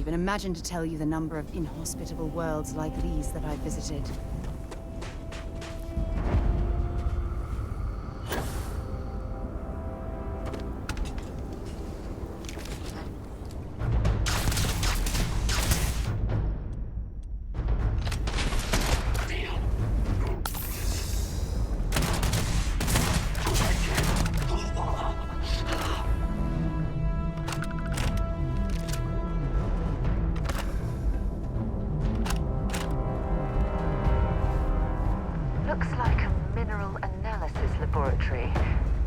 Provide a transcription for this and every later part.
even imagine to tell you the number of inhospitable worlds like these that I've visited. Looks like a mineral analysis laboratory.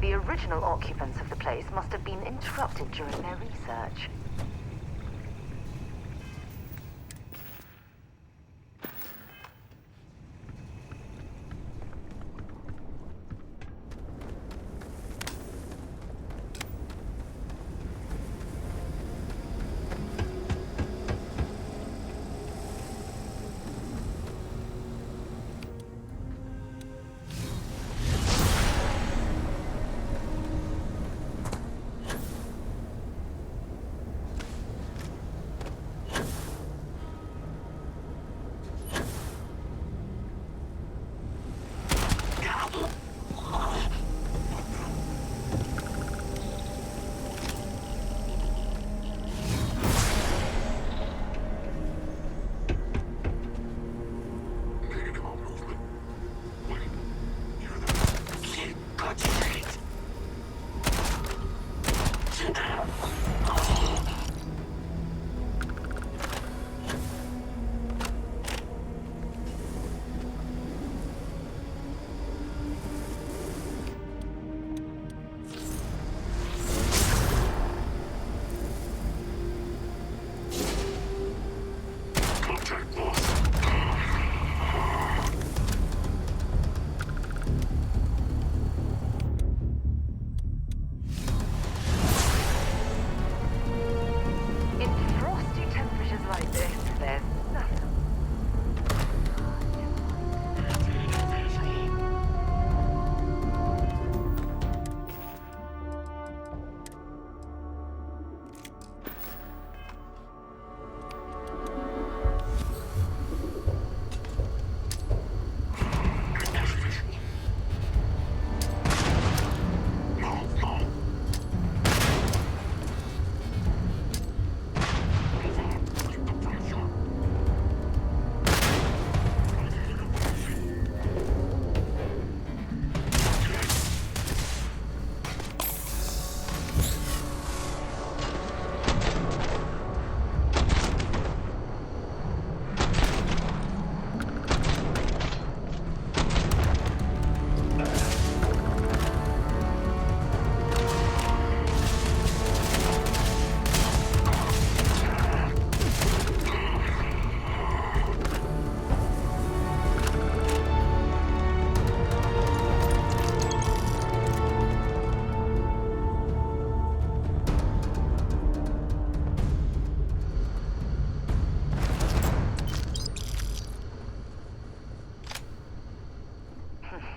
The original occupants of the place must have been interrupted during their research.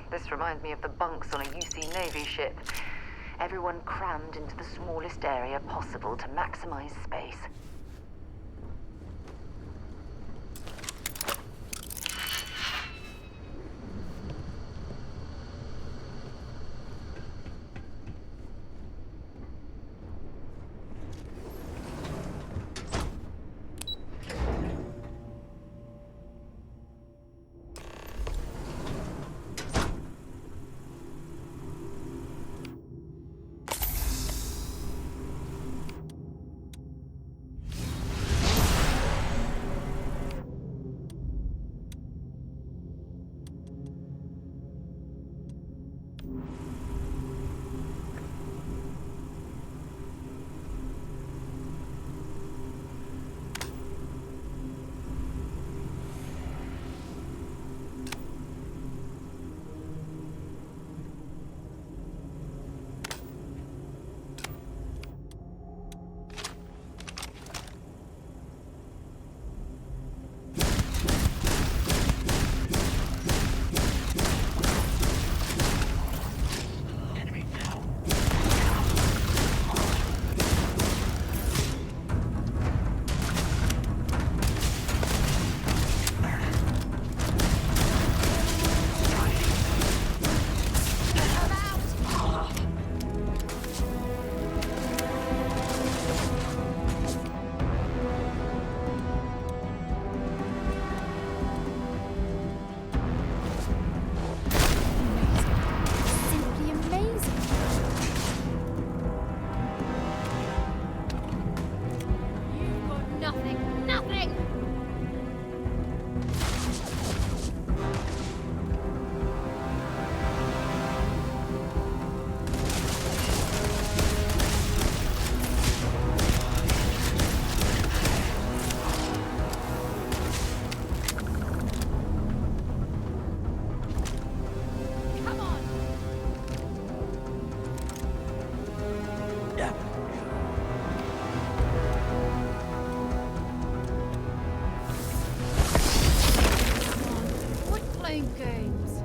This reminds me of the bunks on a UC Navy ship. Everyone crammed into the smallest area possible to maximize space. playing games.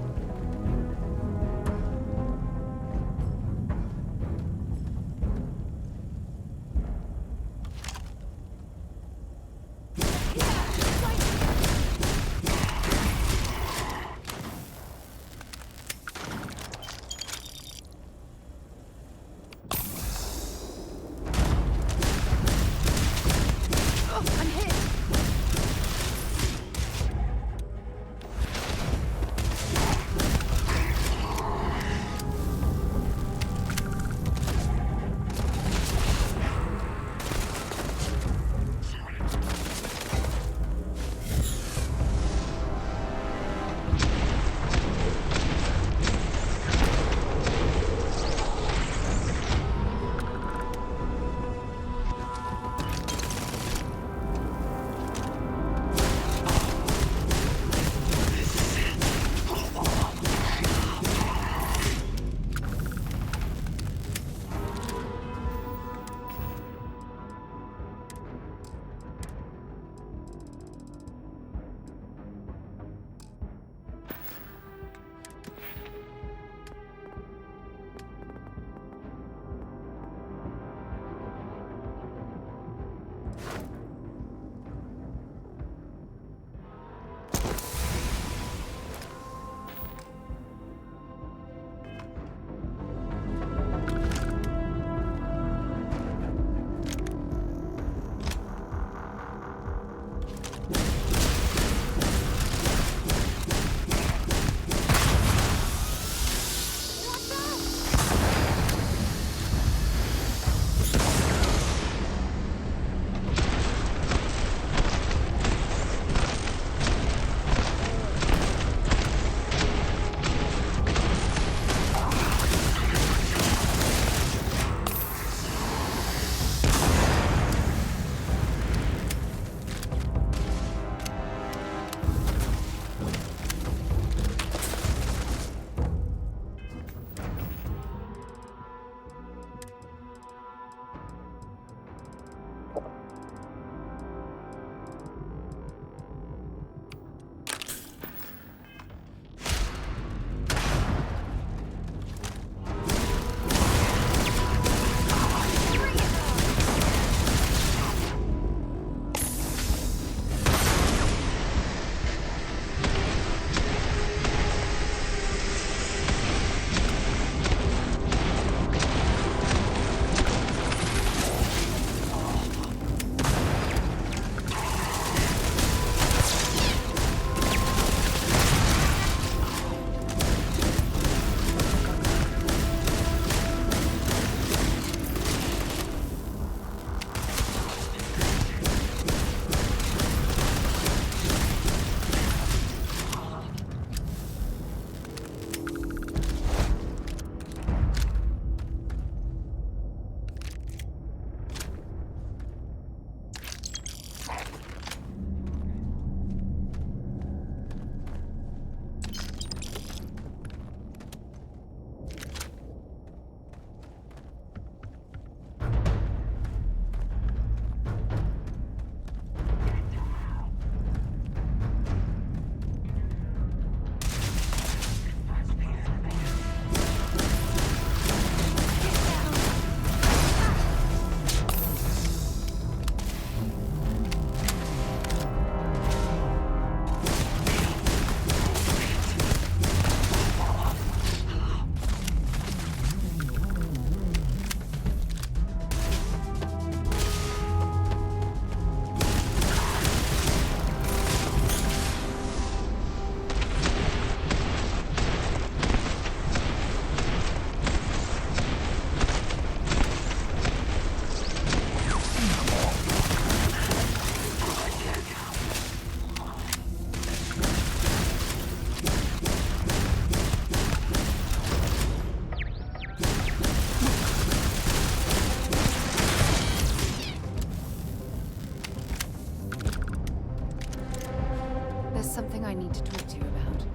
something I need to talk to you about.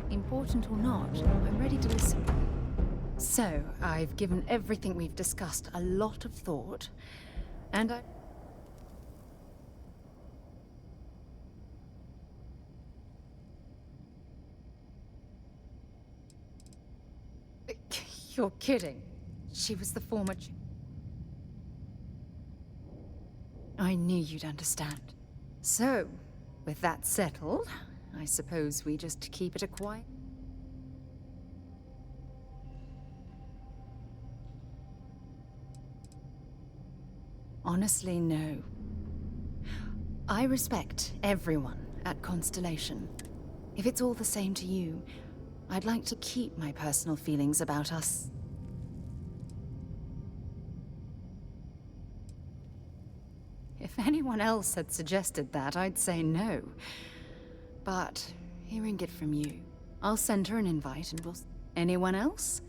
Important or not, I'm ready to listen. So, I've given everything we've discussed a lot of thought, and You're kidding. She was the former... I knew you'd understand. So, with that settled, I suppose we just keep it a quiet... Honestly, no. I respect everyone at Constellation. If it's all the same to you, I'd like to keep my personal feelings about us. If anyone else had suggested that, I'd say no. But hearing it from you, I'll send her an invite and we'll... Anyone else?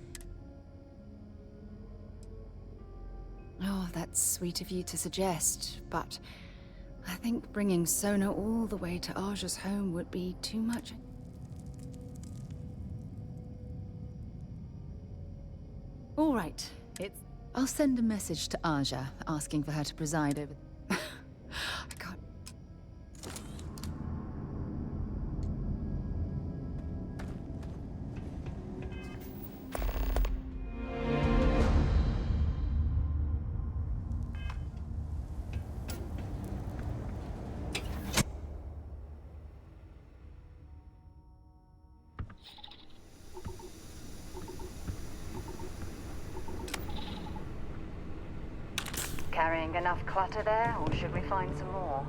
Oh, that's sweet of you to suggest, but I think bringing Sona all the way to Aja's home would be too much. All right, I'll send a message to Aja asking for her to preside over... I can't... Carrying enough clutter there, or should we find some more?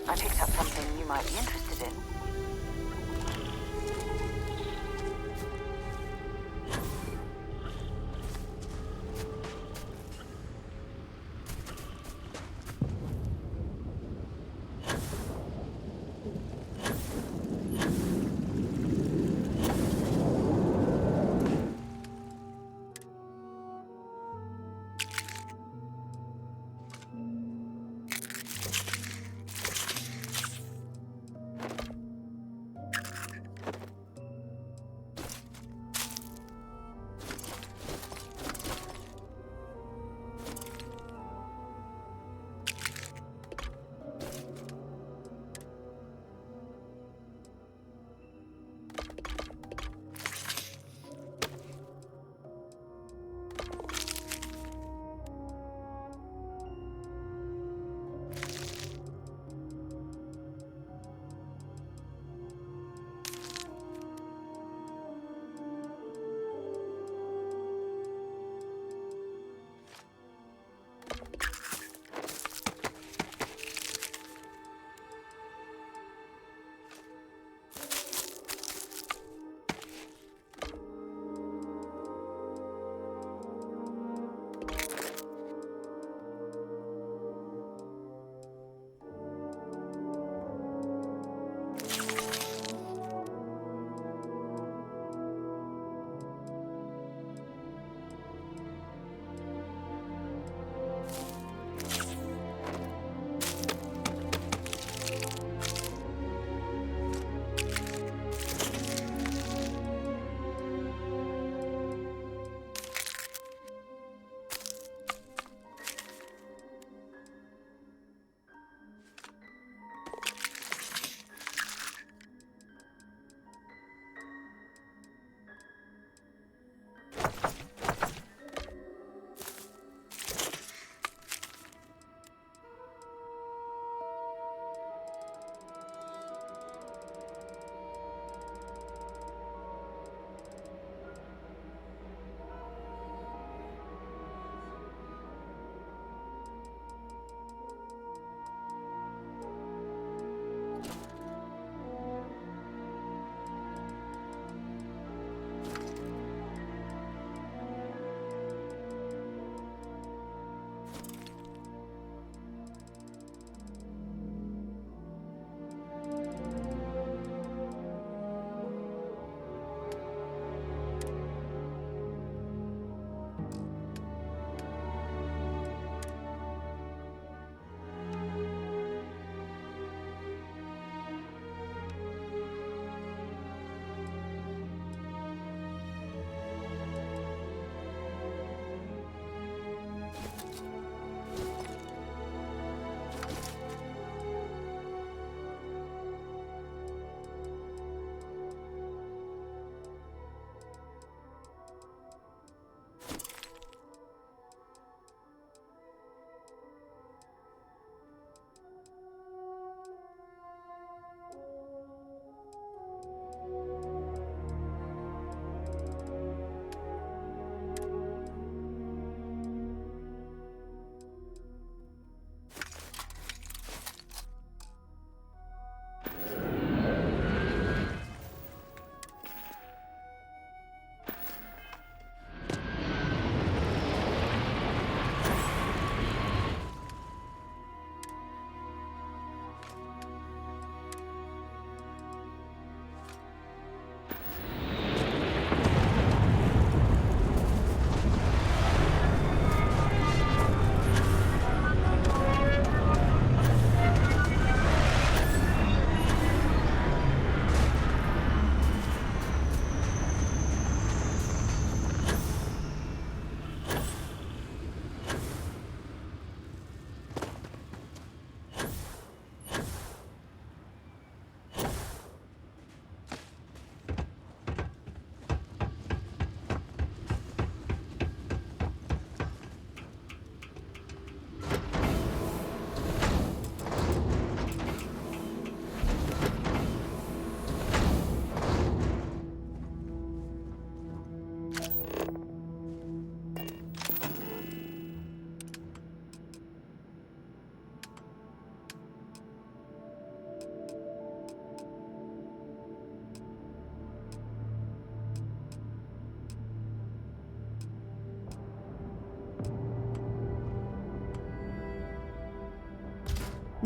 I picked up something you might be interested in.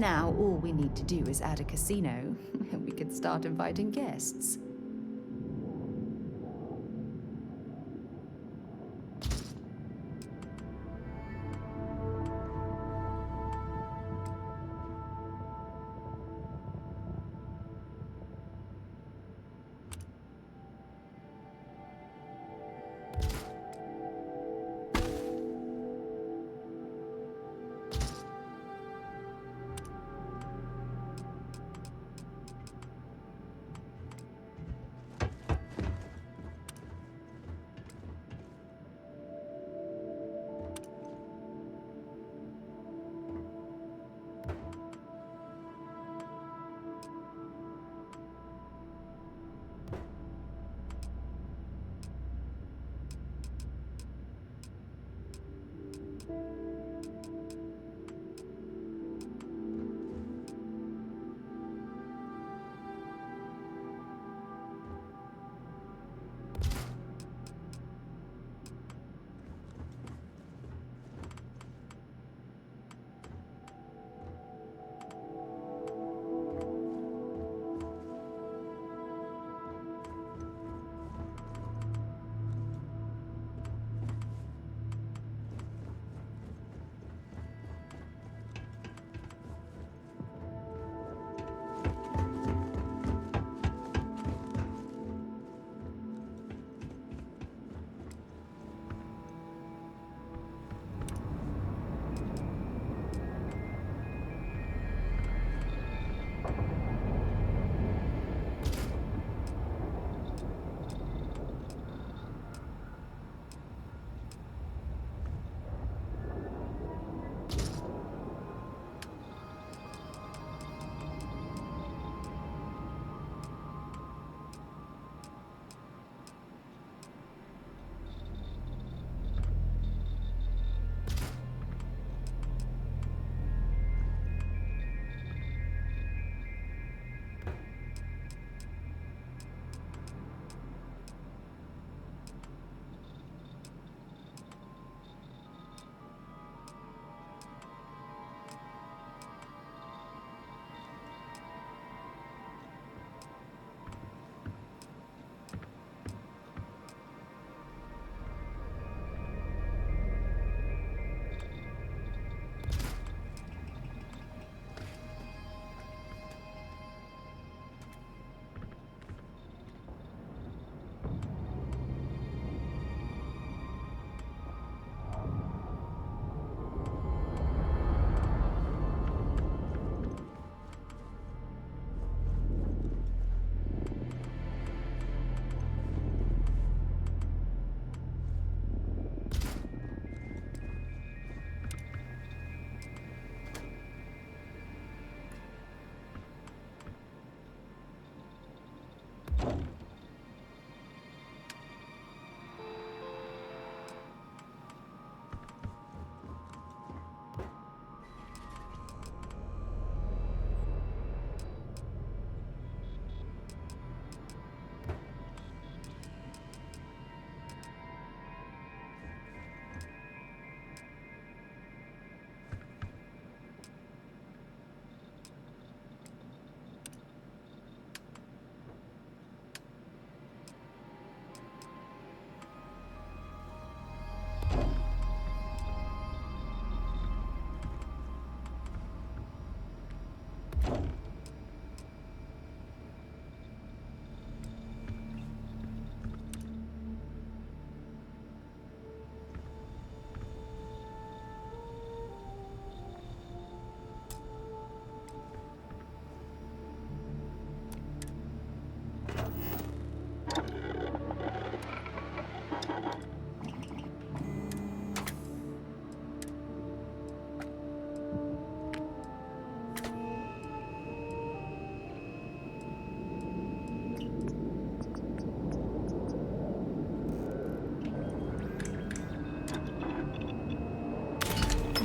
Now, all we need to do is add a casino, and we can start inviting guests.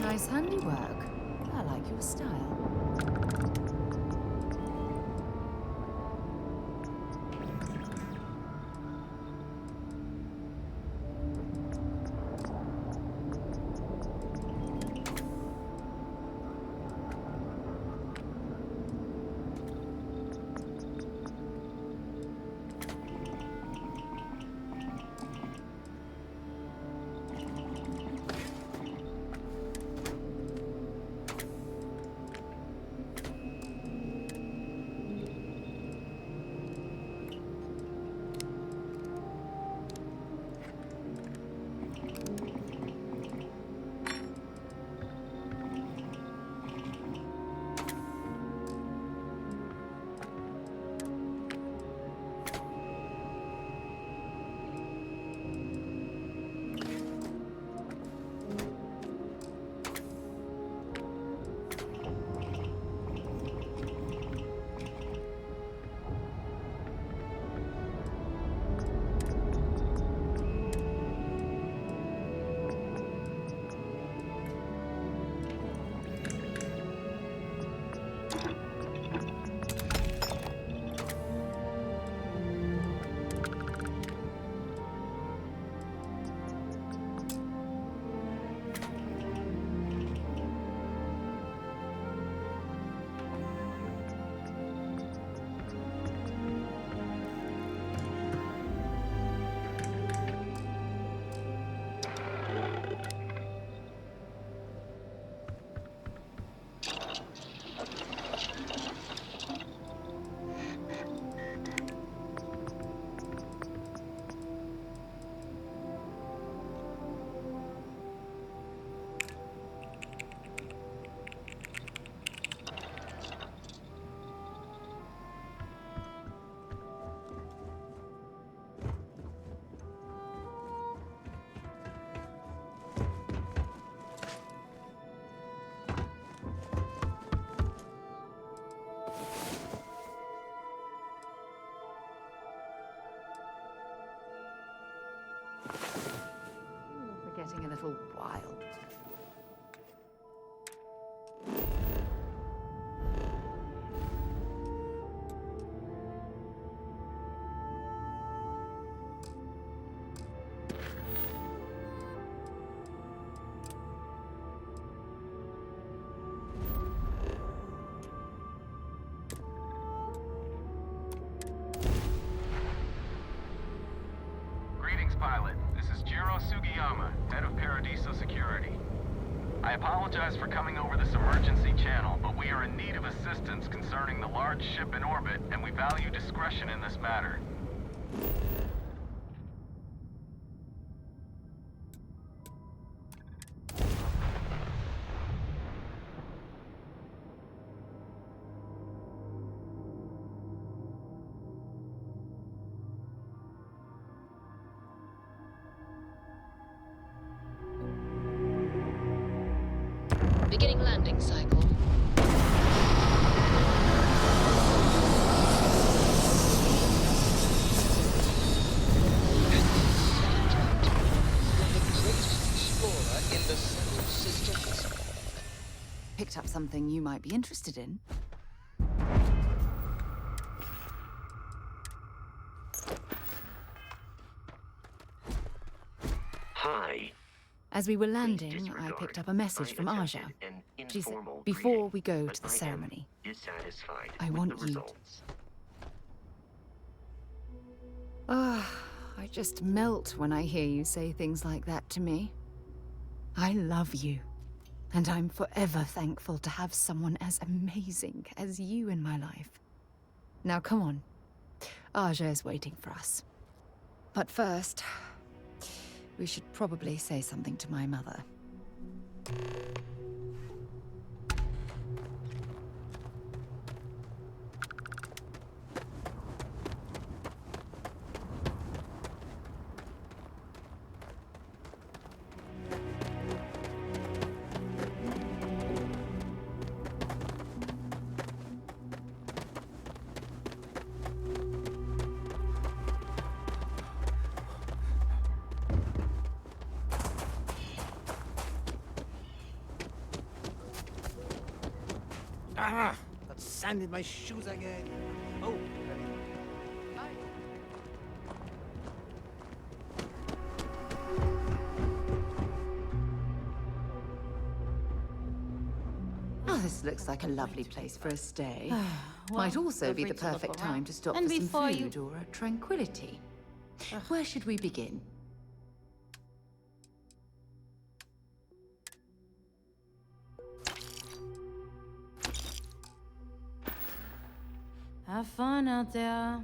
Nice handiwork. I like your style. getting a little wild. Pilot, this is Jiro Sugiyama, head of Paradiso Security. I apologize for coming over this emergency channel, but we are in need of assistance concerning the large ship in orbit, and we value discretion in this matter. Beginning landing cycle. Explorer in the Solar Systems. Picked up something you might be interested in. Hi. As we were landing, I picked up a message from Aja. She said, before we go to the ceremony, I want you to... I just melt when I hear you say things like that to me. I love you, and I'm forever thankful to have someone as amazing as you in my life. Now come on, Aja is waiting for us. But first, we should probably say something to my mother. Ah! Got sand in my shoes again. Oh. Oh, this looks like a lovely place for a stay. Might also be the perfect time to stop And for some before food or a tranquility. Where should we begin? Have fun out there.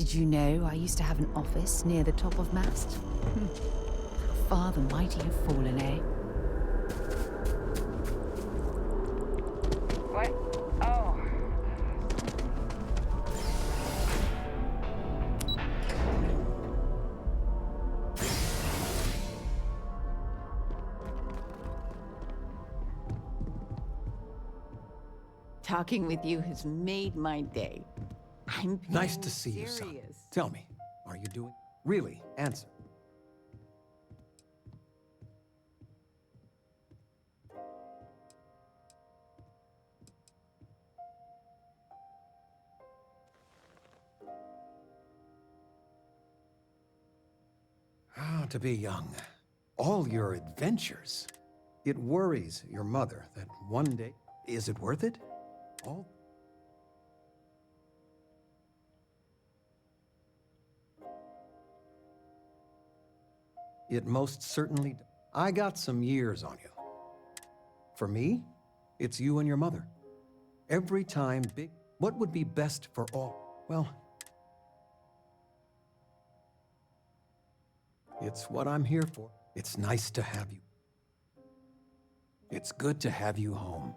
Did you know I used to have an office near the top of mast? How far the mighty have fallen, eh? What? Oh. Talking with you has made my day. I'm Nice being to see you, son. serious. Tell me, are you doing? Really, answer. Ah, to be young. All your adventures. It worries your mother that one day... Is it worth it? All... It most certainly... I got some years on you. For me, it's you and your mother. Every time big... What would be best for all? Well... It's what I'm here for. It's nice to have you. It's good to have you home.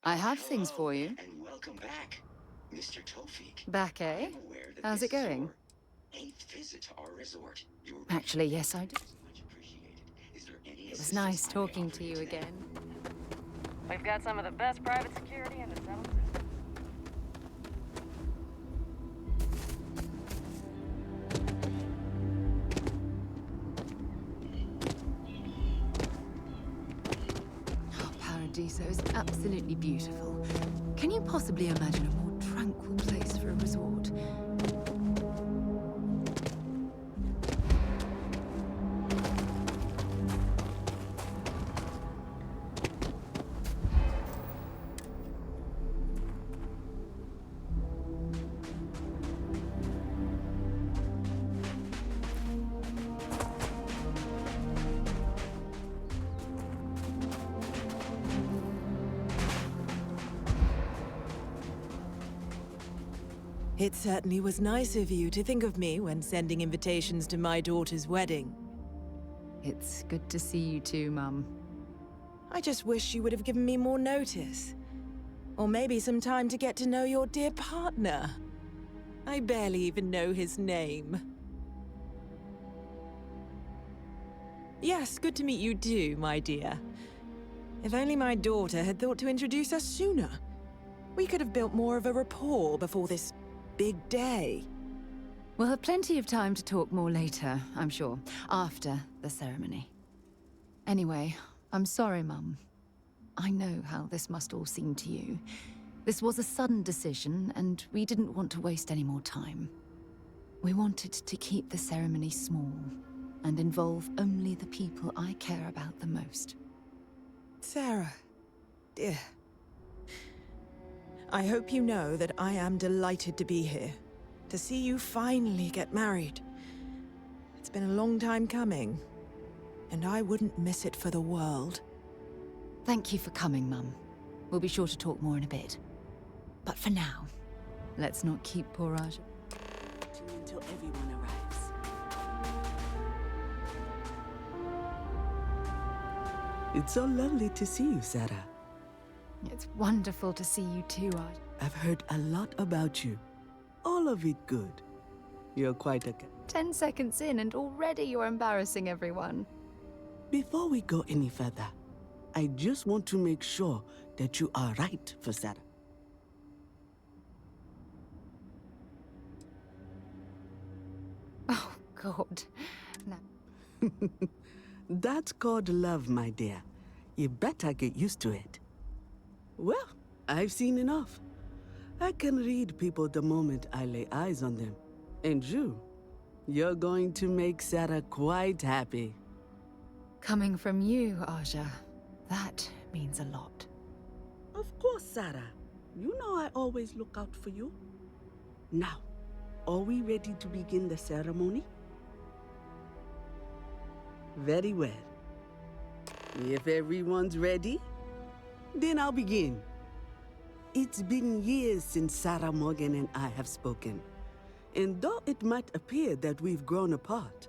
I have things for you. And welcome back, Mr. Tofik. Back, eh? I'm aware that How's this it is going? your 8th visit to our resort. Your Actually, yes, I do. is much appreciated. Is there any It was assistance nice I may talking offer to you today? again. We've got some of the best private security in the settlement. Oh, Paradiso is absolutely beautiful. Can you possibly imagine a more tranquil place for a resort? It certainly was nice of you to think of me when sending invitations to my daughter's wedding. It's good to see you too, Mum. I just wish you would have given me more notice. Or maybe some time to get to know your dear partner. I barely even know his name. Yes, good to meet you too, my dear. If only my daughter had thought to introduce us sooner. We could have built more of a rapport before this big day. We'll have plenty of time to talk more later, I'm sure, after the ceremony. Anyway, I'm sorry, Mum. I know how this must all seem to you. This was a sudden decision, and we didn't want to waste any more time. We wanted to keep the ceremony small, and involve only the people I care about the most. Sarah, dear. I hope you know that I am delighted to be here, to see you finally get married. It's been a long time coming, and I wouldn't miss it for the world. Thank you for coming, Mum. We'll be sure to talk more in a bit. But for now, let's not keep poor Raja. Until everyone arrives. It's so lovely to see you, Sarah. It's wonderful to see you too, Raja. I've heard a lot about you. All of it good. You're quite a... 10 seconds in and already you're embarrassing everyone. Before we go any further, I just want to make sure that you are right for Sarah. Oh, God. No. That's called love, my dear. You better get used to it. Well, I've seen enough. I can read people the moment I lay eyes on them. And you're going to make Sarah quite happy. Coming from you, Aja, that means a lot. Of course, Sarah. You know I always look out for you. Now, are we ready to begin the ceremony? Very well. If everyone's ready, then I'll begin. It's been years since Sarah Morgan and I have spoken. And though it might appear that we've grown apart,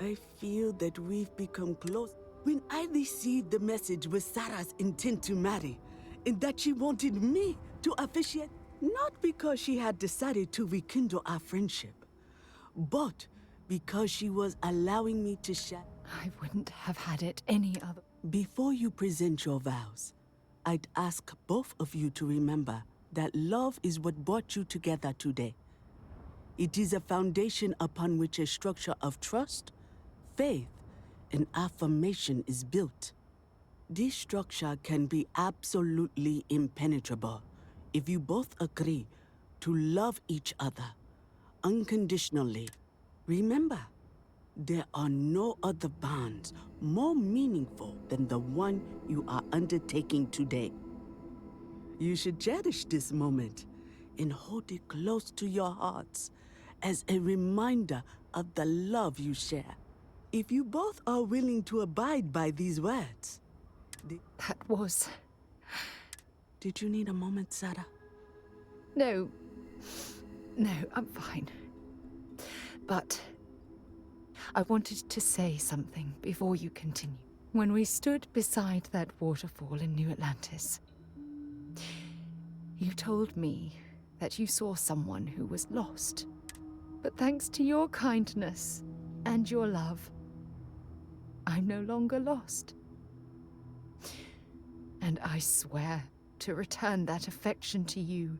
I feel that we've become close. When I received the message with Sarah's intent to marry, and that she wanted me to officiate, not because she had decided to rekindle our friendship, but because she was allowing me to share. I wouldn't have had it any other. Before you present your vows, I'd ask both of you to remember that love is what brought you together today. It is a foundation upon which a structure of trust, faith, and affirmation is built. This structure can be absolutely impenetrable if you both agree to love each other unconditionally. Remember, there are no other bonds more meaningful than the one you are undertaking today. You should cherish this moment and hold it close to your hearts as a reminder of the love you share. If you both are willing to abide by these words... That was... Did you need a moment, Sarah? No, I'm fine. But I wanted to say something before you continue. When we stood beside that waterfall in New Atlantis, you told me that you saw someone who was lost. But thanks to your kindness and your love, I'm no longer lost. And I swear to return that affection to you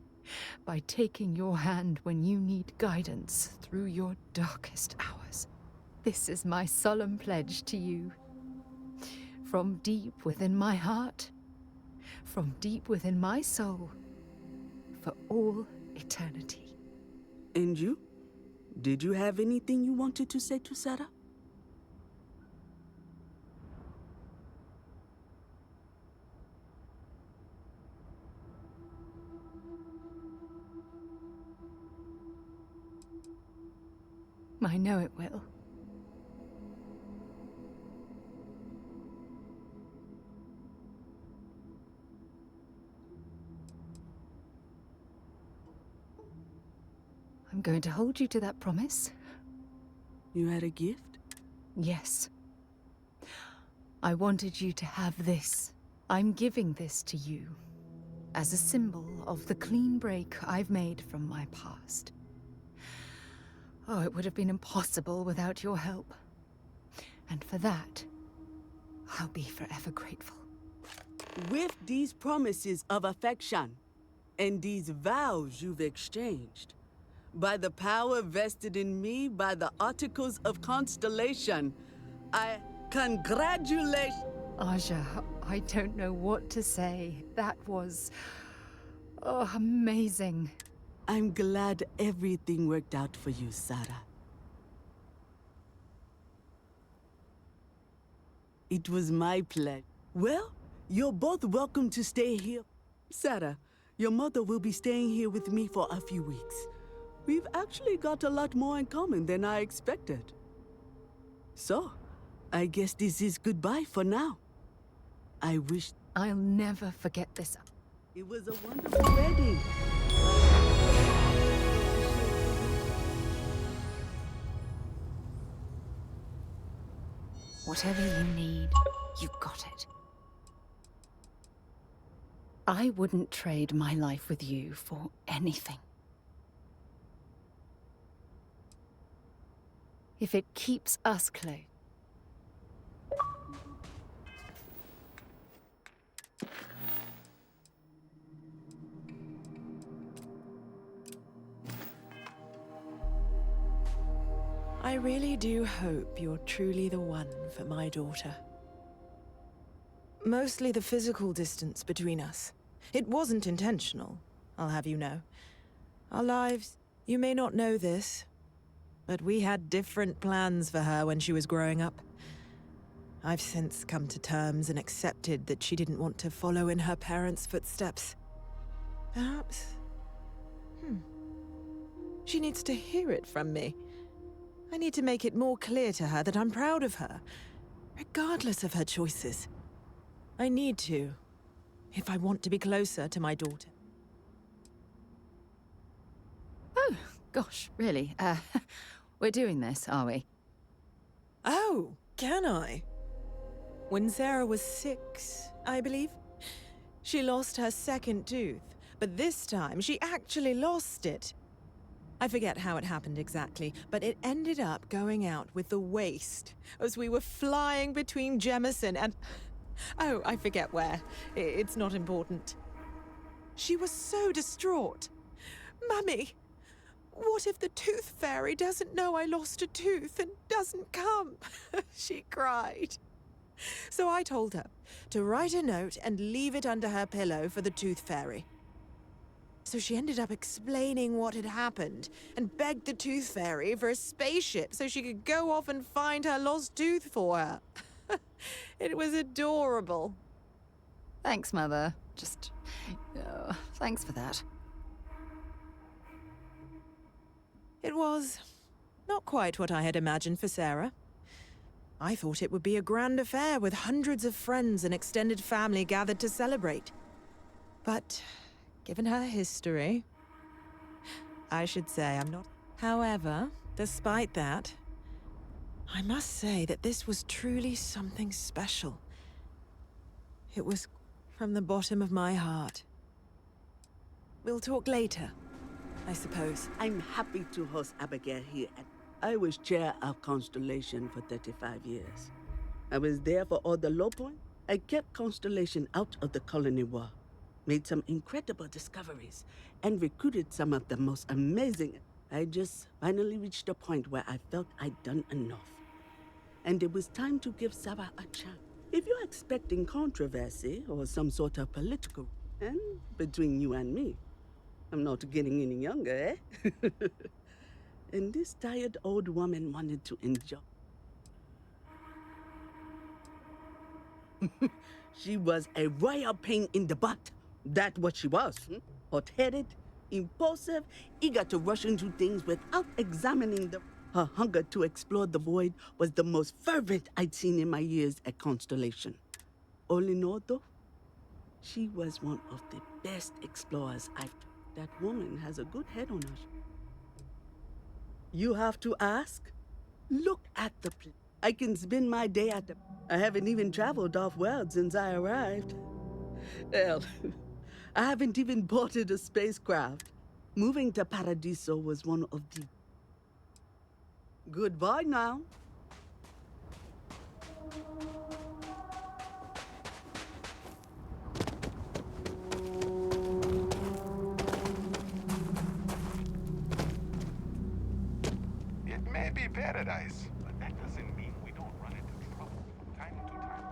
by taking your hand when you need guidance through your darkest hours. This is my solemn pledge to you. From deep within my heart, from deep within my soul, for all eternity. And you? Did you have anything you wanted to say to Sarah? I know it will. I'm going to hold you to that promise. You had a gift? Yes. I wanted you to have this. I'm giving this to you as a symbol of the clean break I've made from my past. Oh, it would have been impossible without your help. And for that, I'll be forever grateful. With these promises of affection and these vows you've exchanged, by the power vested in me by the Articles of Constellation, I congratulate... Aja, I don't know what to say. That was... oh, amazing. I'm glad everything worked out for you, Sarah. It was my pleasure. Well, you're both welcome to stay here. Sarah, your mother will be staying here with me for a few weeks. We've actually got a lot more in common than I expected. So, I guess this is goodbye for now. I wish... I'll never forget this. It was a wonderful wedding. Whatever you need, you got it. I wouldn't trade my life with you for anything. If it keeps us close. I really do hope you're truly the one for my daughter. mostly the physical distance between us. It wasn't intentional, I'll have you know. Our lives, you may not know this, but we had different plans for her when she was growing up. I've since come to terms and accepted that she didn't want to follow in her parents' footsteps. Perhaps... She needs to hear it from me. I need to make it more clear to her that I'm proud of her, regardless of her choices. I need to, if I want to be closer to my daughter. Oh, gosh, really? We're doing this, are we? Oh, can I? When Sarah was 6, I believe, she lost her second tooth, but this time she actually lost it. I forget how it happened exactly, but it ended up going out with the waste as we were flying between Jemison and... Oh, I forget where. It's not important. She was so distraught. Mummy, what if the tooth fairy doesn't know I lost a tooth and doesn't come? She cried. So I told her to write a note and leave it under her pillow for the tooth fairy. So she ended up explaining what had happened and begged the tooth fairy for a spaceship so she could go off and find her lost tooth for her. It was adorable. Thanks, Mother. Just... thanks for that. It was not quite what I had imagined for Sarah. I thought it would be a grand affair with hundreds of friends and extended family gathered to celebrate. But... given her history, I should say I'm not. However, despite that, I must say that this was truly something special. It was from the bottom of my heart. We'll talk later, I suppose. I'm happy to host Abigail here. I was chair of Constellation for 35 years. I was there for all the low points. I kept Constellation out of the colony war, made some incredible discoveries, and recruited some of the most amazing. I just finally reached a point where I felt I'd done enough. And it was time to give Sarah a chance. If you're expecting controversy or some sort of political, and between you and me, I'm not getting any younger, eh? And this tired old woman wanted to enjoy. She was a royal pain in the butt. That's what she was. Hot-headed, impulsive, eager to rush into things without examining them. Her hunger to explore the void was the most fervent I'd seen in my years at Constellation. All in all, though, she was one of the best explorers I've... That woman has a good head on her. You have to ask? Look at the place. I can spend my day at the... I haven't even traveled off-world since I arrived. Hell, I haven't even boarded a spacecraft. Moving to Paradiso was one of the... Goodbye now. It may be paradise, but that doesn't mean we don't run into trouble from time to time.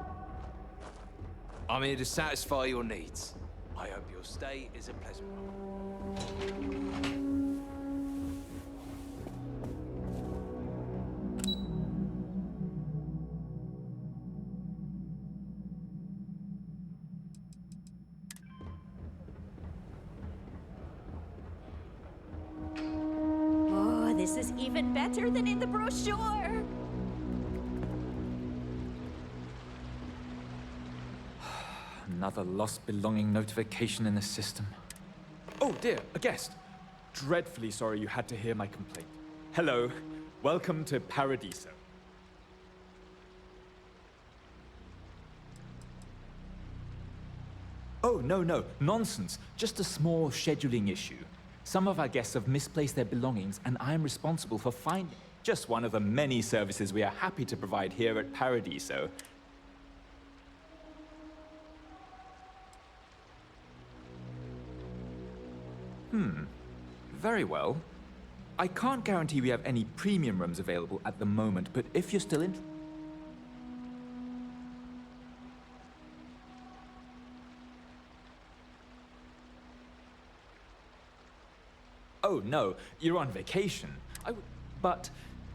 I'm here to satisfy your needs. I hope your stay is a pleasant one. Oh, this is even better than in the brochure. Another lost belonging notification in the system. Oh dear, a guest. Dreadfully sorry you had to hear my complaint. Hello, welcome to Paradiso. Oh, no, nonsense. Just a small scheduling issue. Some of our guests have misplaced their belongings, and I am responsible for finding. Just one of the many services we are happy to provide here at Paradiso. Very well. I can't guarantee we have any premium rooms available at the moment, but if you're still interested... Oh, no, you're on vacation. But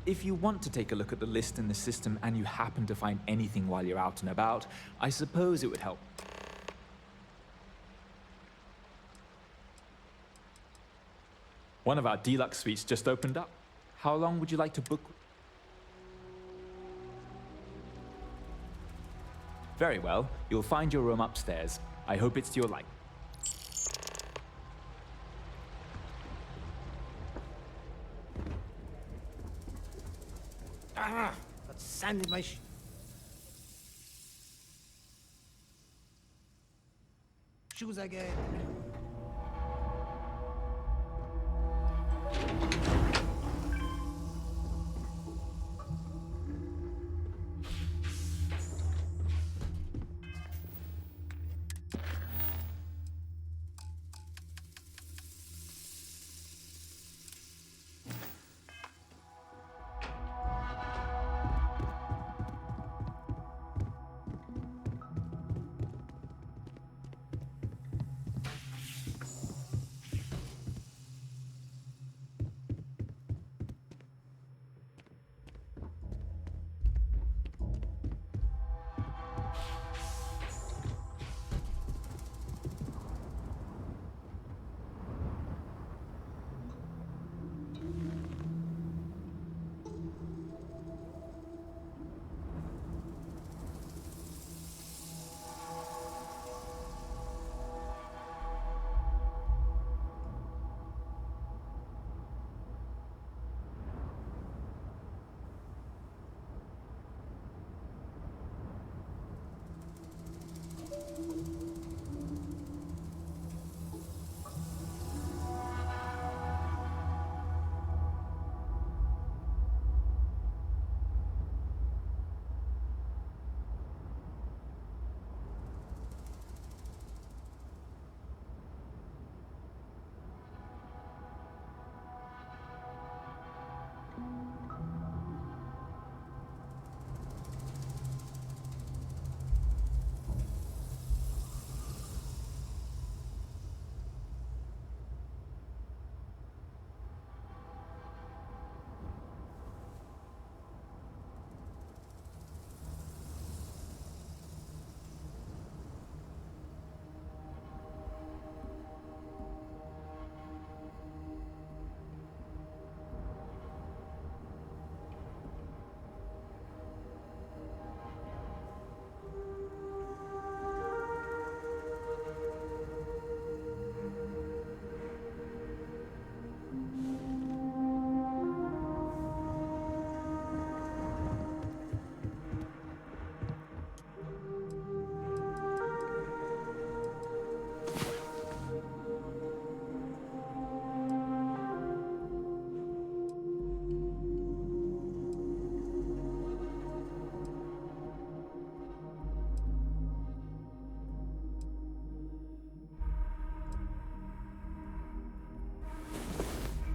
if you want to take a look at the list in the system and you happen to find anything while you're out and about, I suppose it would help. One of our deluxe suites just opened up. How long would you like to book? Very well. You'll find your room upstairs. I hope it's to your liking. Ah! Got sand in my shoes again.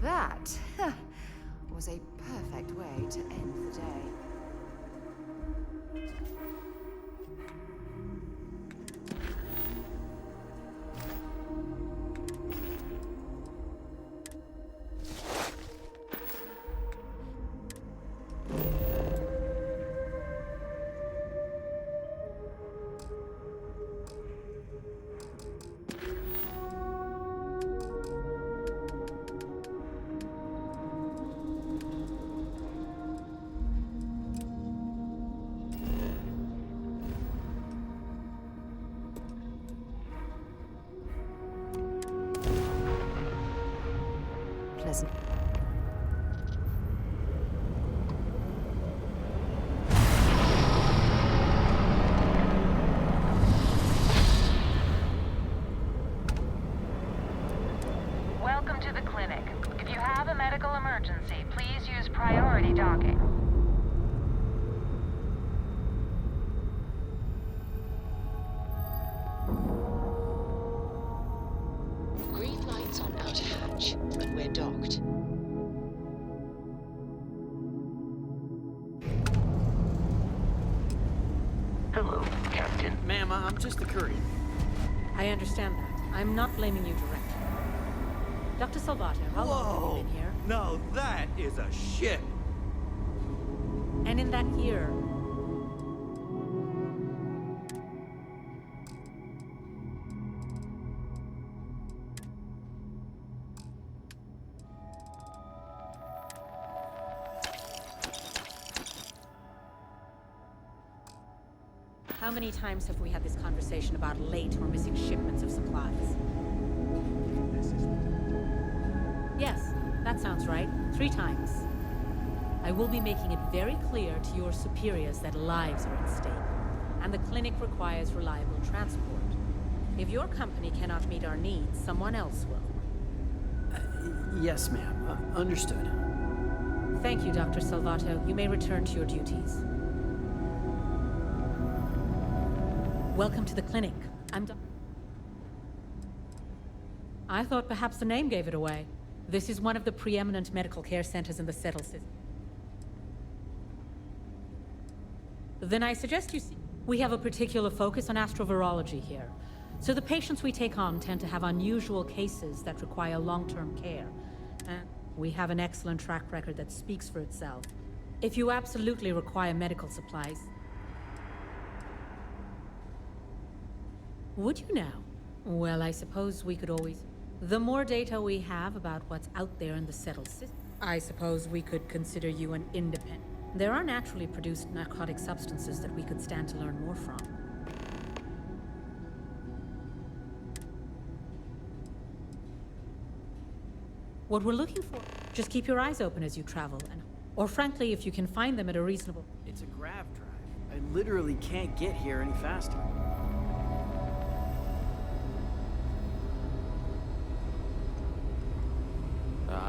That was a perfect way to end the day. Pleasant. Welcome to the clinic. If you have a medical emergency, please use priority docking. Green lights on outer hatch. We're docked. Hello, Captain. Ma'am, I'm just a courier. I understand that. I'm not blaming you directly. Dr. Salvato, how long have you been here? Now that is a ship! And in that year, how many times have we had this conversation about late or missing shipments of supplies? Yes, that sounds right. 3 times. I will be making it very clear to your superiors that lives are at stake, and the clinic requires reliable transport. If your company cannot meet our needs, someone else will. Yes, ma'am. Understood. Thank you, Dr. Salvato. You may return to your duties. Welcome to the clinic. I thought perhaps the name gave it away. This is one of the preeminent medical care centers in the Settle system. Then I suggest you see. We have a particular focus on astrovirology here. So the patients we take on tend to have unusual cases that require long-term care. And we have an excellent track record that speaks for itself. If you absolutely require medical supplies... Would you now? Well, I suppose we could always... The more data we have about what's out there in the Settle system, I suppose we could consider you an independent. There are naturally produced narcotic substances that we could stand to learn more from. What we're looking for, just keep your eyes open as you travel, or frankly, if you can find them at a reasonable... It's a grav drive. I literally can't get here any faster.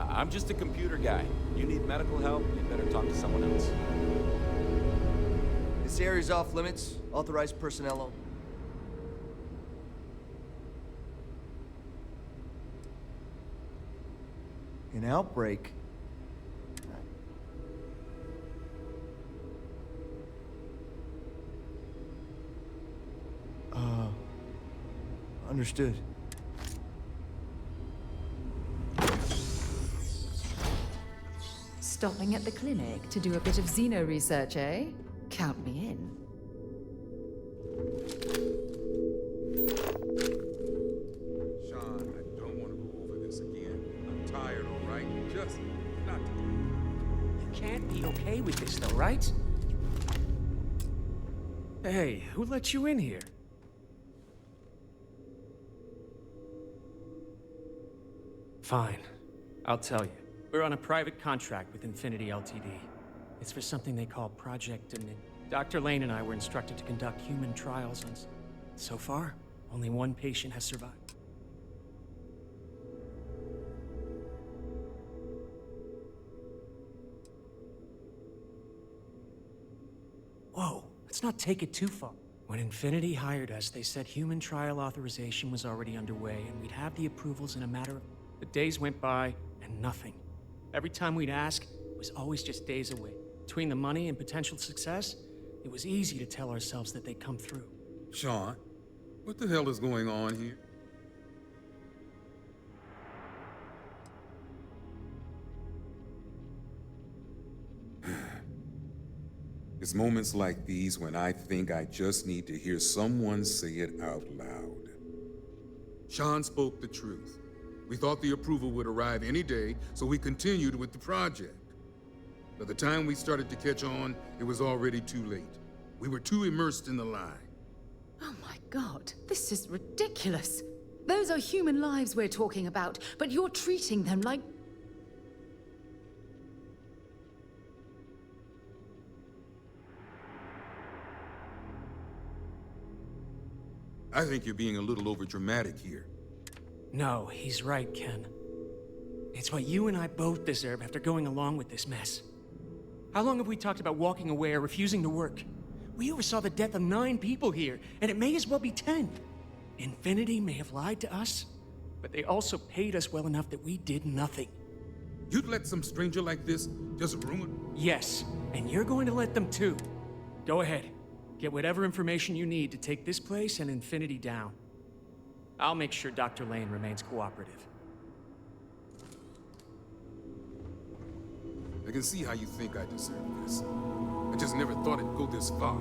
I'm just a computer guy. You need medical help, you better talk to someone else. This area's off limits. Authorized personnel only. An outbreak? Understood. Stopping at the clinic to do a bit of xeno research, eh? Count me in. Sean, I don't want to go over this again. I'm tired, all right? Just not today. You can't be okay with this, though, right? Hey, who let you in here? Fine. I'll tell you. We're on a private contract with Infinity Ltd. It's for something they call Project Dominion. Dr. Lane and I were instructed to conduct human trials on... So far, only 1 patient has survived. Whoa, let's not take it too far. When Infinity hired us, they said human trial authorization was already underway and we'd have the approvals in a matter of... The days went by and nothing. Every time we'd ask, it was always just days away. Between the money and potential success, it was easy to tell ourselves that they'd come through. Sean, what the hell is going on here? It's moments like these when I think I just need to hear someone say it out loud. Sean spoke the truth. We thought the approval would arrive any day, so we continued with the project. By the time we started to catch on, it was already too late. We were too immersed in the lie. Oh my God, this is ridiculous. Those are human lives we're talking about, but you're treating them like... I think you're being a little overdramatic here. No, he's right, Ken. It's what you and I both deserve after going along with this mess. How long have we talked about walking away or refusing to work? We oversaw the death of 9 people here, and it may as well be 10. Infinity may have lied to us, but they also paid us well enough that we did nothing. You'd let some stranger like this just ruin... Yes, and you're going to let them too. Go ahead. Get whatever information you need to take this place and Infinity down. I'll make sure Dr. Lane remains cooperative. I can see how you think I deserve this. I just never thought it'd go this far.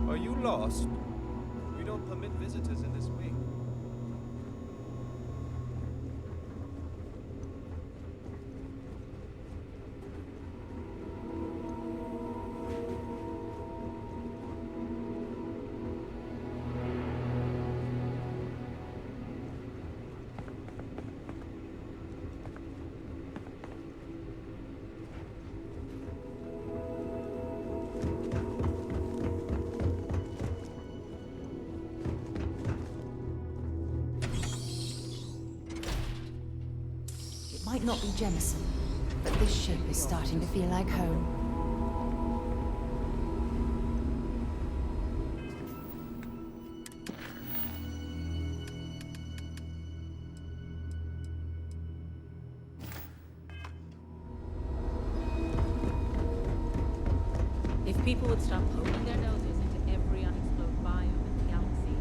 Are you lost? We don't permit visitors in this wing. Might not be Jemison, but this ship is starting to feel like home. If people would stop poking their noses into every unexplored biome in the galaxy,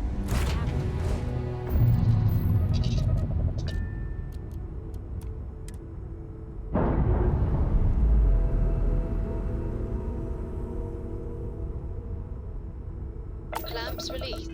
Clamps released.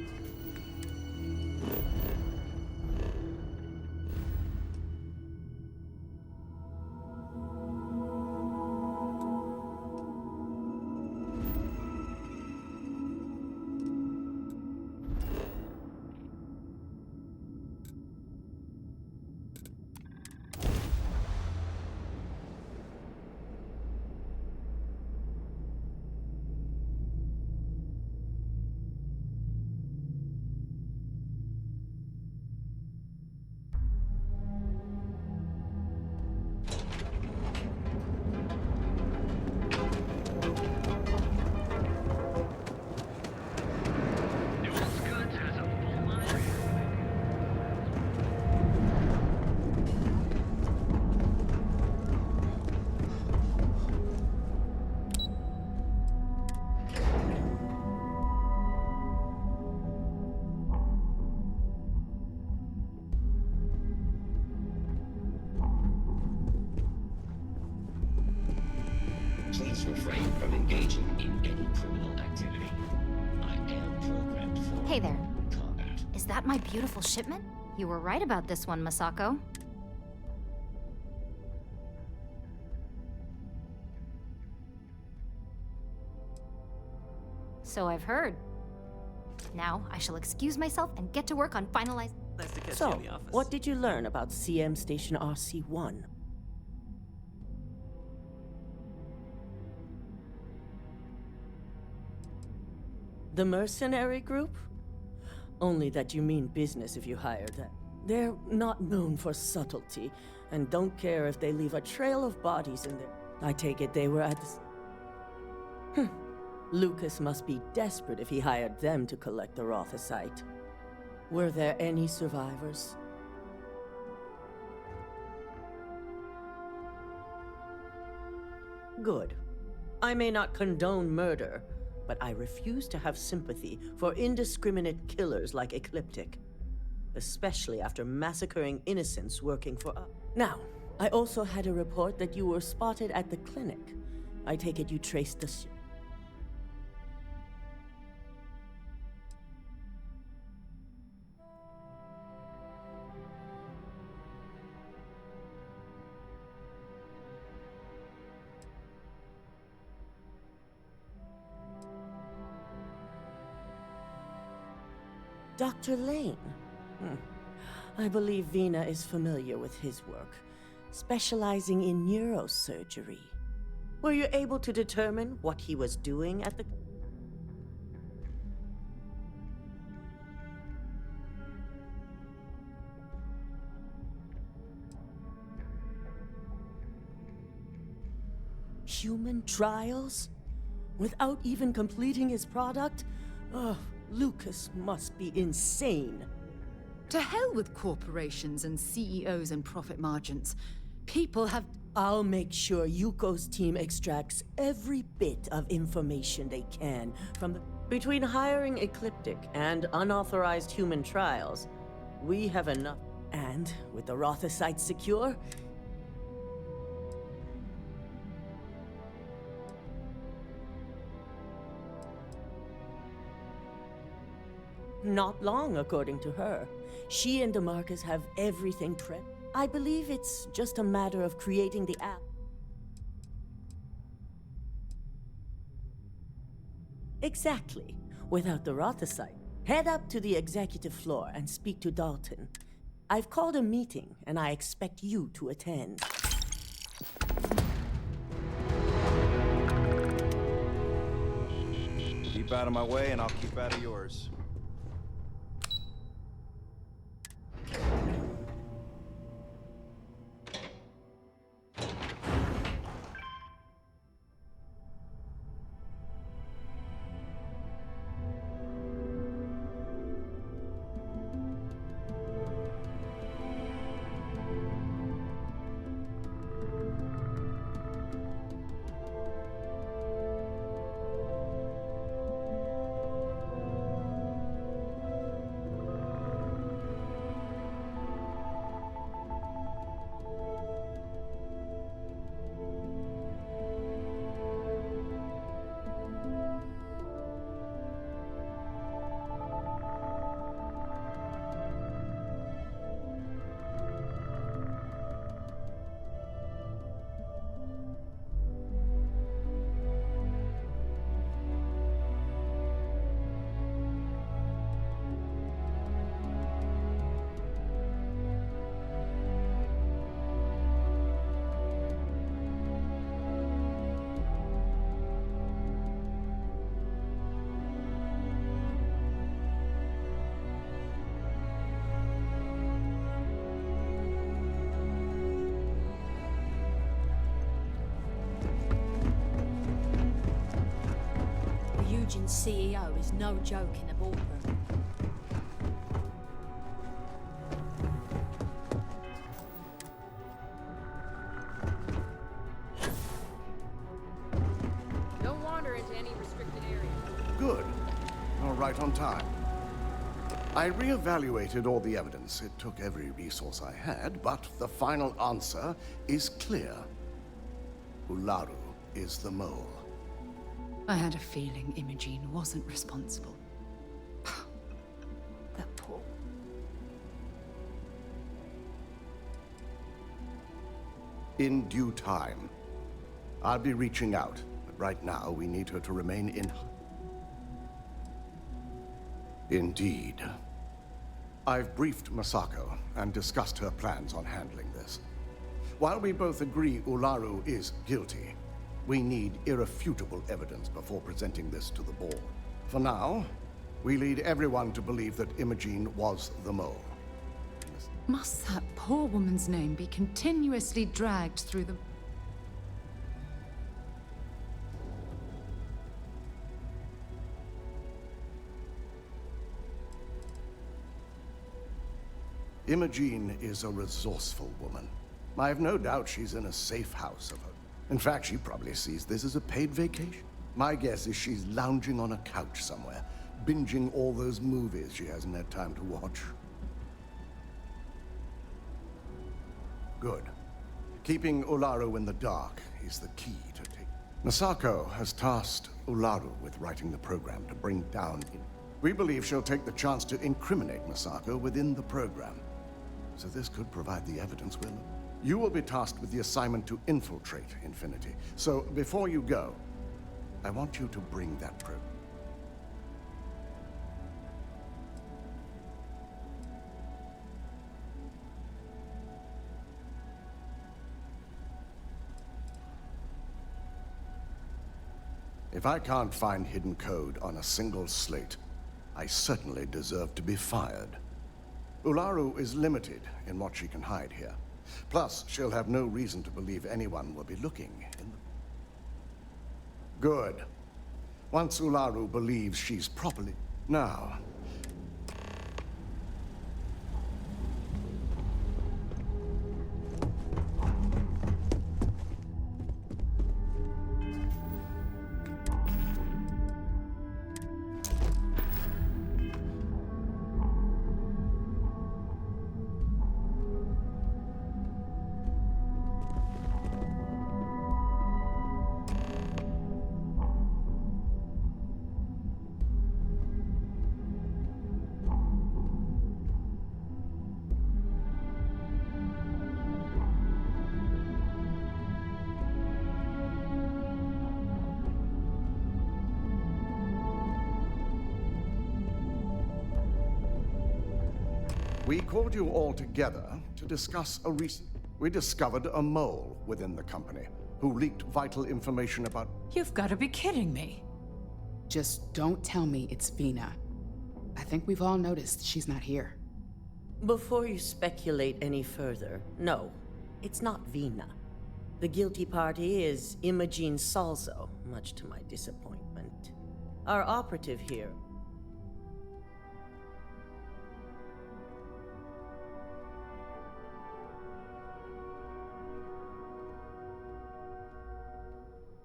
Please refrain from engaging in any criminal activity. I am programmed for Hey there. combat. Is that my beautiful shipment? You were right about this one, Masako. So I've heard. Now, I shall excuse myself and get to work on finalizing. So, what did you learn about CM Station RC-1? The mercenary group? Only that you mean business if you hire them. They're not known for subtlety, and don't care if they leave a trail of bodies in there. I take it they were at the... Lucas must be desperate if he hired them to collect the Rothicite. Were there any survivors? Good. I may not condone murder, but I refuse to have sympathy for indiscriminate killers like Ecliptic, especially after massacring innocents working for us. Now, I also had a report that you were spotted at the clinic. I take it you traced the... Dr. Lane? I believe Vina is familiar with his work, specializing in neurosurgery. Were you able to determine what he was doing at the... Human trials? Without even completing his product? Oh, Lucas must be insane. To hell with corporations and CEOs and profit margins. People have... I'll make sure Yuko's team extracts every bit of information they can from the... Between hiring Ecliptic and unauthorized human trials, we have enough. And with the Rotha secure, not long, according to her. She and DeMarcus have everything prepped. I believe it's just a matter of creating the app. Exactly. Without the Rotha site, head up to the executive floor and speak to Dalton. I've called a meeting, and I expect you to attend. Keep out of my way, and I'll keep out of yours. Ryujin CEO is no joke in a boardroom. Don't wander into any restricted area. Good. You're right on time. I re-evaluated all the evidence. It took every resource I had, but the final answer is clear. Ularu is the mole. I had a feeling Imogene wasn't responsible. That poor... In due time. I'll be reaching out, but right now we need her to remain in... Indeed. I've briefed Masako and discussed her plans on handling this. While we both agree Ularu is guilty, we need irrefutable evidence before presenting this to the board. For now, we lead everyone to believe that Imogene was the mole. Must that poor woman's name be continuously dragged through the... Imogene is a resourceful woman. I have no doubt she's in a safe house of her. In fact, she probably sees this as a paid vacation. My guess is she's lounging on a couch somewhere, binging all those movies she hasn't had time to watch. Good. Keeping Ularu in the dark is the key to take... Masako has tasked Ularu with writing the program to bring down... We believe she'll take the chance to incriminate Masako within the program. So this could provide the evidence we're looking. You will be tasked with the assignment to infiltrate Infinity. So before you go, I want you to bring that program. If I can't find hidden code on a single slate, I certainly deserve to be fired. Ularu is limited in what she can hide here. Plus, she'll have no reason to believe anyone will be looking in the... Good. Once Ularu believes she's properly... Now... We called you all together to discuss a recent... We discovered a mole within the company who leaked vital information about... You've got to be kidding me. Just don't tell me it's Vina. I think we've all noticed she's not here. Before you speculate any further, no, it's not Vina. The guilty party is Imogene Salzo, much to my disappointment. Our operative here...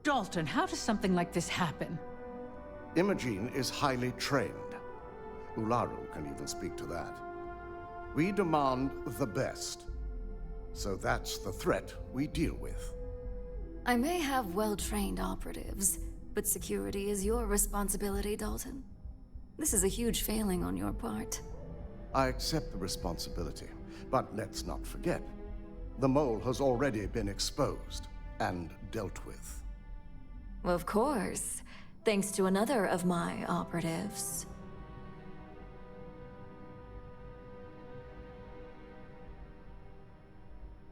Dalton, how does something like this happen? Imogene is highly trained. Ularu can even speak to that. We demand the best. So that's the threat we deal with. I may have well-trained operatives, but security is your responsibility, Dalton. This is a huge failing on your part. I accept the responsibility, but let's not forget, the mole has already been exposed and dealt with. Of course, thanks to another of my operatives.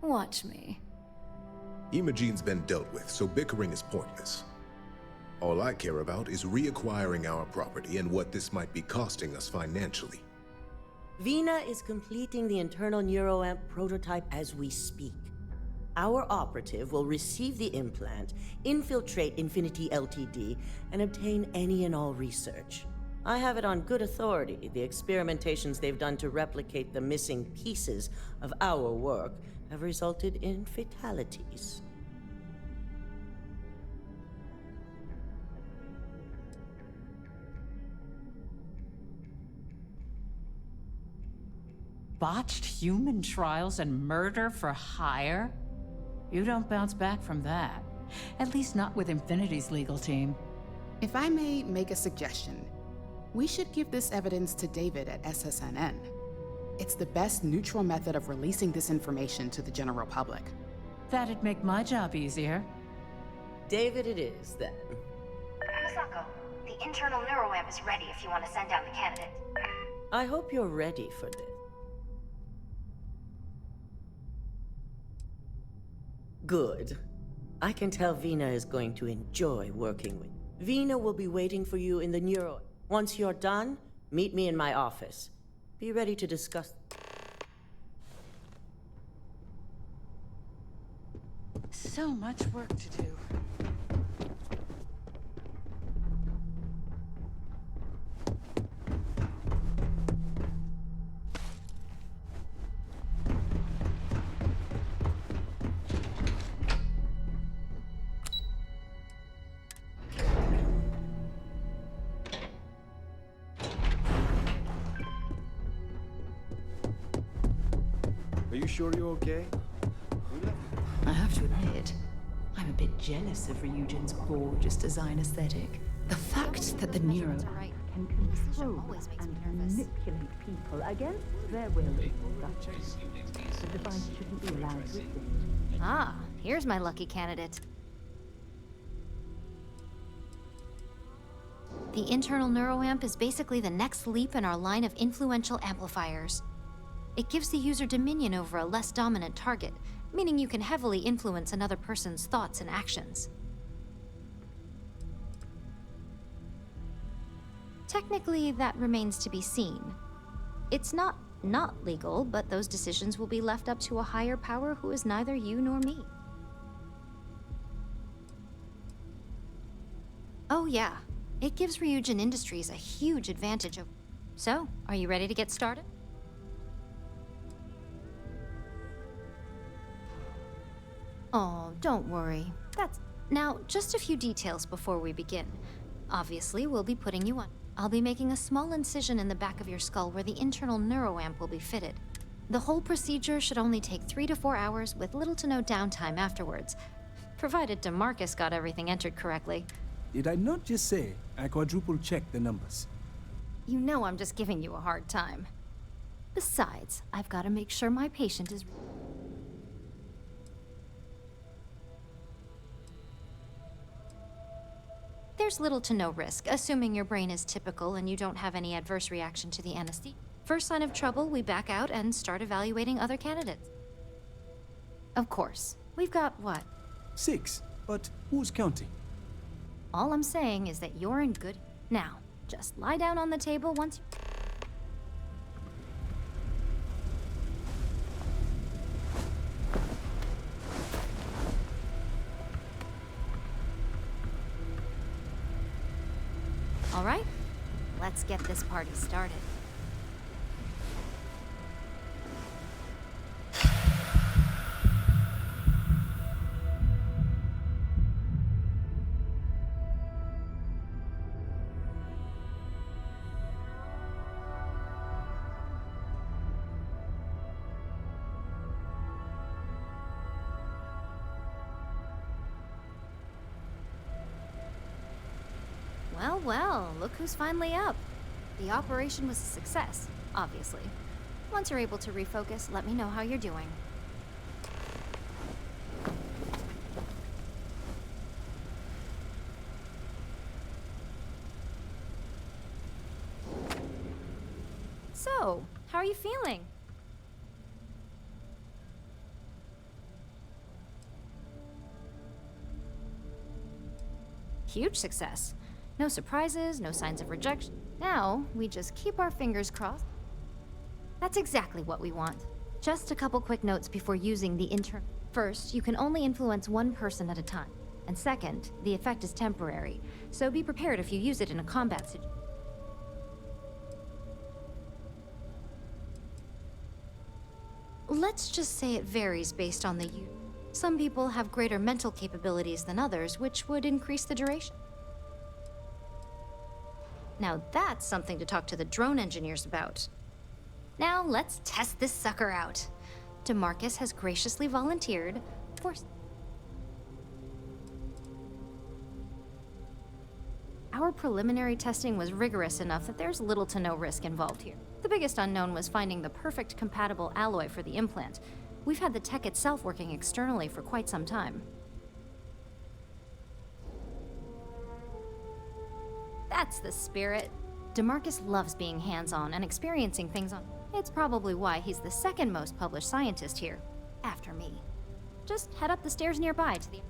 Watch me. Imogene's been dealt with, so bickering is pointless. All I care about is reacquiring our property and what this might be costing us financially. Vina is completing the internal neuroamp prototype as we speak. Our operative will receive the implant, infiltrate Infinity Ltd, and obtain any and all research. I have it on good authority. The experimentations they've done to replicate the missing pieces of our work have resulted in fatalities. Botched human trials and murder for hire? You don't bounce back from that. At least not with Infinity's legal team. If I may make a suggestion, we should give this evidence to David at SSNN. It's the best neutral method of releasing this information to the general public. That'd make my job easier. David it is, then. Misako, the internal neuroamp is ready if you want to send down the candidate. I hope you're ready for this. Good. I can tell Vina is going to enjoy working with you. Vina will be waiting for you in the neuro... Once you're done, meet me in my office. Be ready to discuss... So much work to do. Are you sure you're okay? I have to admit, I'm a bit jealous of Ryujin's gorgeous design aesthetic. The fact that the neuroamp can control and manipulate people against their will is such. The device shouldn't be allowed to exist. Ah, here's my lucky candidate. The internal neuroamp is basically the next leap in our line of influential amplifiers. It gives the user dominion over a less dominant target, meaning you can heavily influence another person's thoughts and actions. Technically, that remains to be seen. It's not legal, but those decisions will be left up to a higher power who is neither you nor me. Oh yeah, it gives Ryujin Industries a huge advantage over... So, are you ready to get started? Oh, don't worry. Now, just a few details before we begin. Obviously, we'll be putting you on. I'll be making a small incision in the back of your skull where the internal neuroamp will be fitted. The whole procedure should only take 3 to 4 hours with little to no downtime afterwards, provided DeMarcus got everything entered correctly. Did I not just say I quadruple-checked the numbers? You know I'm just giving you a hard time. Besides, I've got to make sure my patient is... There's little to no risk, assuming your brain is typical and you don't have any adverse reaction to the anesthesia. First sign of trouble, we back out and start evaluating other candidates. Of course. We've got, what? 6, but who's counting? All I'm saying is that you're in good... Now, just lie down on the table once you... All right, let's get this party started. Well, look who's finally up. The operation was a success, obviously. Once you're able to refocus, let me know how you're doing. So, how are you feeling? Huge success. No surprises, no signs of rejection. Now, we just keep our fingers crossed. That's exactly what we want. Just a couple quick notes before using the intern. First, you can only influence one person at a time. And second, the effect is temporary, so be prepared if you use it in a combat situation. Let's just say it varies based on the use. Some people have greater mental capabilities than others, which would increase the duration. Now that's something to talk to the drone engineers about. Now let's test this sucker out. DeMarcus has graciously volunteered for... Our preliminary testing was rigorous enough that there's little to no risk involved here. The biggest unknown was finding the perfect compatible alloy for the implant. We've had the tech itself working externally for quite some time. That's the spirit. DeMarcus loves being hands-on and experiencing things on... It's probably why he's the second most published scientist here, after me. Just head up the stairs nearby to the...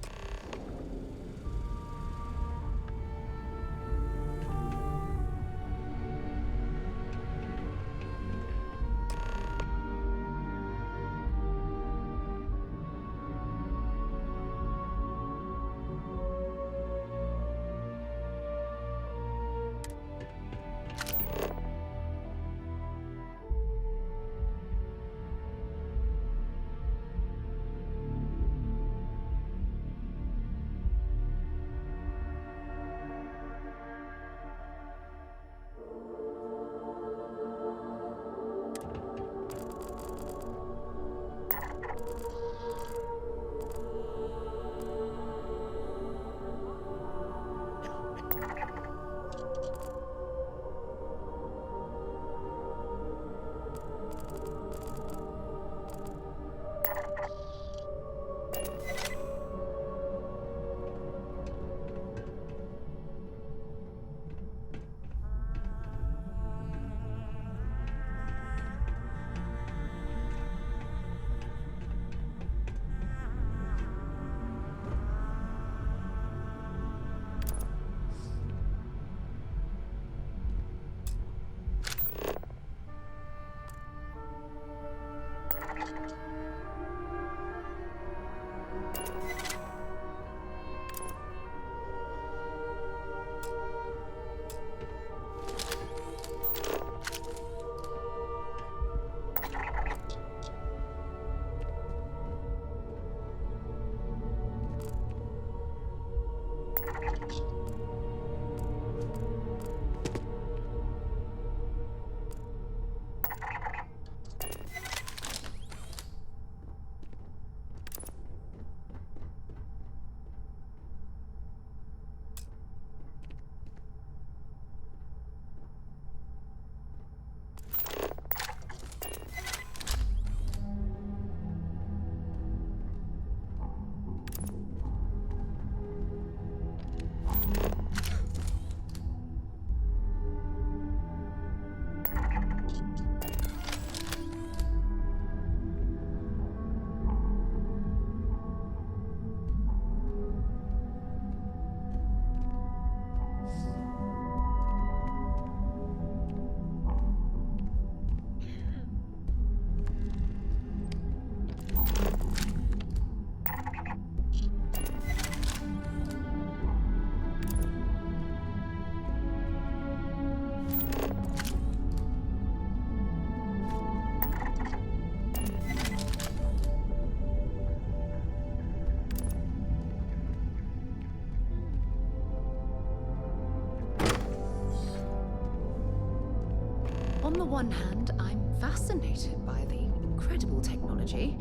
On the one hand, I'm fascinated by the incredible technology.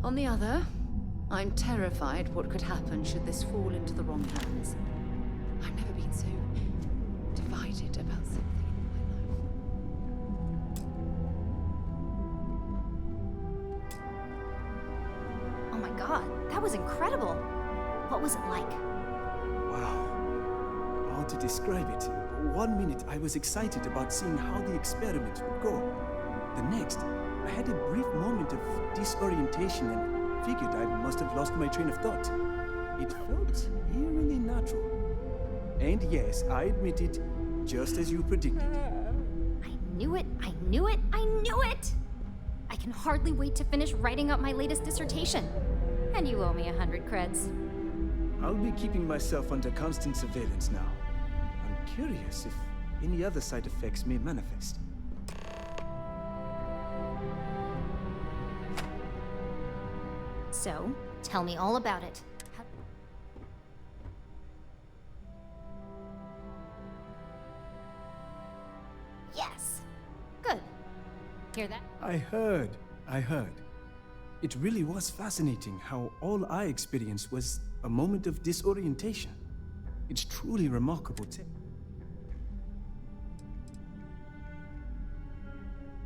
On the other, I'm terrified what could happen should this fall into the wrong hands. I've never been so divided about something in my life. Oh my god, that was incredible. What was it like? Wow. How to describe it? 1 minute I was excited about seeing how the experiment would go. The next, I had a brief moment of disorientation and figured I must have lost my train of thought. It felt eerily natural. And yes, I admit it, just as you predicted. I knew it, I knew it, I knew it! I can hardly wait to finish writing up my latest dissertation. And you owe me 100 creds. I'll be keeping myself under constant surveillance now. I'm curious if any other side effects may manifest. So, tell me all about it. Yes! Good. Hear that? I heard. It really was fascinating how all I experienced was a moment of disorientation. It's truly remarkable tech.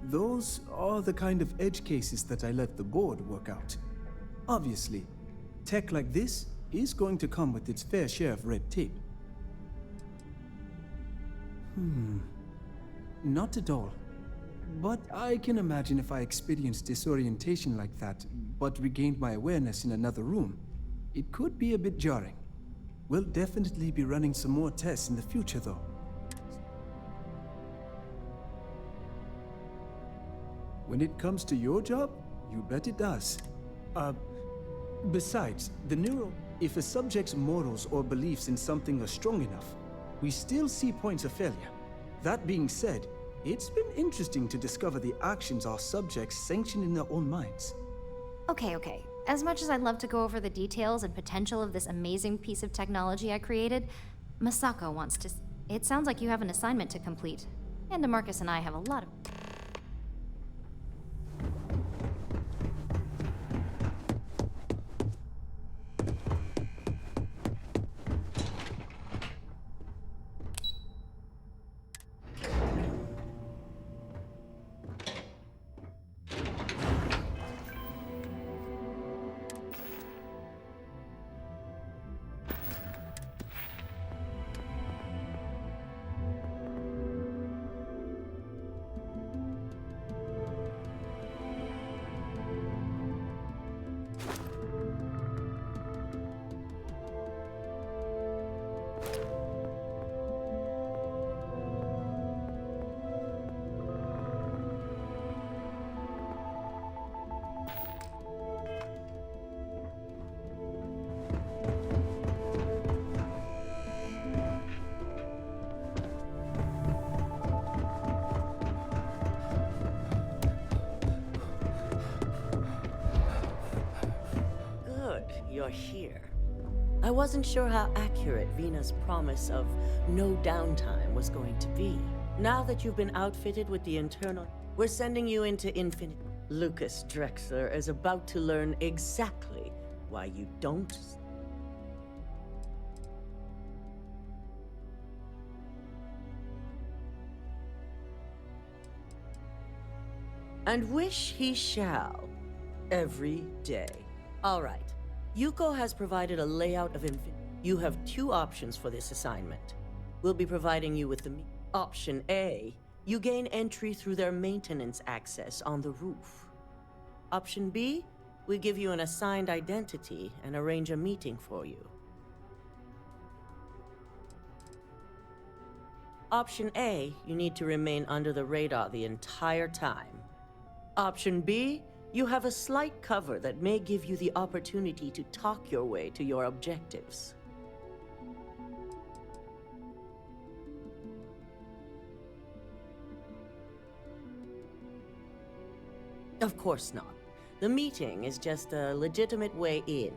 Those are the kind of edge cases that I let the board work out. Obviously, tech like this is going to come with its fair share of red tape. Not at all. But I can imagine if I experienced disorientation like that, but regained my awareness in another room, it could be a bit jarring. We'll definitely be running some more tests in the future, though. When it comes to your job, you bet it does. Besides, if a subject's morals or beliefs in something are strong enough, we still see points of failure. That being said, it's been interesting to discover the actions our subjects sanction in their own minds. Okay. As much as I'd love to go over the details and potential of this amazing piece of technology I created, Masako wants to... It sounds like you have an assignment to complete. And DeMarcus and I have a lot of... you're here. I wasn't sure how accurate Vina's promise of no downtime was going to be. Now that you've been outfitted with the internal, we're sending you into Infinite. Lucas Drexler is about to learn exactly why you don't. And wish he shall. Every day. All right. Yuko has provided a layout of Infinite. You have two options for this assignment. We'll be providing you with the option A. You gain entry through their maintenance access on the roof. Option B, we give you an assigned identity and arrange a meeting for you. Option A, you need to remain under the radar the entire time. Option B, you have a slight cover that may give you the opportunity to talk your way to your objectives. Of course not. The meeting is just a legitimate way in.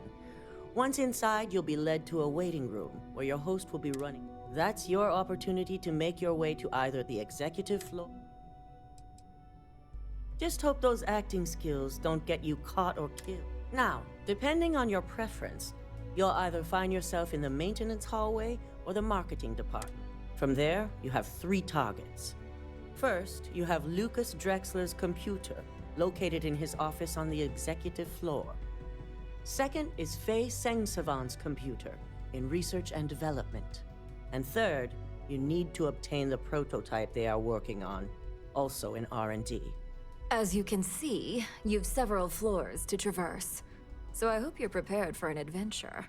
Once inside, you'll be led to a waiting room where your host will be running. That's your opportunity to make your way to either the executive floor. Just hope those acting skills don't get you caught or killed. Now, depending on your preference, you'll either find yourself in the maintenance hallway or the marketing department. From there, you have 3 targets. First, you have Lucas Drexler's computer, located in his office on the executive floor. Second is Faye Sengsavan's computer, in research and development. And third, you need to obtain the prototype they are working on, also in R&D. As you can see, you've several floors to traverse, so I hope you're prepared for an adventure.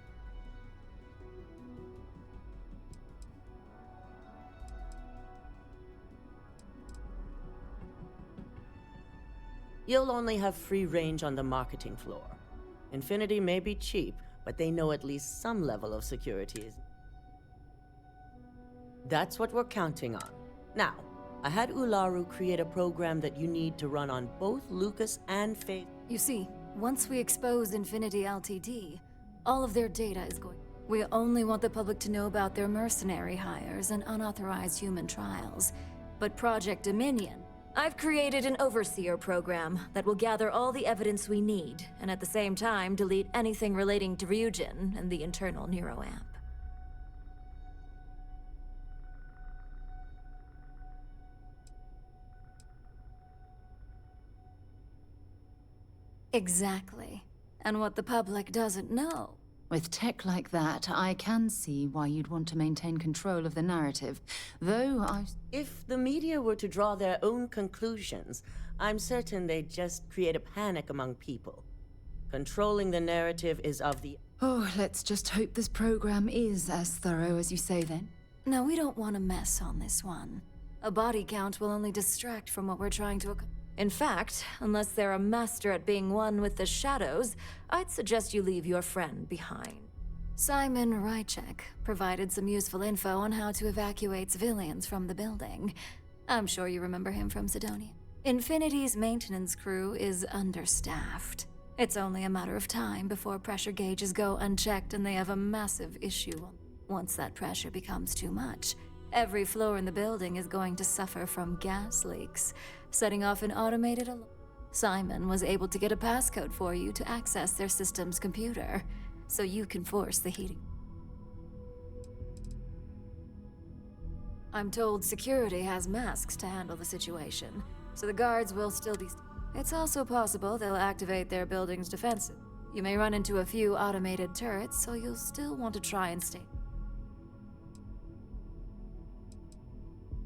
You'll only have free range on the marketing floor. Infinity may be cheap, but they know at least some level of security is. That's what we're counting on. Now, I had Ularu create a program that you need to run on both Lucas and Faith. You see, once we expose Infinity Ltd, all of their data is going. We only want the public to know about their mercenary hires and unauthorized human trials. But Project Dominion, I've created an overseer program that will gather all the evidence we need, and at the same time delete anything relating to Ryujin and the internal neuroamp. Exactly. And what the public doesn't know. With tech like that, I can see why you'd want to maintain control of the narrative, though If the media were to draw their own conclusions, I'm certain they'd just create a panic among people. Controlling the narrative is of the... Oh, let's just hope this program is as thorough as you say then. No, we don't want to mess on this one. A body count will only distract from what we're trying to accomplish. In fact, unless they're a master at being one with the shadows, I'd suggest you leave your friend behind. Simon Rychek provided some useful info on how to evacuate civilians from the building. I'm sure you remember him from Sidonia. Infinity's maintenance crew is understaffed. It's only a matter of time before pressure gauges go unchecked and they have a massive issue. Once that pressure becomes too much, every floor in the building is going to suffer from gas leaks, setting off an automated alarm. Simon was able to get a passcode for you to access their system's computer, so you can force the heating. I'm told security has masks to handle the situation, so the guards will still be... It's also possible they'll activate their building's defenses. You may run into a few automated turrets, so you'll still want to try and stay.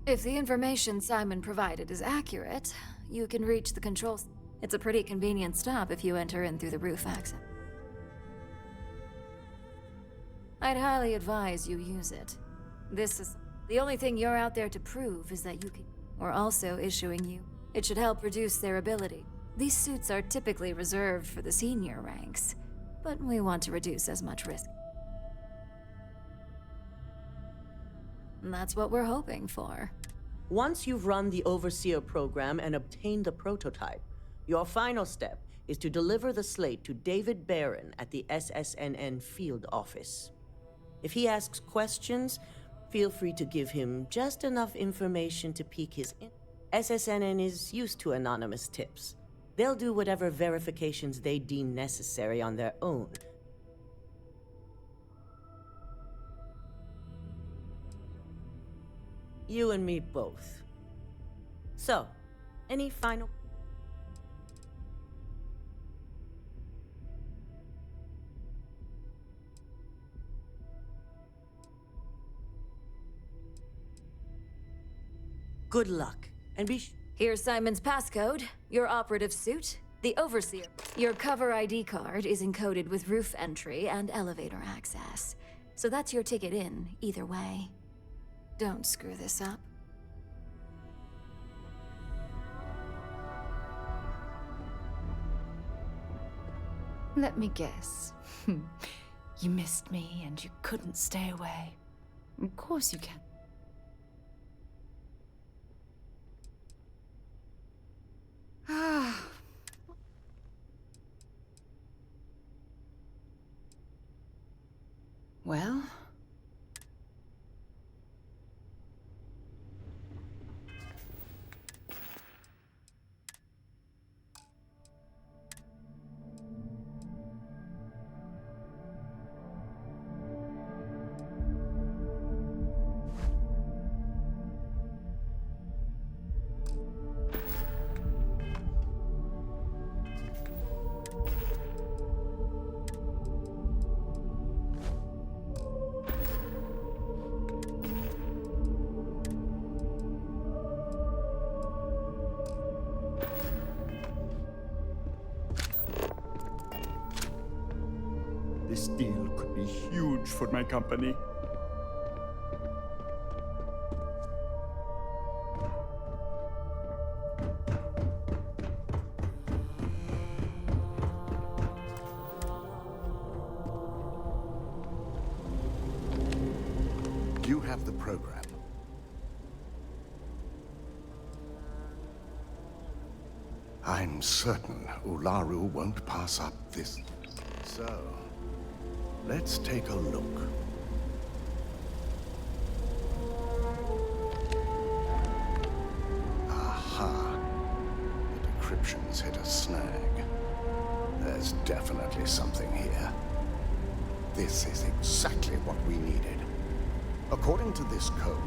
If the information Simon provided is accurate, you can reach the controls. It's a pretty convenient stop if you enter in through the roof access. I'd highly advise you use it. This is... The only thing you're out there to prove is that you can... We're also issuing you. It should help reduce their ability. These suits are typically reserved for the senior ranks, but we want to reduce as much risk. And that's what we're hoping for. Once you've run the Overseer program and obtained the prototype, your final step is to deliver the slate to David Barron at the SSNN field office. If he asks questions, feel free to give him just enough information to pique his interest. SSNN is used to anonymous tips. They'll do whatever verifications they deem necessary on their own. You and me both. So, any final... Good luck, and be Here's Simon's passcode, your operative suit, the Overseer. Your cover ID card is encoded with roof entry and elevator access. So that's your ticket in, either way. Don't screw this up. Let me guess. You missed me and you couldn't stay away. Of course you can. Well... This deal could be huge for my company. You have the program. I'm certain Ularu won't pass up this. So, let's take a look. Aha. The decryption's hit a snag. There's definitely something here. This is exactly what we needed. According to this code,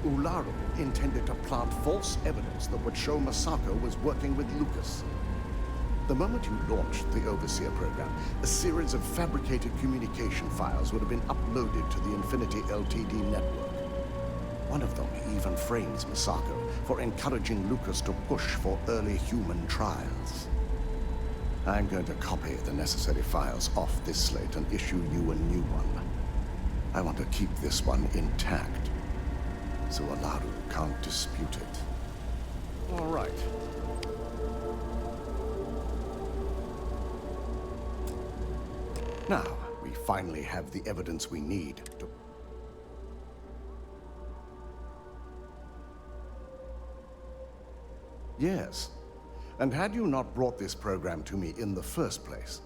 Ularu intended to plant false evidence that would show Masako was working with Lucas. The moment you launched the Overseer program, a series of fabricated communication files would have been uploaded to the Infinity Ltd network. One of them even frames Masako for encouraging Lucas to push for early human trials. I'm going to copy the necessary files off this slate and issue you a new one. I want to keep this one intact, so Ularu can't dispute it. All right. Now, we finally have the evidence we need to... Yes. And had you not brought this program to me in the first place,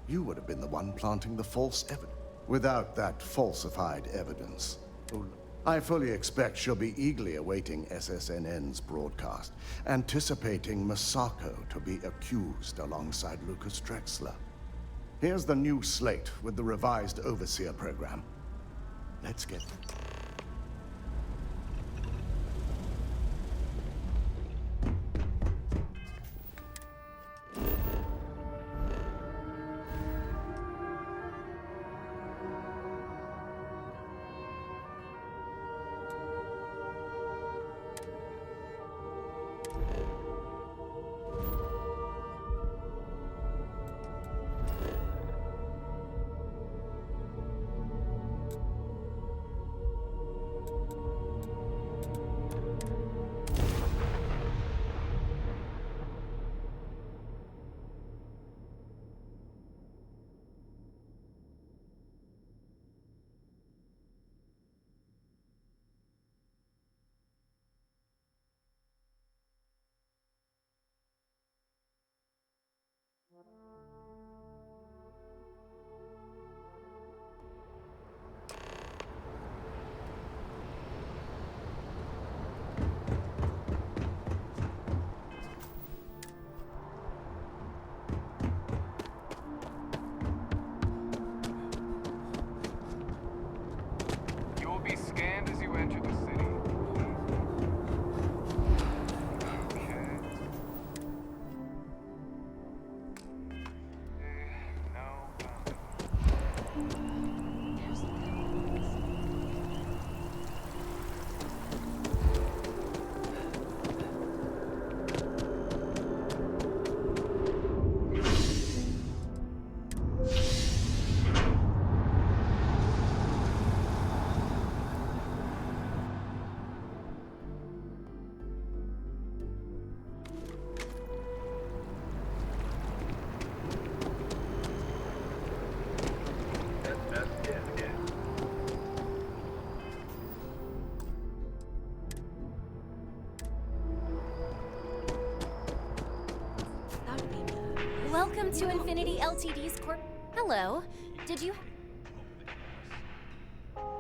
you would have been the one planting the false evidence. Without that falsified evidence, I fully expect she'll be eagerly awaiting SSNN's broadcast, anticipating Masako to be accused alongside Lucas Drexler. Here's the new slate with the revised Overseer program. Let's get... to Infinity Ltd's corp. Hello. Did you?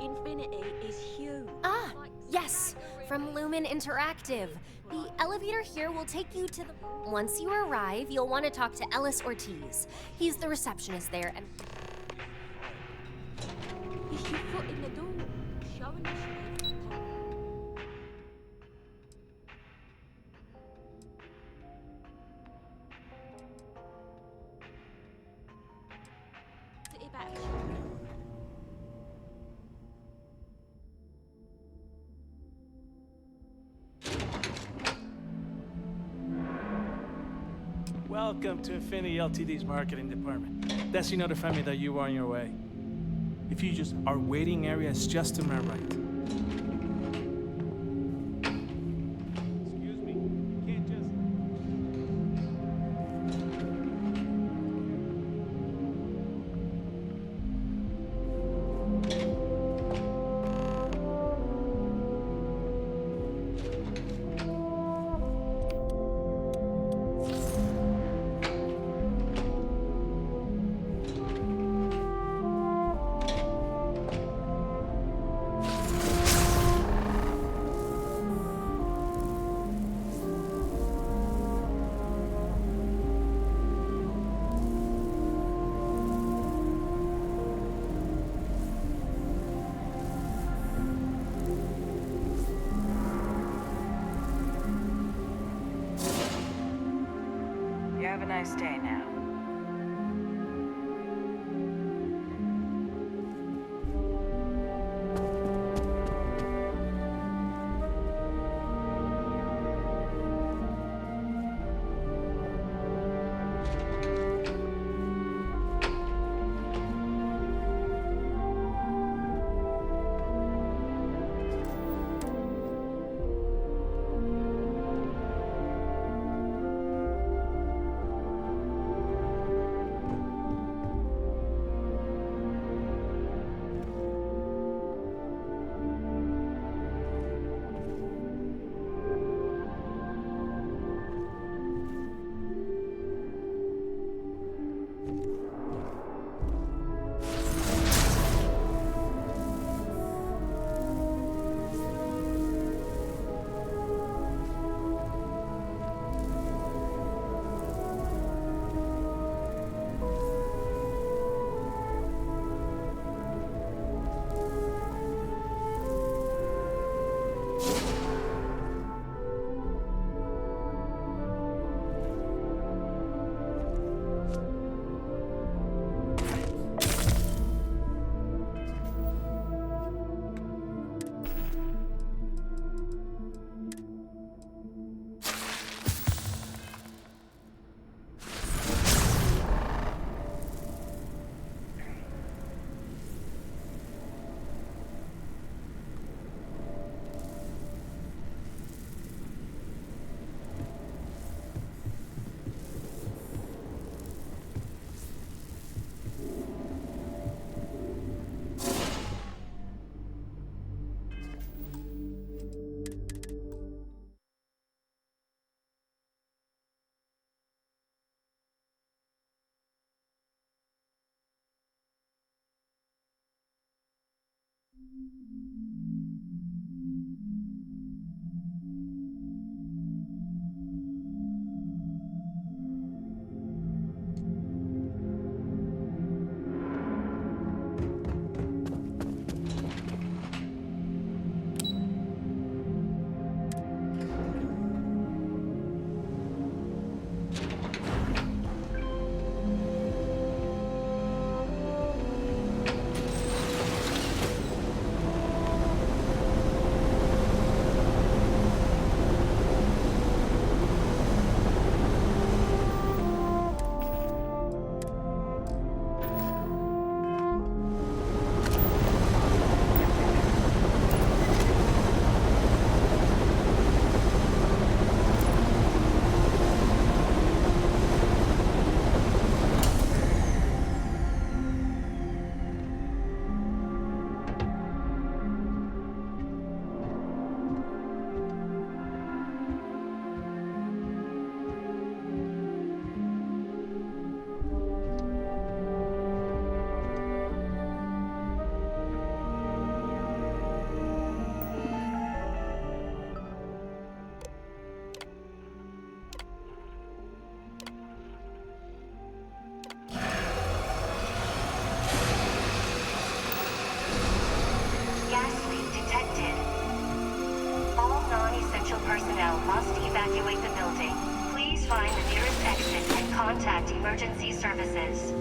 Infinity is huge. Ah, yes. From Lumen Interactive. The elevator here will take you to the... Once you arrive, you'll want to talk to Ellis Ortiz. He's the receptionist there and... Is your foot in the door? Showing us you. Sit it back. Welcome to Infinity Ltd's marketing department. That's you notify me that you are on your way. If you just our waiting area is just to my right. Excuse me, you can't just. You have a nice day now. non-essential personnel must evacuate the building. Please find the nearest exit and contact emergency services.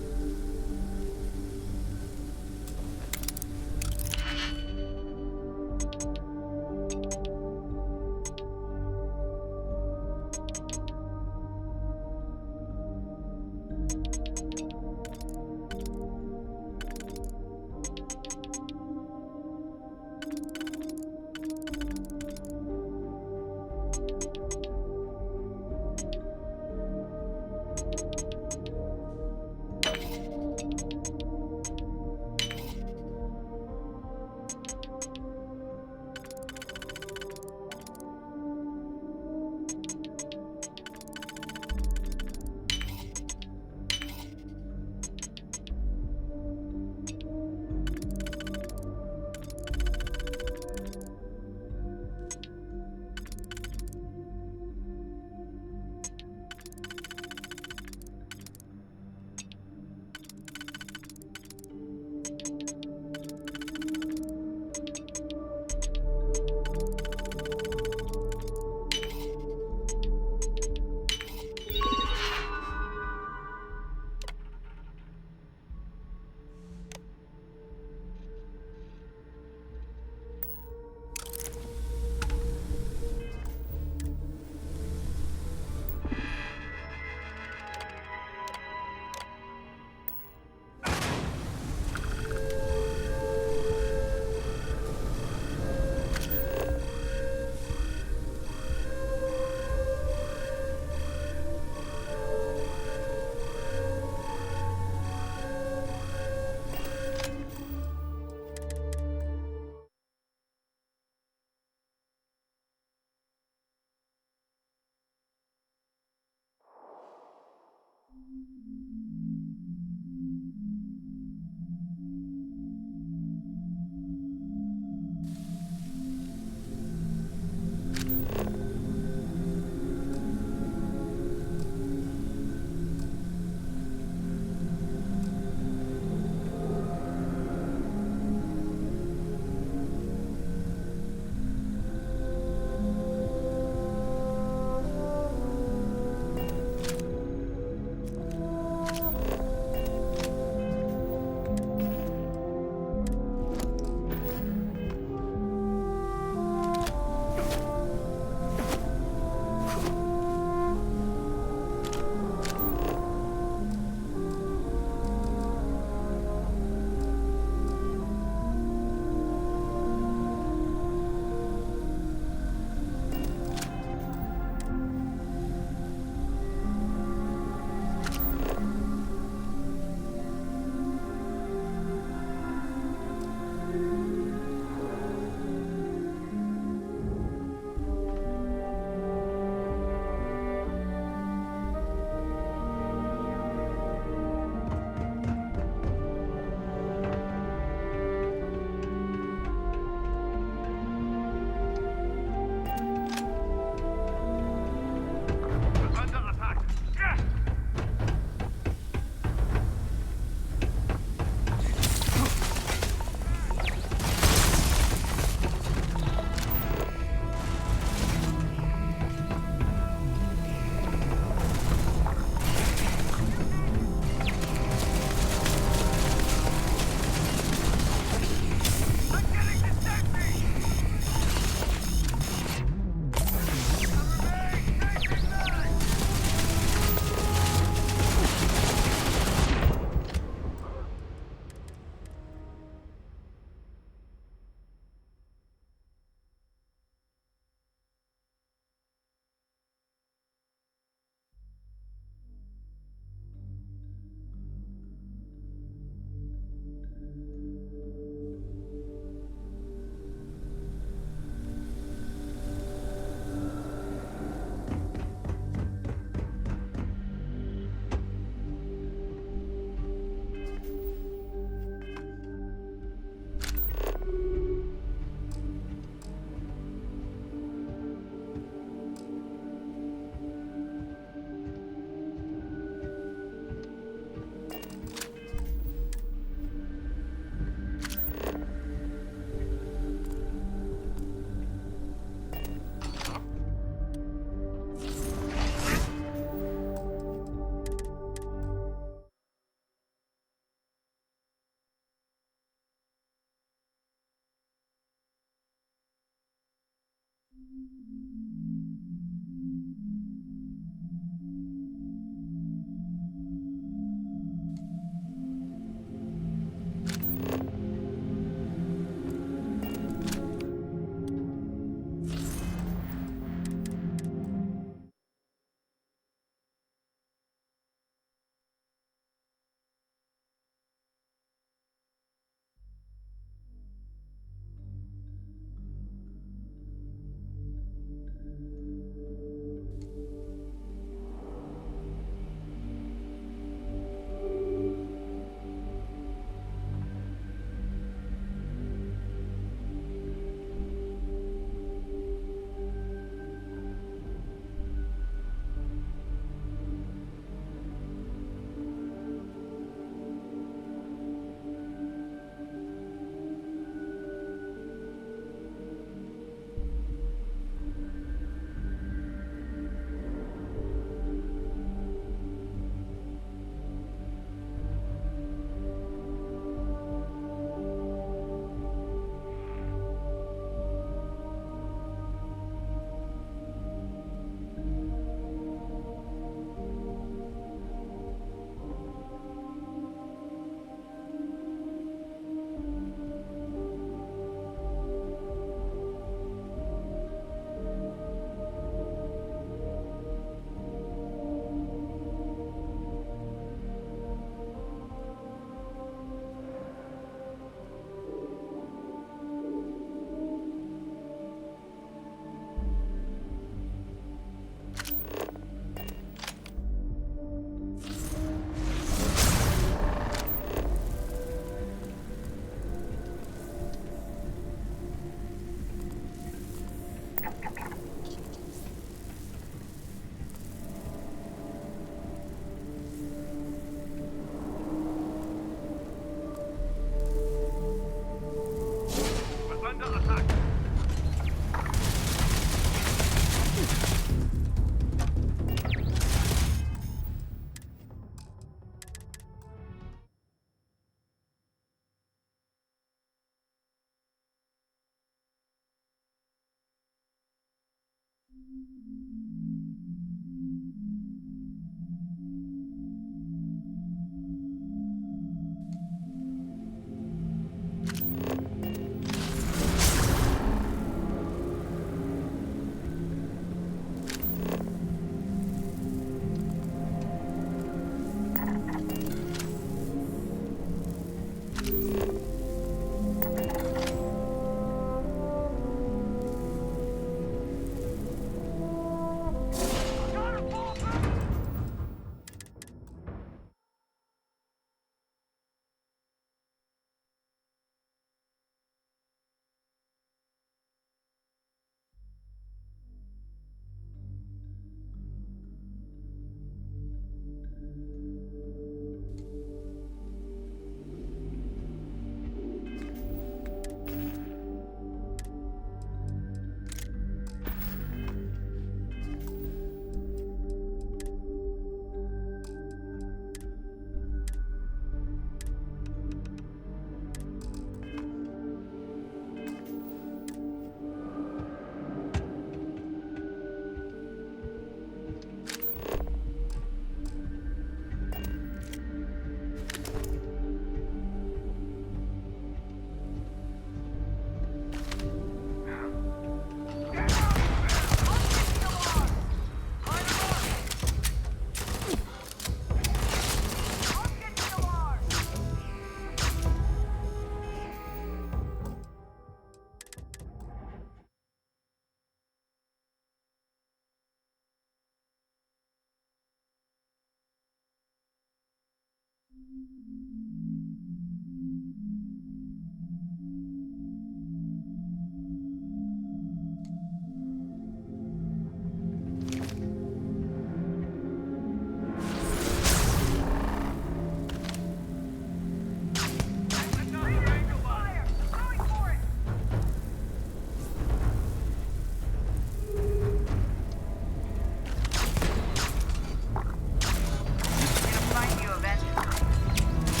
Find you eventually.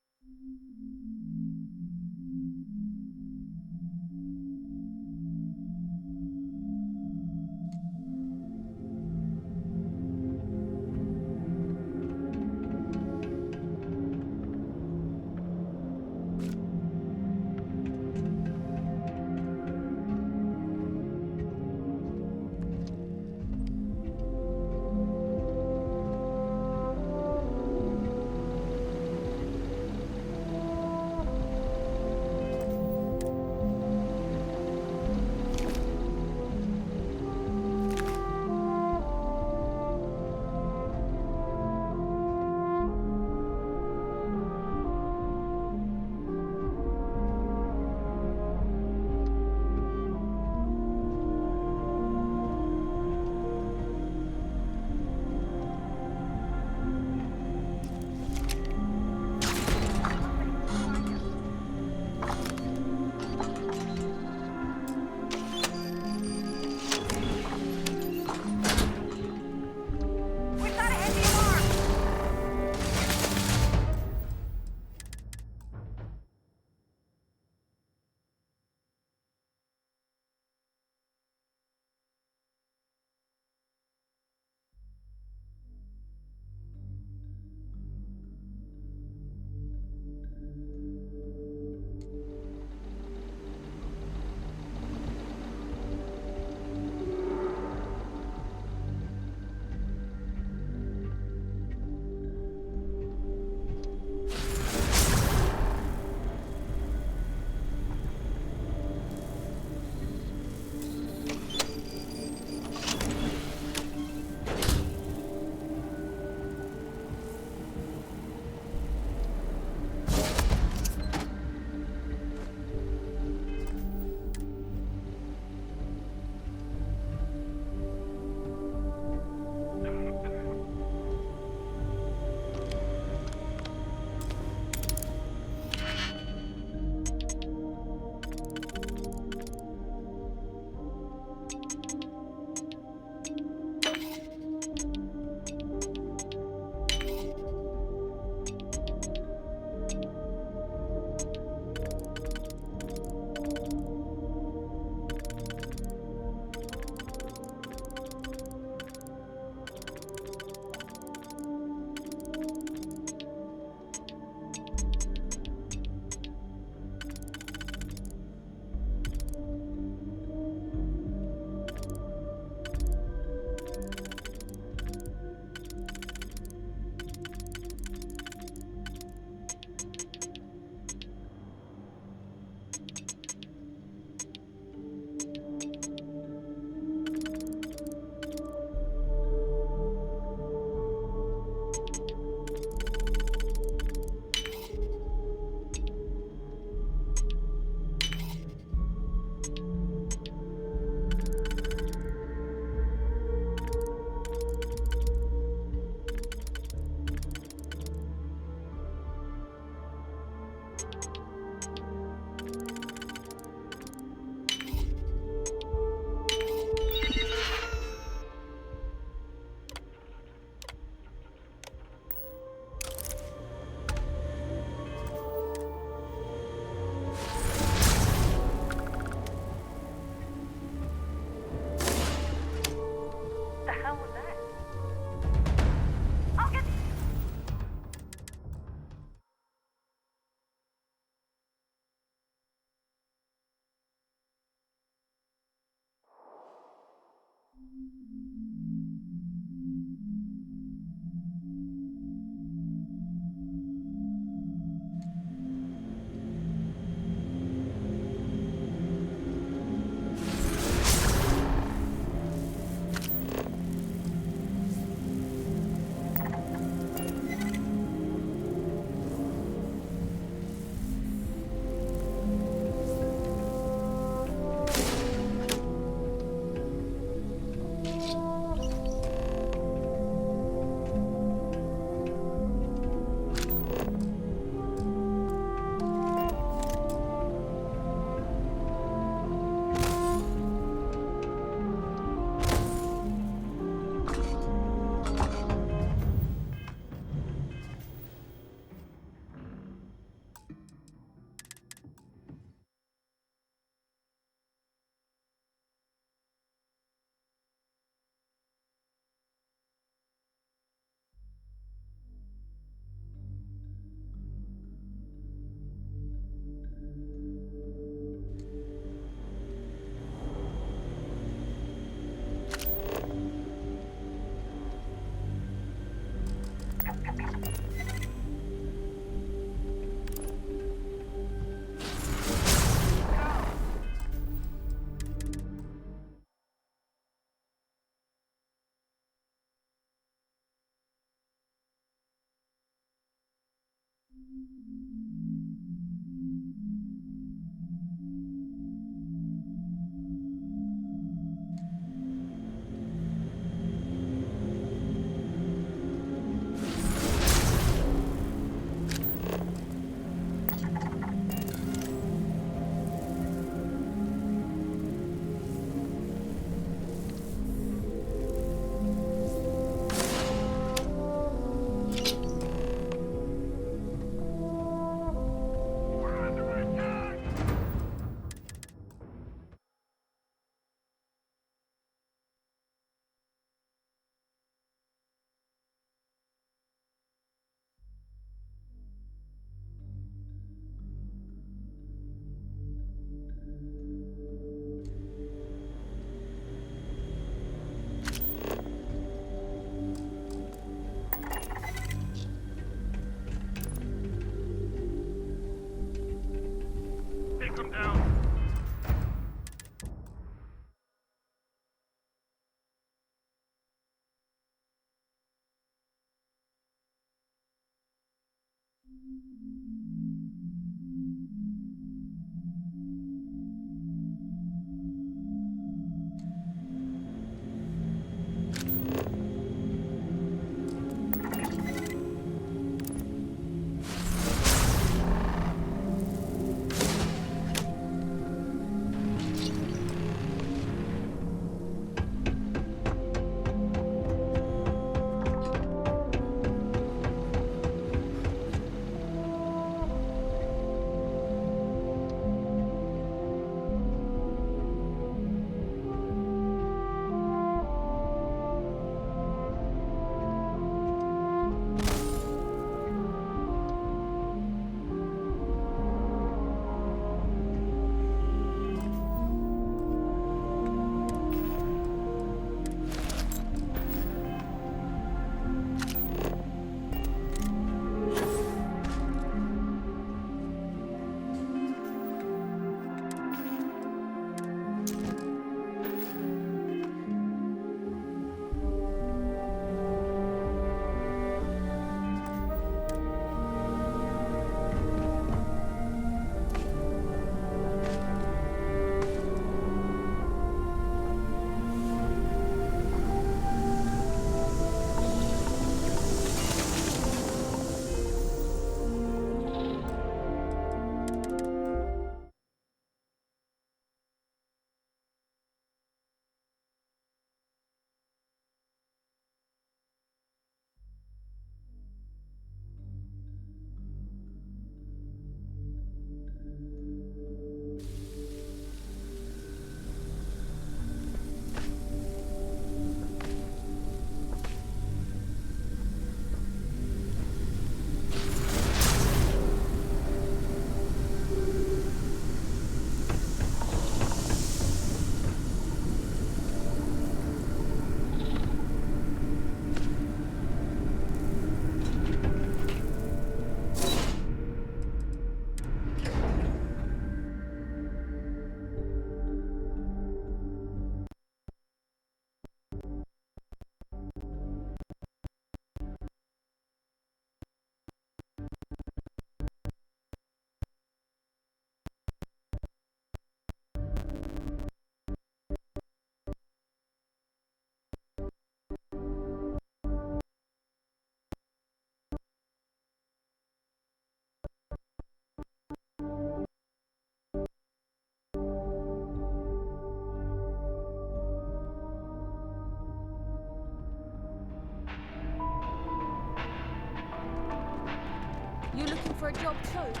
You looking for a job too?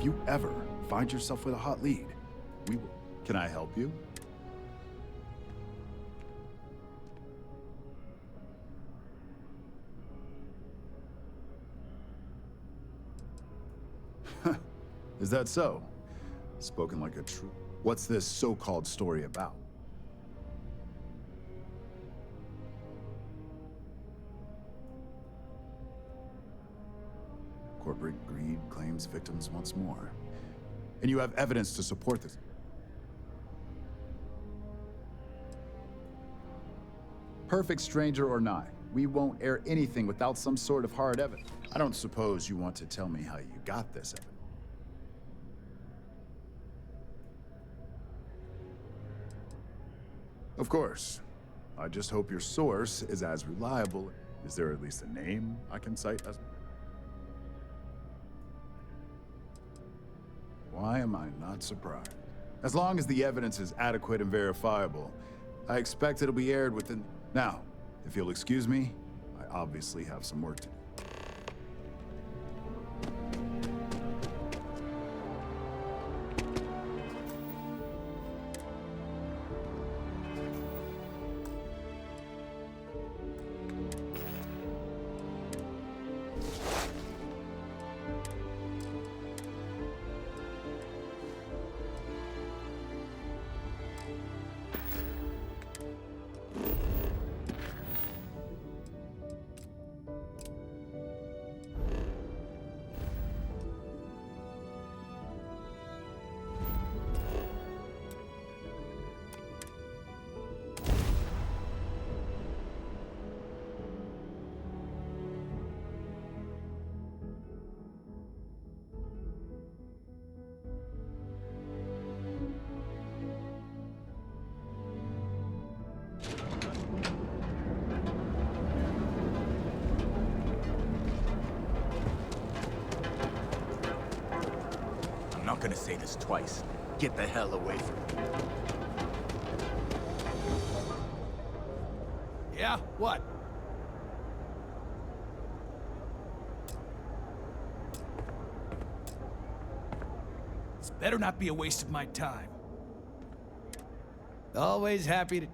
you ever find yourself with a hot lead, we will. Can I help you? Is that so? Spoken like a true. What's this so-called story about? Corporate greed claims victims once more. And you have evidence to support this. Perfect stranger or not, we won't air anything without some sort of hard evidence. I don't suppose you want to tell me how you got this evidence. Of course. I just hope your source is as reliable. Is there at least a name I can cite as... Why am I not surprised? As long as the evidence is adequate and verifiable, I expect it'll be aired within... Now, if you'll excuse me, I obviously have some work to do. I'm not gonna say this twice. Get the hell away from me. Yeah? What? This better not be a waste of my time. Always happy to...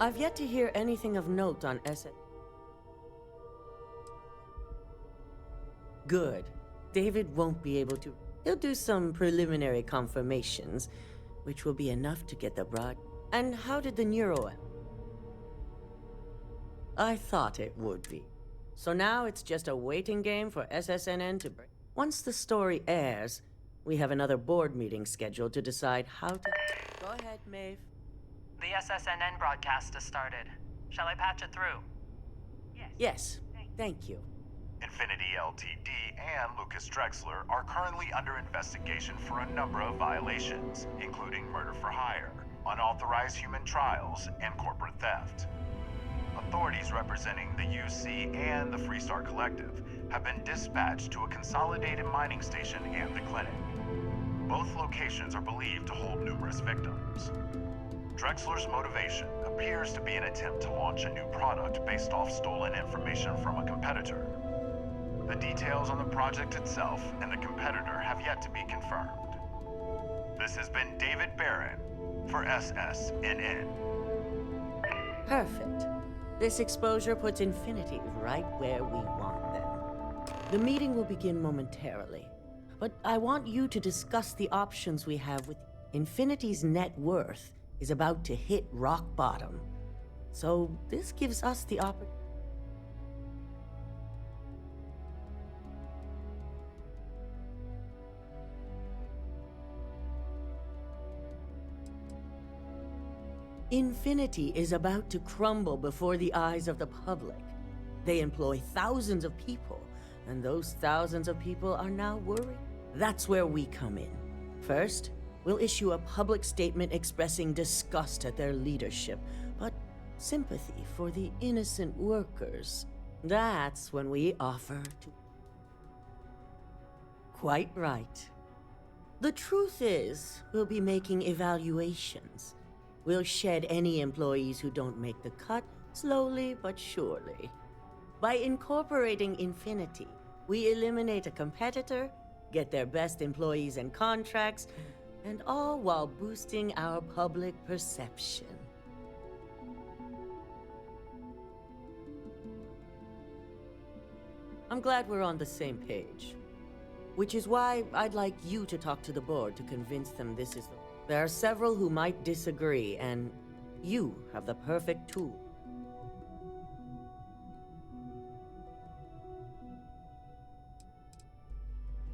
I've yet to hear anything of note on SS. Good. David won't be able to. He'll do some preliminary confirmations, which will be enough to get the broad. And how did the neuroamp? I thought it would be. So now it's just a waiting game for SSNN to break. Once the story airs, we have another board meeting scheduled to decide how to... Go ahead, Maeve. The SSNN broadcast has started. Shall I patch it through? Yes, thank you. Infinity Ltd. and Lucas Drexler are currently under investigation for a number of violations, including murder for hire, unauthorized human trials, and corporate theft. Authorities representing the UC and the Freestar Collective have been dispatched to a consolidated mining station and the clinic. Both locations are believed to hold numerous victims. Drexler's motivation appears to be an attempt to launch a new product based off stolen information from a competitor. The details on the project itself and the competitor have yet to be confirmed. This has been David Barron for SSNN. Perfect. This exposure puts Infinity right where we want them. The meeting will begin momentarily, but I want you to discuss the options we have with Infinity's net worth is about to hit rock bottom. So this gives us the opportunity. Infinity is about to crumble before the eyes of the public. They employ thousands of people, and those thousands of people are now worried. That's where we come in. First, we'll issue a public statement expressing disgust at their leadership, but sympathy for the innocent workers. That's when we offer to... Quite right. The truth is, we'll be making evaluations. We'll shed any employees who don't make the cut, slowly but surely. By incorporating Infinity, we eliminate a competitor, get their best employees and contracts, and all while boosting our public perception. I'm glad we're on the same page. Which is why I'd like you to talk to the board to convince them this is the... There are several who might disagree, and you have the perfect tool.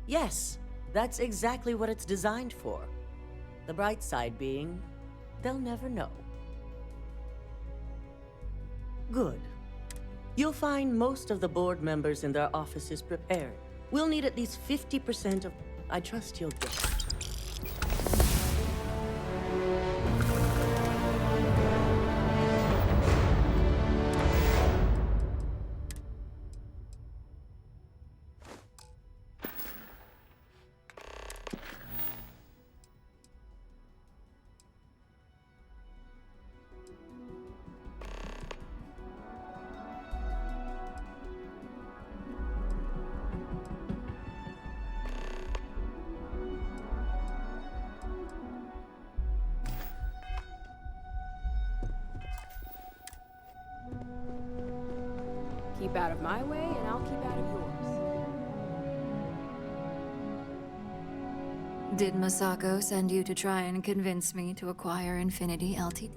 Yes, that's exactly what it's designed for. The bright side being, they'll never know. Good. You'll find most of the board members in their offices prepared. We'll need at least 50% of... I trust you'll get it. Keep out of my way, and I'll keep out of yours. Did Masako send you to try and convince me to acquire Infinity Ltd?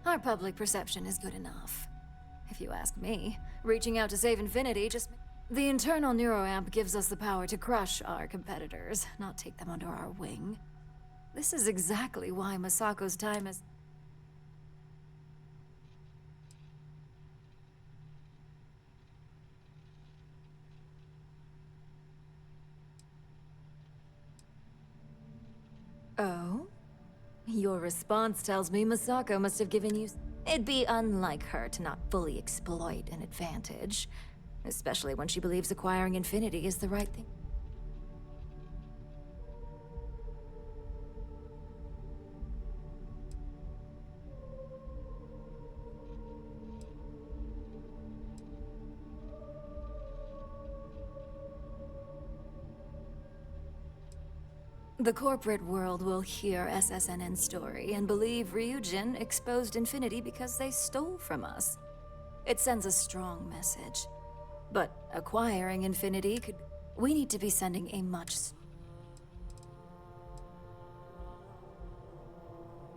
Our public perception is good enough. If you ask me, reaching out to save Infinity just... The internal neuroamp gives us the power to crush our competitors, not take them under our wing. This is exactly why Masako's time is... Oh? Your response tells me Masako must have given you... It'd be unlike her to not fully exploit an advantage. Especially when she believes acquiring Infinity is the right thing. The corporate world will hear SSNN's story and believe Ryujin exposed Infinity because they stole from us. It sends a strong message. But acquiring Infinity could... We need to be sending a much...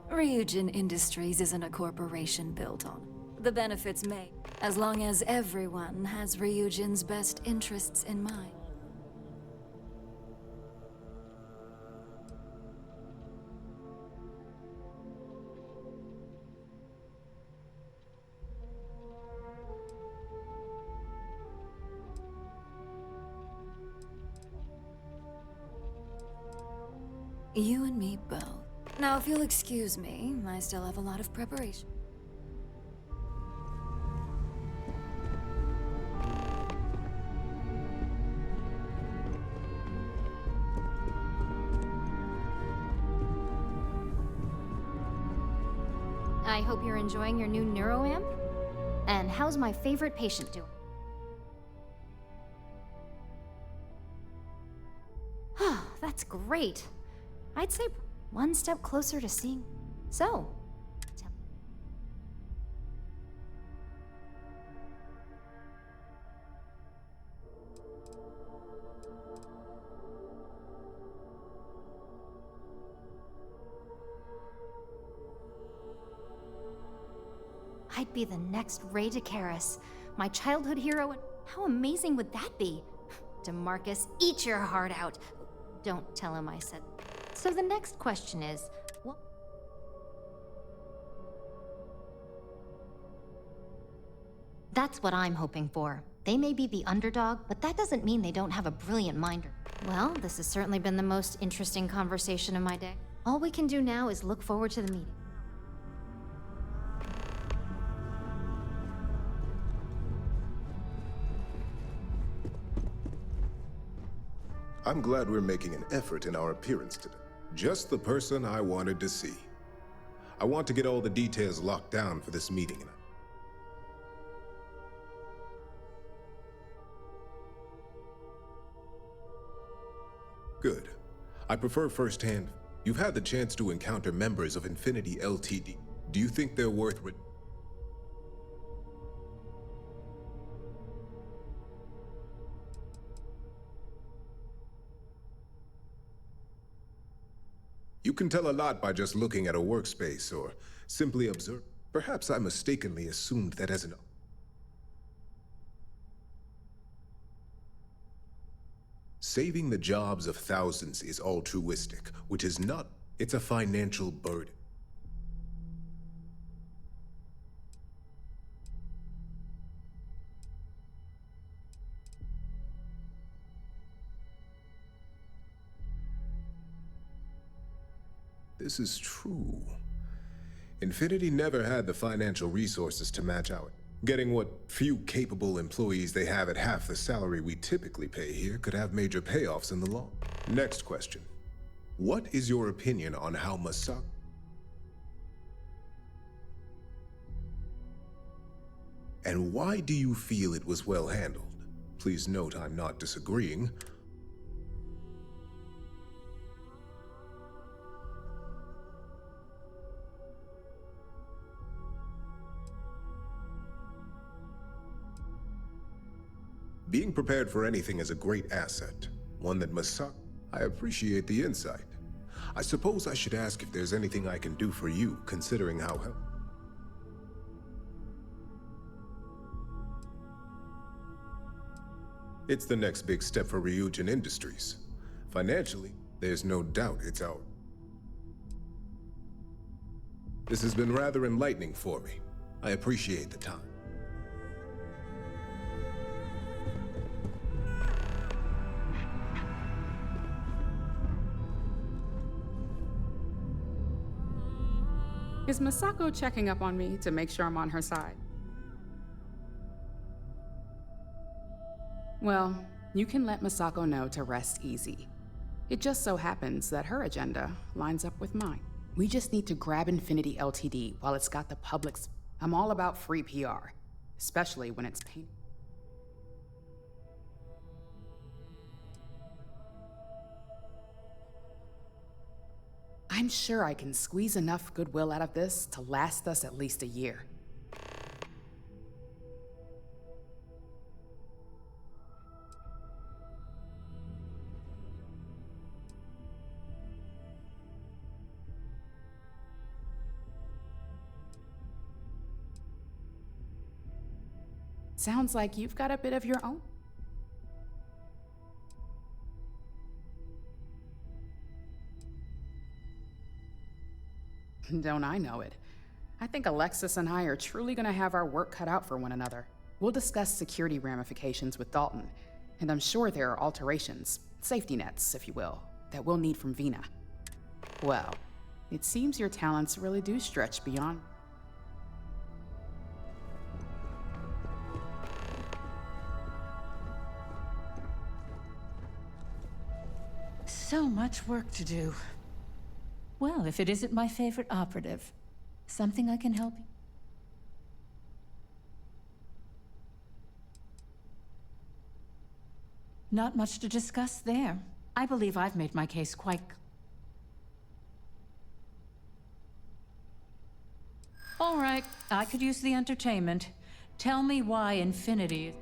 Ryujin Industries isn't a corporation built on. The benefits may, as long as everyone has Ryujin's best interests in mind. You and me both. Now, if you'll excuse me, I still have a lot of preparation. I hope you're enjoying your new neuroamp. And how's my favorite patient doing? That's great. I'd say one step closer to seeing. So, I'd be the next Ray DeCaris, my childhood hero, and how amazing would that be? DeMarcus, eat your heart out. Don't tell him I said. So the next question is, what? That's what I'm hoping for. They may be the underdog, but that doesn't mean they don't have a brilliant mind. Well, this has certainly been the most interesting conversation of my day. All we can do now is look forward to the meeting. I'm glad we're making an effort in our appearance today. Just the person I wanted to see. I want to get all the details locked down for this meeting. Good. I prefer firsthand. You've had the chance to encounter members of Infinity Ltd. Do you think they're worth You can tell a lot by just looking at a workspace or simply observe. Perhaps I mistakenly assumed that as an... Saving the jobs of thousands is altruistic, which is not. It's a financial burden. This is true. Infinity never had the financial resources to match out. Getting what few capable employees they have at half the salary we typically pay here could have major payoffs in the long. Next question. What is your opinion on how Masako... And why do you feel it was well handled? Please note I'm not disagreeing. Being prepared for anything is a great asset, one that must suck. I appreciate the insight. I suppose I should ask if there's anything I can do for you, considering how help. It's the next big step for Ryujin Industries. Financially, there's no doubt it's out. This has been rather enlightening for me. I appreciate the time. Is Masako checking up on me to make sure I'm on her side? Well, you can let Masako know to rest easy. It just so happens that her agenda lines up with mine. We just need to grab Infinity Ltd. while it's got the public's... I'm all about free PR, especially when it's painful. I'm sure I can squeeze enough goodwill out of this to last us at least a year. Sounds like you've got a bit of your own. Don't I know it? I think Alexis and I are truly gonna have our work cut out for one another. We'll discuss security ramifications with Dalton, and I'm sure there are alterations, safety nets, if you will, that we'll need from Vina. Well, it seems your talents really do stretch beyond. So much work to do. Well, if it isn't my favorite operative, something I can help you. Not much to discuss there. I believe I've made my case quite... All right, I could use the entertainment. Tell me why Infinity...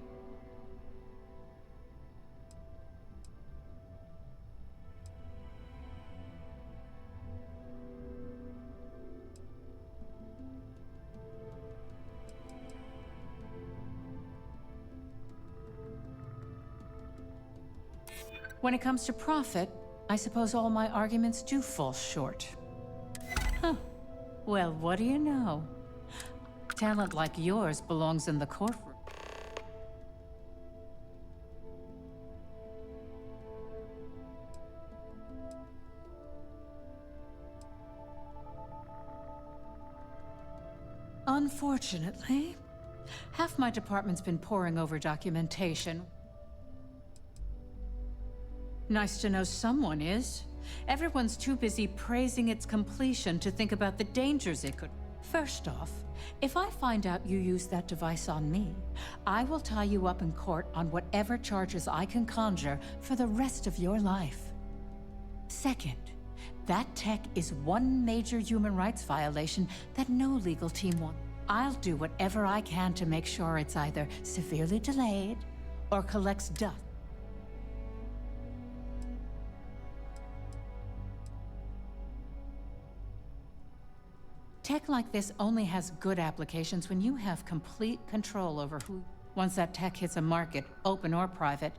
When it comes to profit, I suppose all my arguments do fall short. Huh. Well, what do you know? Talent like yours belongs in the courtroom. Unfortunately, half my department's been poring over documentation. Nice to know someone is. Everyone's too busy praising its completion to think about the dangers it could. First off, if I find out you used that device on me, I will tie you up in court on whatever charges I can conjure for the rest of your life. Second, that tech is one major human rights violation that no legal team wants. I'll do whatever I can to make sure it's either severely delayed or collects dust. Tech like this only has good applications when you have complete control over who... Once that tech hits a market, open or private,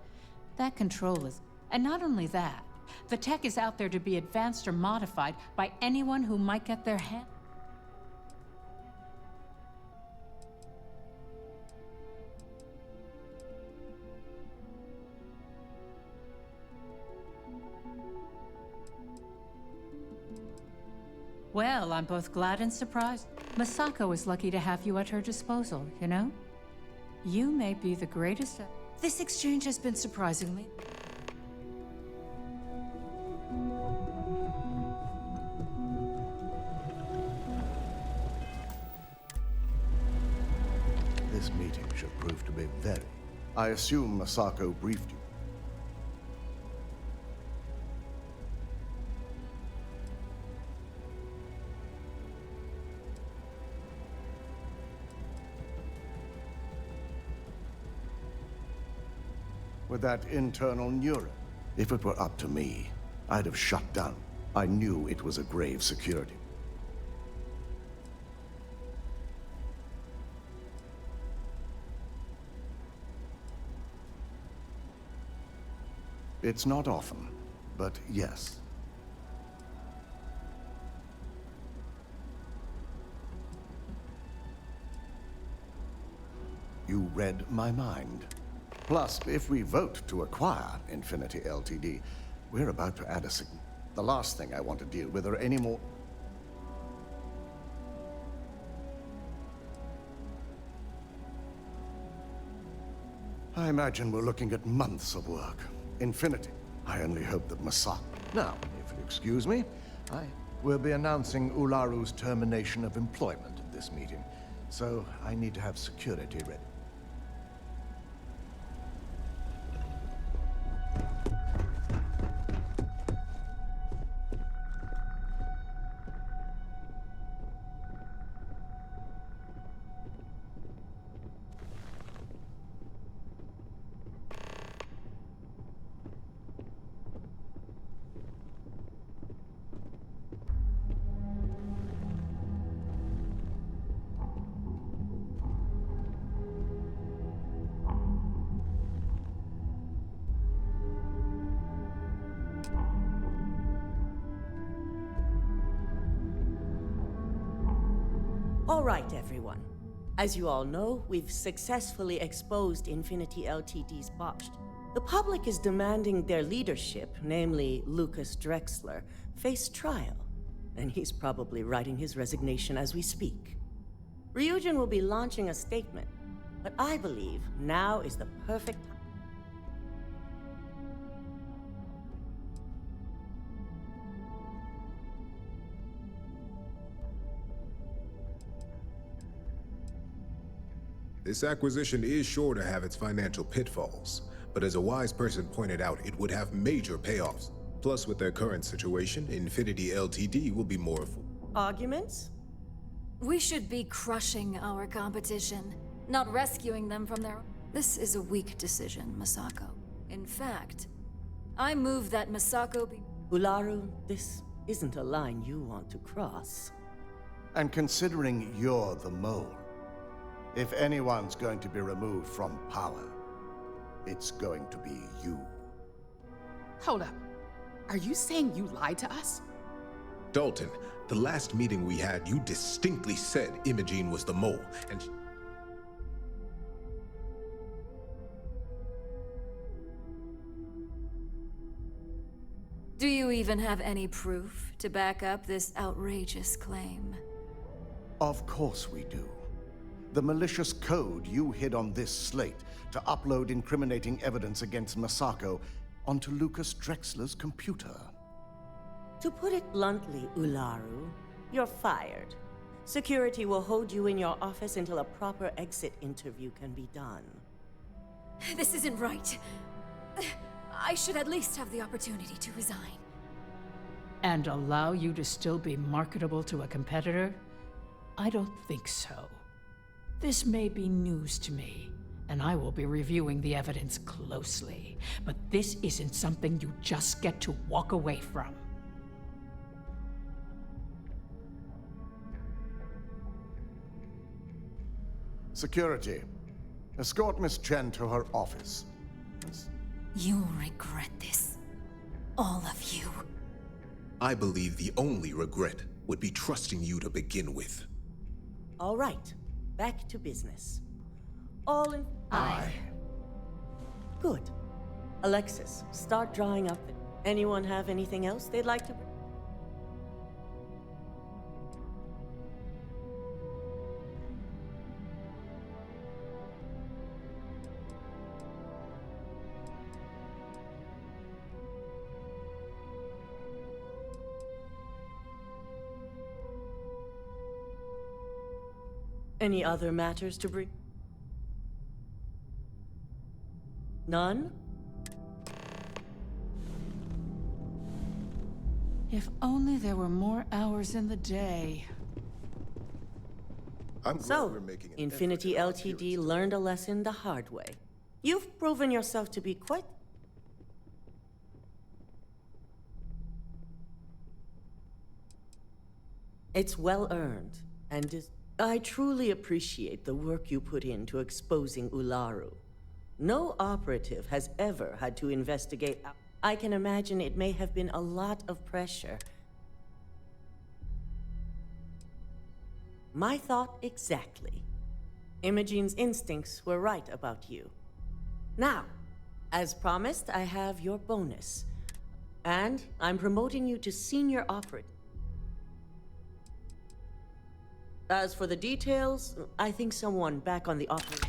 that control is... And not only that, the tech is out there to be advanced or modified by anyone who might get their hand... Well, I'm both glad and surprised. Masako is lucky to have you at her disposal, you know? You may be the greatest... This exchange has been surprisingly... This meeting should prove to be very... I assume Masako briefed you. With that internal neuron. If it were up to me, I'd have shut down. I knew it was a grave security. It's not often, but yes. You read my mind. Plus, if we vote to acquire Infinity Ltd, we're about to add a The last thing I want to deal with are any more... I imagine we're looking at months of work. Infinity. I only hope that Masako... Now, if you'll excuse me, I will be announcing Ularu's termination of employment at this meeting, so I need to have security ready. All right, everyone. As you all know, we've successfully exposed Infinity Ltd's botched. The public is demanding their leadership, namely Lucas Drexler, face trial. And he's probably writing his resignation as we speak. Ryujin will be launching a statement, but I believe now is the perfect time. This acquisition is sure to have its financial pitfalls, but as a wise person pointed out, it would have major payoffs. Plus, with their current situation, Infinity Ltd will be more Arguments? We should be crushing our competition, not rescuing them from their... This is a weak decision, Masako. In fact, I move that Masako be... Ularu, this isn't a line you want to cross. And considering you're the mole, if anyone's going to be removed from power, it's going to be you. Hold up. Are you saying you lied to us? Dalton, the last meeting we had, you distinctly said Imogene was the mole, and... Do you even have any proof to back up this outrageous claim? Of course we do. The malicious code you hid on this slate to upload incriminating evidence against Masako onto Lucas Drexler's computer. To put it bluntly, Ularu, you're fired. Security will hold you in your office until a proper exit interview can be done. This isn't right. I should at least have the opportunity to resign. And allow you to still be marketable to a competitor? I don't think so. This may be news to me, and I will be reviewing the evidence closely. But this isn't something you just get to walk away from. Security, escort Miss Chen to her office. You'll regret this. All of you. I believe the only regret would be trusting you to begin with. All right, back to business. All in... Aye. Good. Alexis, start drawing up. Anyone have anything else they'd like to... Any other matters to bring? None? If only there were more hours in the day. So, Infinity Ltd learned a lesson the hard way. You've proven yourself to be quite... It's well earned, and I truly appreciate the work you put into exposing Ularu. No operative has ever had to investigate. I can imagine it may have been a lot of pressure. My thought exactly. Imogene's instincts were right about you. Now, as promised, I have your bonus. And I'm promoting you to senior operative. As for the details, I think someone back on the operation...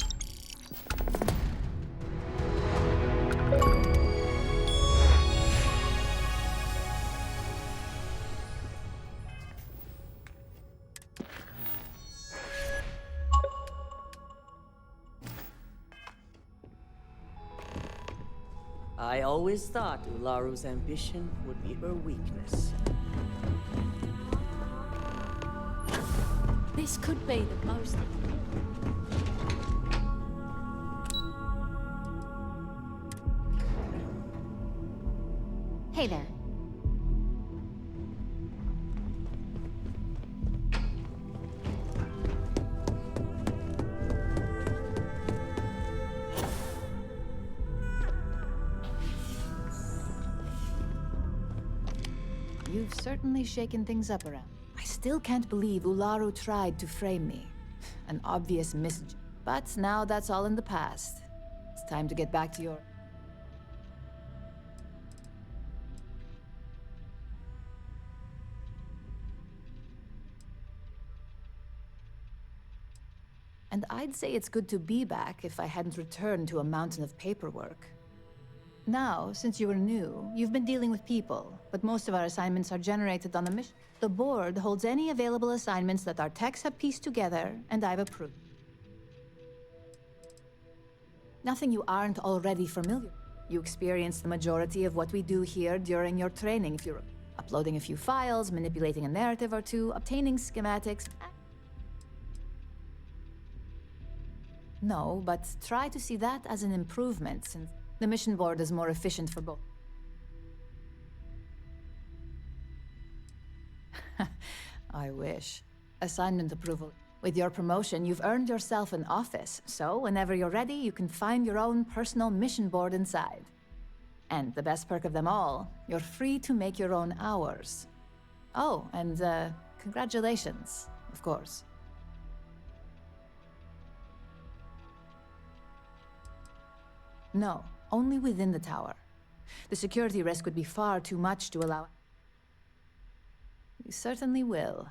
I always thought Ularu's ambition would be her weakness. This could be the most... Hey there. You've certainly shaken things up around. I still can't believe Ularu tried to frame me. An obvious but now that's all in the past. It's time to get back to your... And I'd say it's good to be back if I hadn't returned to a mountain of paperwork. Now, since you were new, you've been dealing with people, but most of our assignments are generated on the mission. The board holds any available assignments that our techs have pieced together, and I've approved. Nothing you aren't already familiar with. You experienced the majority of what we do here during your training if you're uploading a few files, manipulating a narrative or two, obtaining schematics. No, but try to see that as an improvement, since the mission board is more efficient for both. I wish. Assignment approval. With your promotion, you've earned yourself an office, so whenever you're ready, you can find your own personal mission board inside. And the best perk of them all, you're free to make your own hours. Oh, and congratulations, of course. No, only within the tower. The security risk would be far too much to allow... You certainly will.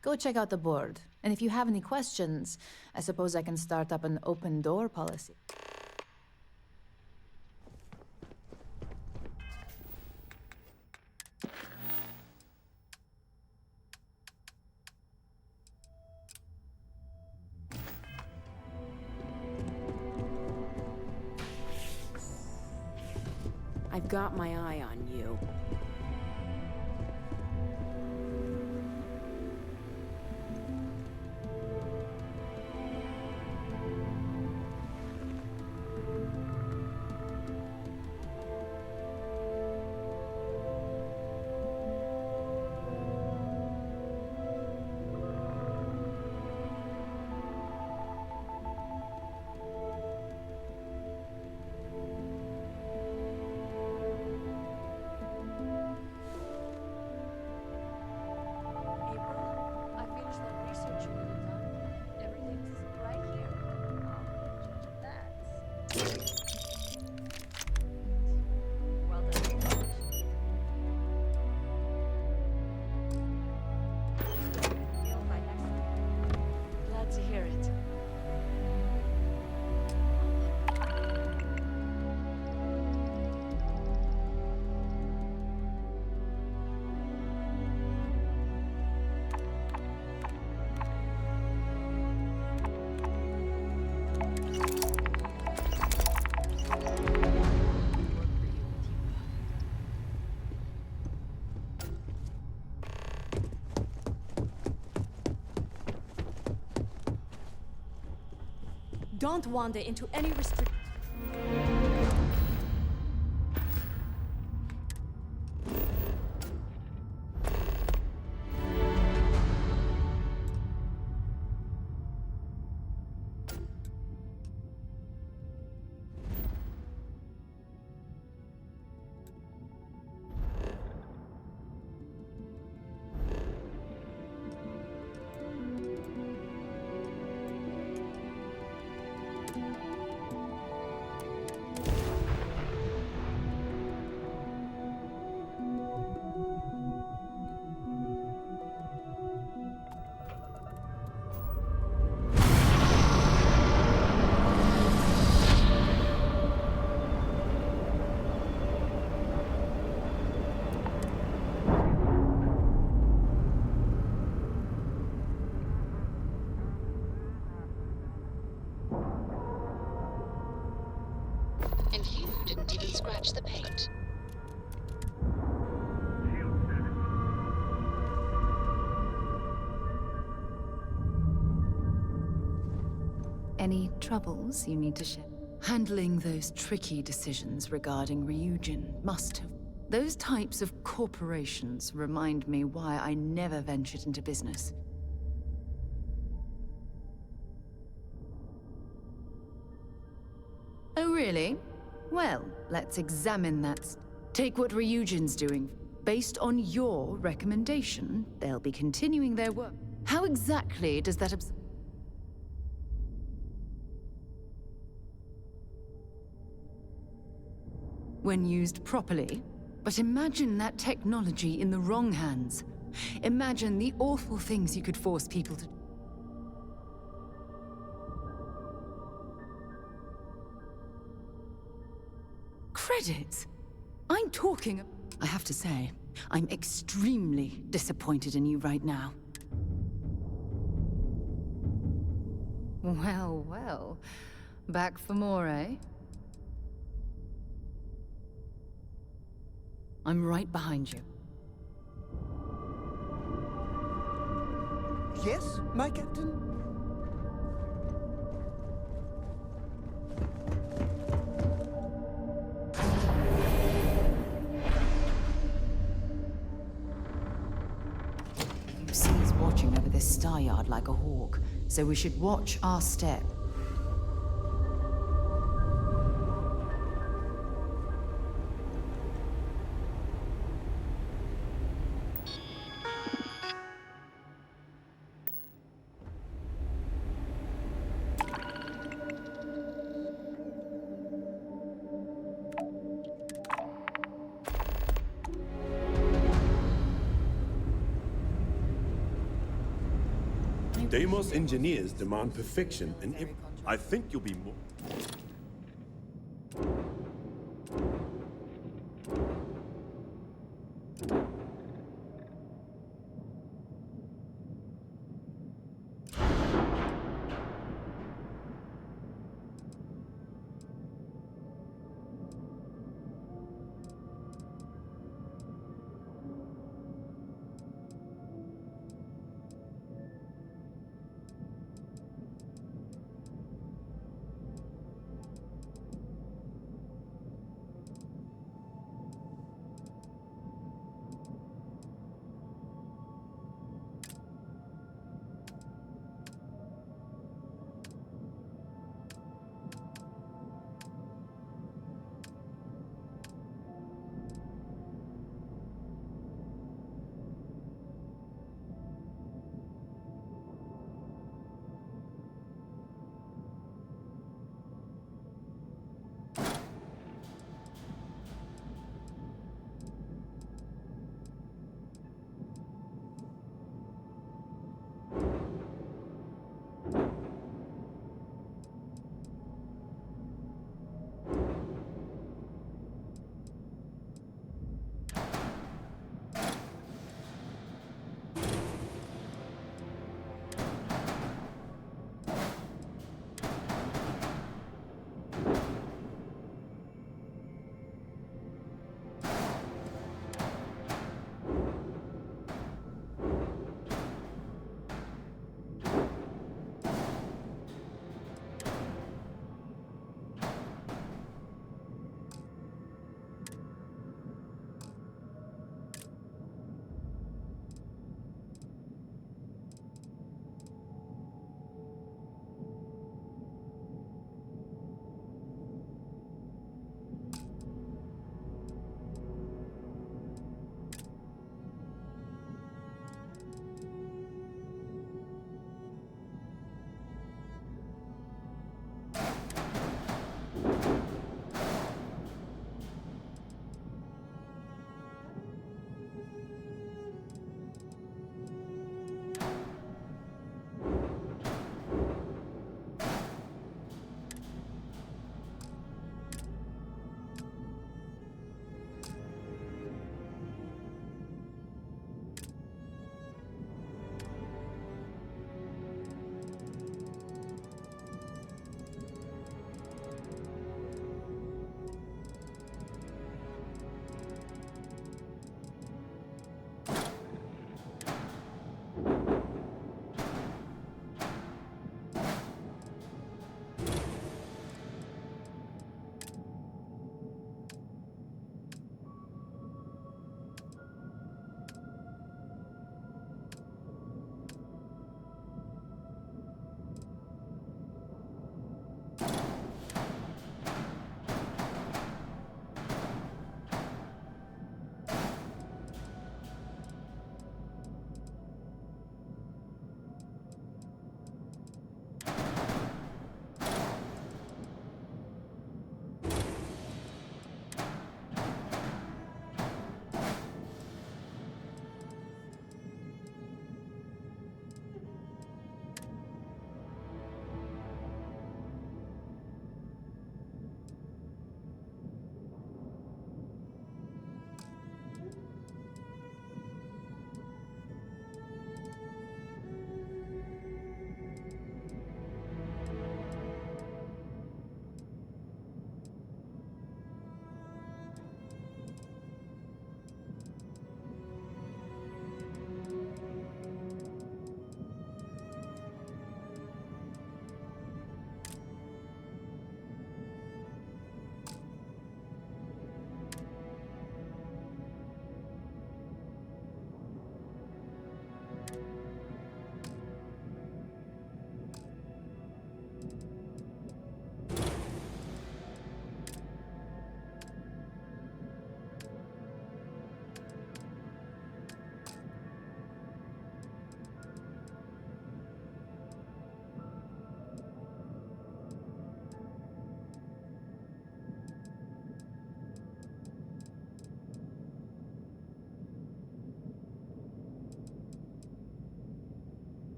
Go check out the board, and if you have any questions, I suppose I can start up an open door policy. I've got my eye on you. Don't wander into any restriction. And you didn't even scratch the paint. Any troubles you need to share? Handling those tricky decisions regarding Ryujin must have. Those types of corporations remind me why I never ventured into business. Oh, really? Well, let's examine that. Take what Ryujin's doing. Based on your recommendation, they'll be continuing their work. How exactly does that when used properly? But imagine that technology in the wrong hands. Imagine the awful things you could force people to do. Credits? I'm talking... I have to say, I'm extremely disappointed in you right now. Well, well. Back for more, eh? I'm right behind you. Yes, my captain? UC's watching over this star yard like a hawk, so we should watch our step. Deimos engineers demand perfection, and I think you'll be more...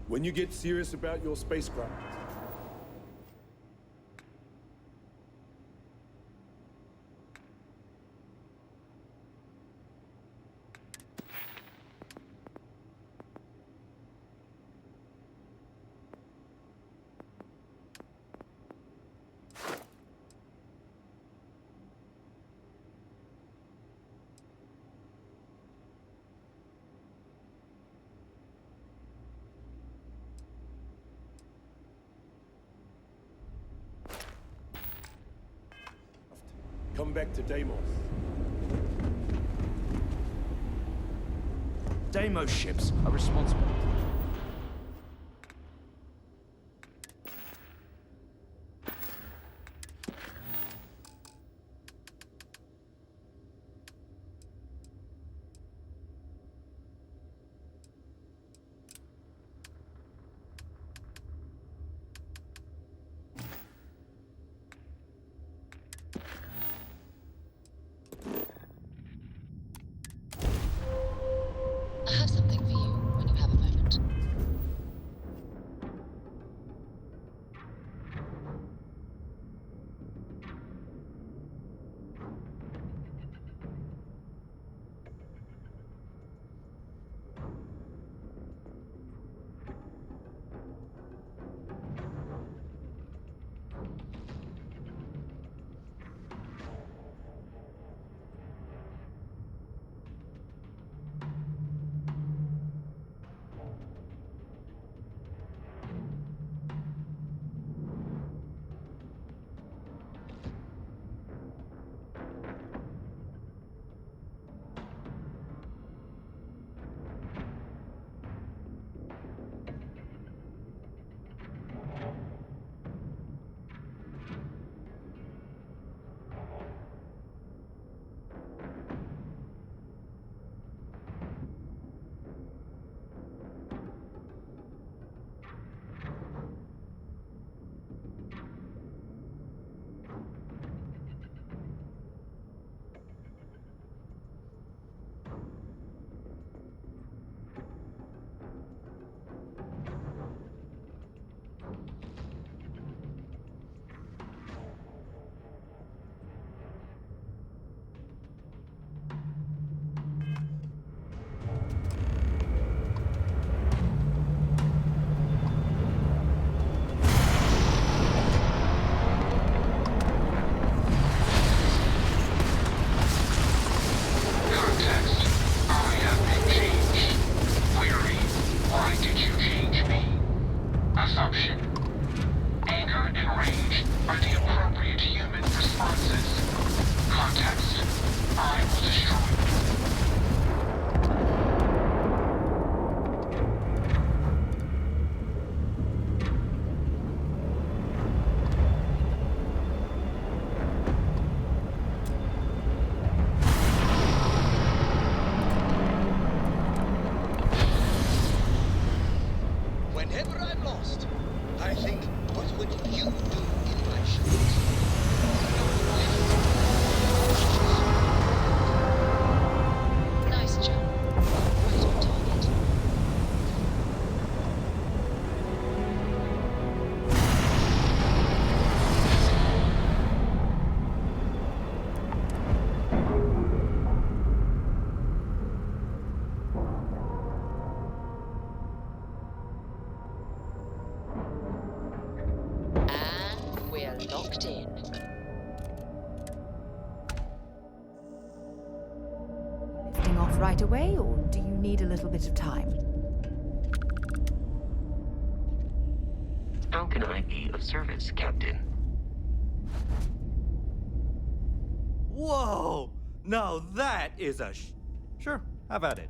When you get serious about your spacecraft, come back to Deimos. Deimos ships are responsible. I have something for you when you have a moment. assumption. Anger and rage are the appropriate human responses. Context. I will destroy. Whenever I'm lost, I think, what would you do in my shoes? Nice job. Right on target. And we're locked in. Lifting off right away, or do you need a little bit of time? How can I be of service, Captain? Whoa! Now that is a Sure, how about it?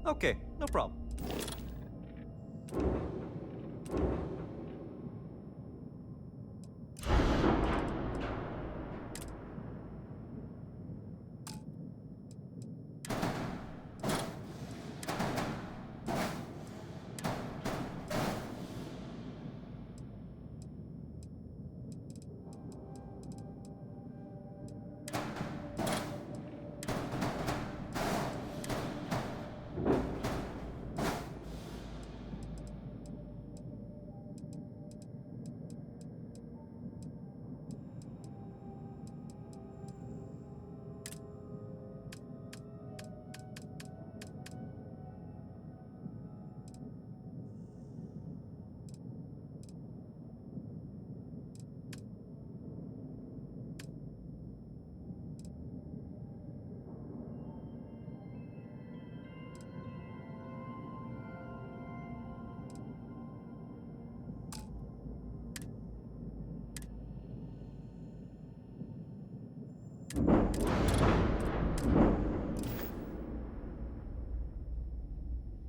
Okay, no problem.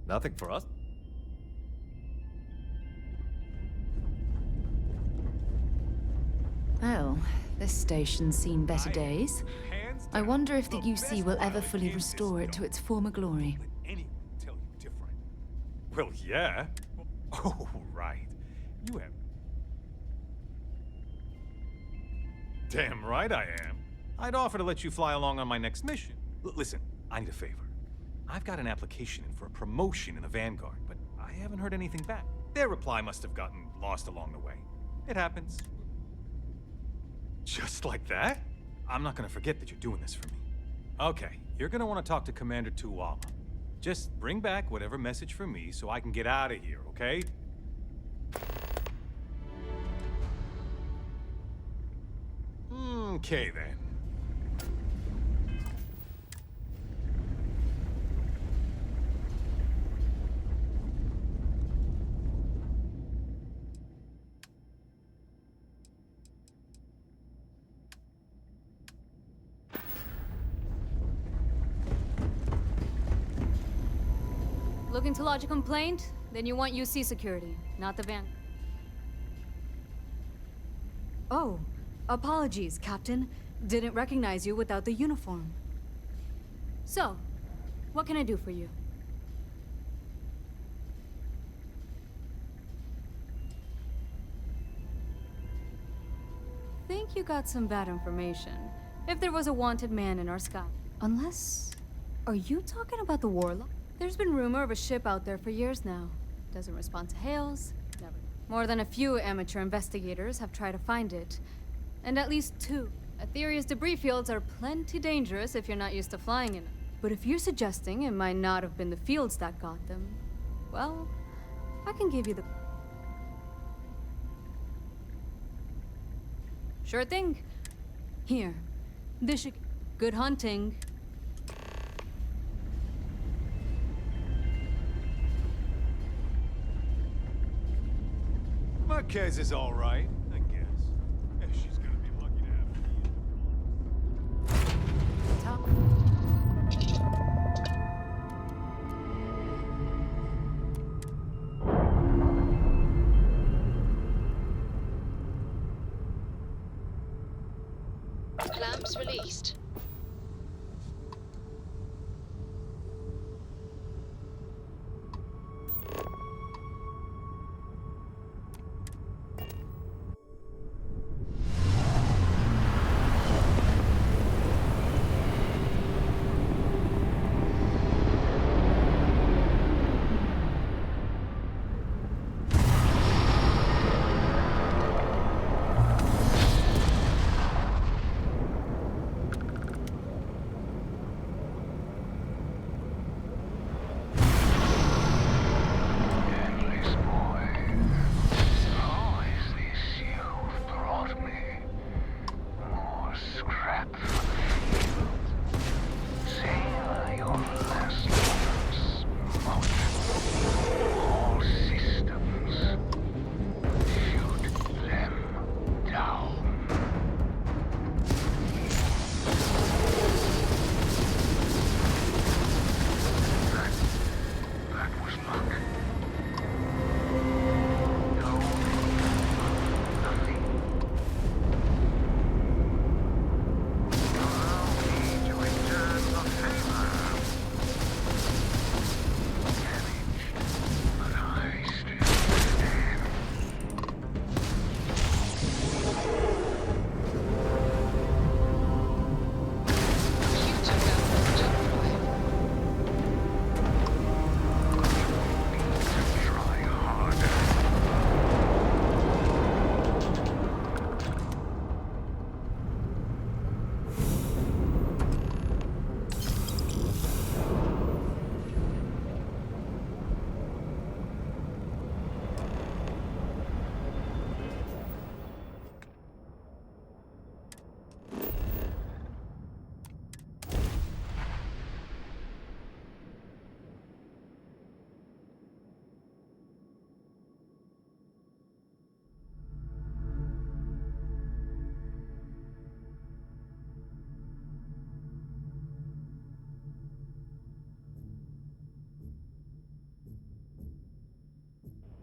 Nothing for us. Well, this station's seen better days. I wonder if the UC will ever fully restore it to its former glory. Well, yeah. Oh, right. You have... Damn right I am. I'd offer to let you fly along on my next mission. Listen, I need a favor. I've got an application in for a promotion in the Vanguard, but I haven't heard anything back. Their reply must have gotten lost along the way. It happens. Just like that? I'm not gonna forget that you're doing this for me. Okay, you're gonna want to talk to Commander Tuwala. Just bring back whatever message for me so I can get out of here, okay? Okay, then. Looking to lodge a complaint? Then you want UC security, not the van. Oh, apologies, Captain. Didn't recognize you without the uniform. So, what can I do for you? Think you got some bad information. If there was a wanted man in our sky. Unless... Are you talking about the warlock? There's been rumor of a ship out there for years now. Doesn't respond to hails, never. More than a few amateur investigators have tried to find it. And at least 2. Aetherius debris fields are plenty dangerous if you're not used to flying in them. But if you're suggesting it might not have been the fields that got them, well, I can give you the... Sure thing. Here. This should... Good hunting. Marquez is all right, I guess. She's gonna be lucky to have me. Clamps released.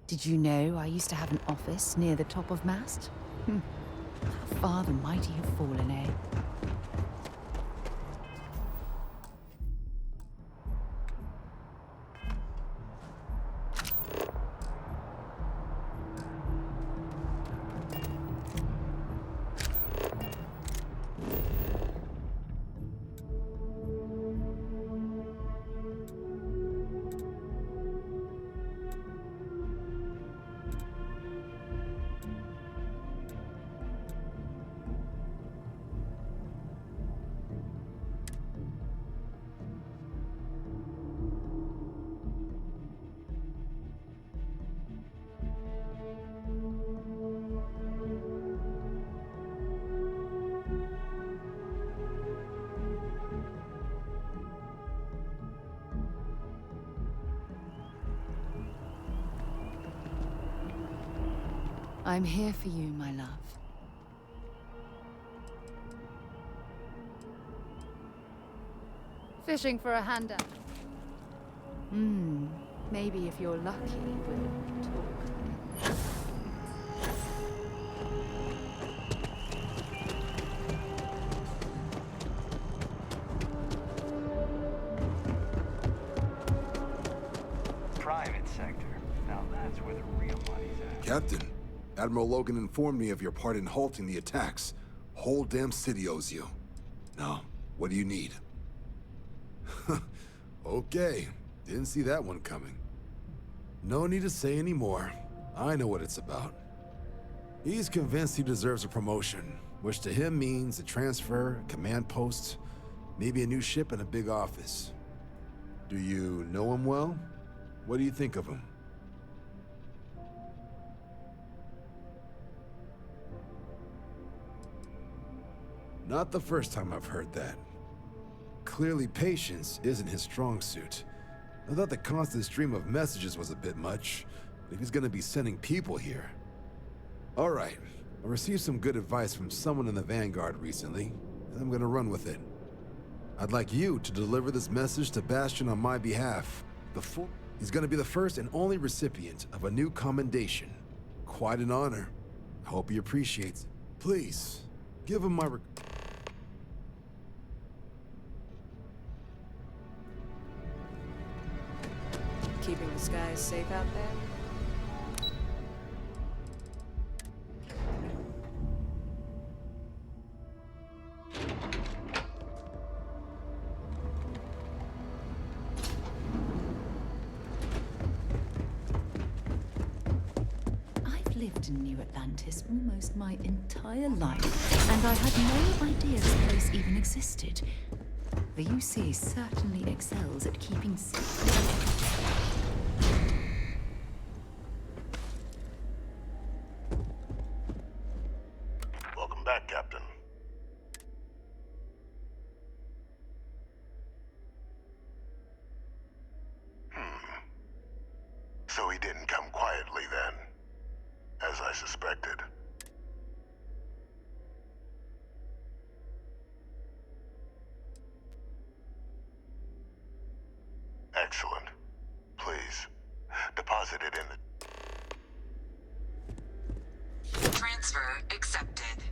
Did you know I used to have an office near the top of mast? How far the mighty have fallen, eh? I'm here for you, my love. Fishing for a handout. Maybe if you're lucky, we'll talk. Private sector. Now that's where the real money's at. Captain, Admiral Logan informed me of your part in halting the attacks. Whole damn city owes you. Now, what do you need? Okay, didn't see that one coming. No need to say any more. I know what it's about. He's convinced he deserves a promotion, which to him means a transfer, a command post, maybe a new ship and a big office. Do you know him well? What do you think of him? Not the first time I've heard that. Clearly patience isn't his strong suit. I thought the constant stream of messages was a bit much, but if he's gonna be sending people here... All right, I received some good advice from someone in the Vanguard recently, and I'm gonna run with it. I'd like you to deliver this message to Bastion on my behalf. He's gonna be the first and only recipient of a new commendation. Quite an honor. I hope he appreciates it. Please, give him my Keeping the skies safe out there? I've lived in New Atlantis almost my entire life, and I had no idea this place even existed. The UC certainly excels at keeping secrets. Welcome back, Captain. So he didn't come quietly then, as I suspected. Excellent. Please, deposit it in the... Transfer accepted.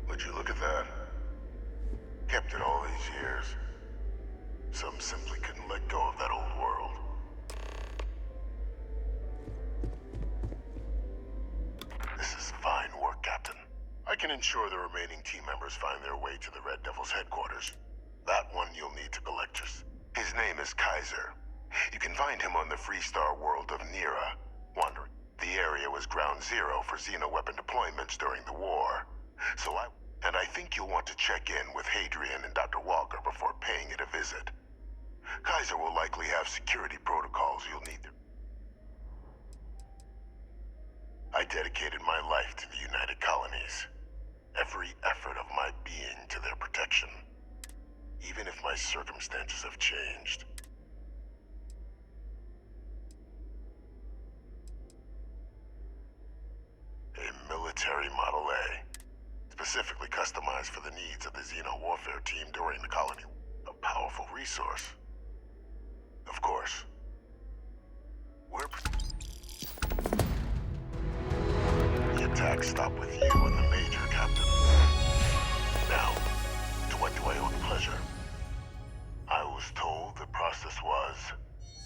Would you look at that? Kept it all these years. Some simply couldn't let go of that old world. This is fine work, Captain. I can ensure the remaining team members find their way to the Red Devil's headquarters. That one you'll need to collectors. His name is Kaiser. You can find him on the Freestar world of Nera, wandering. The area was ground zero for xeno-weapon deployments during the war. And I think you'll want to check in with Hadrian and Dr. Walker before paying it a visit. Kaiser will likely have security protocols you'll need. I dedicated my life to the United Colonies. Every effort of my being to their protection. Even if my circumstances have changed. A military Model A. Specifically customized for the needs of the Xeno warfare team during the colony. A powerful resource. Of course. The attack stopped with you and the Major, Captain. Now, to what do I owe the pleasure? I was told the process was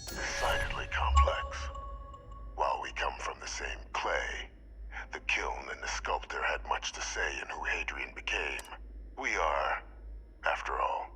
decidedly complex. While we come from the same clay, the kiln and the sculptor had much to say in who Hadrian became. We are, after all,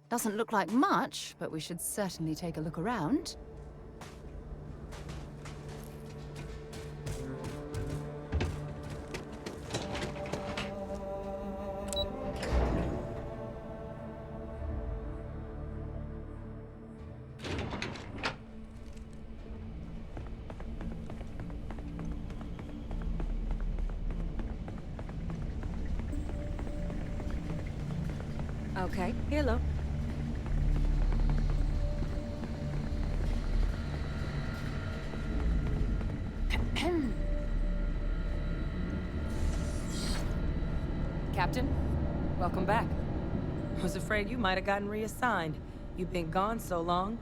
Doesn't look like much, but we should certainly take a look around. Okay, hello. Captain, welcome back. Was afraid you might have gotten reassigned. You've been gone so long.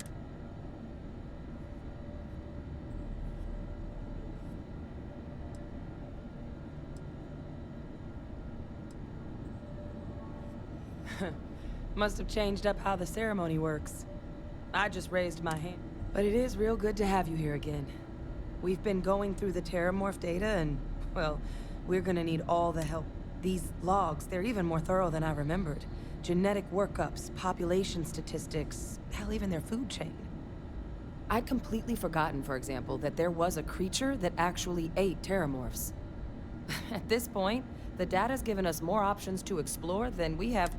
Must have changed up how the ceremony works. I just raised my hand. But it is real good to have you here again. We've been going through the Terramorph data and, well, we're gonna need all the help. These logs, they're even more thorough than I remembered. Genetic workups, population statistics, hell, even their food chain. I'd completely forgotten, for example, that there was a creature that actually ate Terramorphs. At this point, the data's given us more options to explore than we have.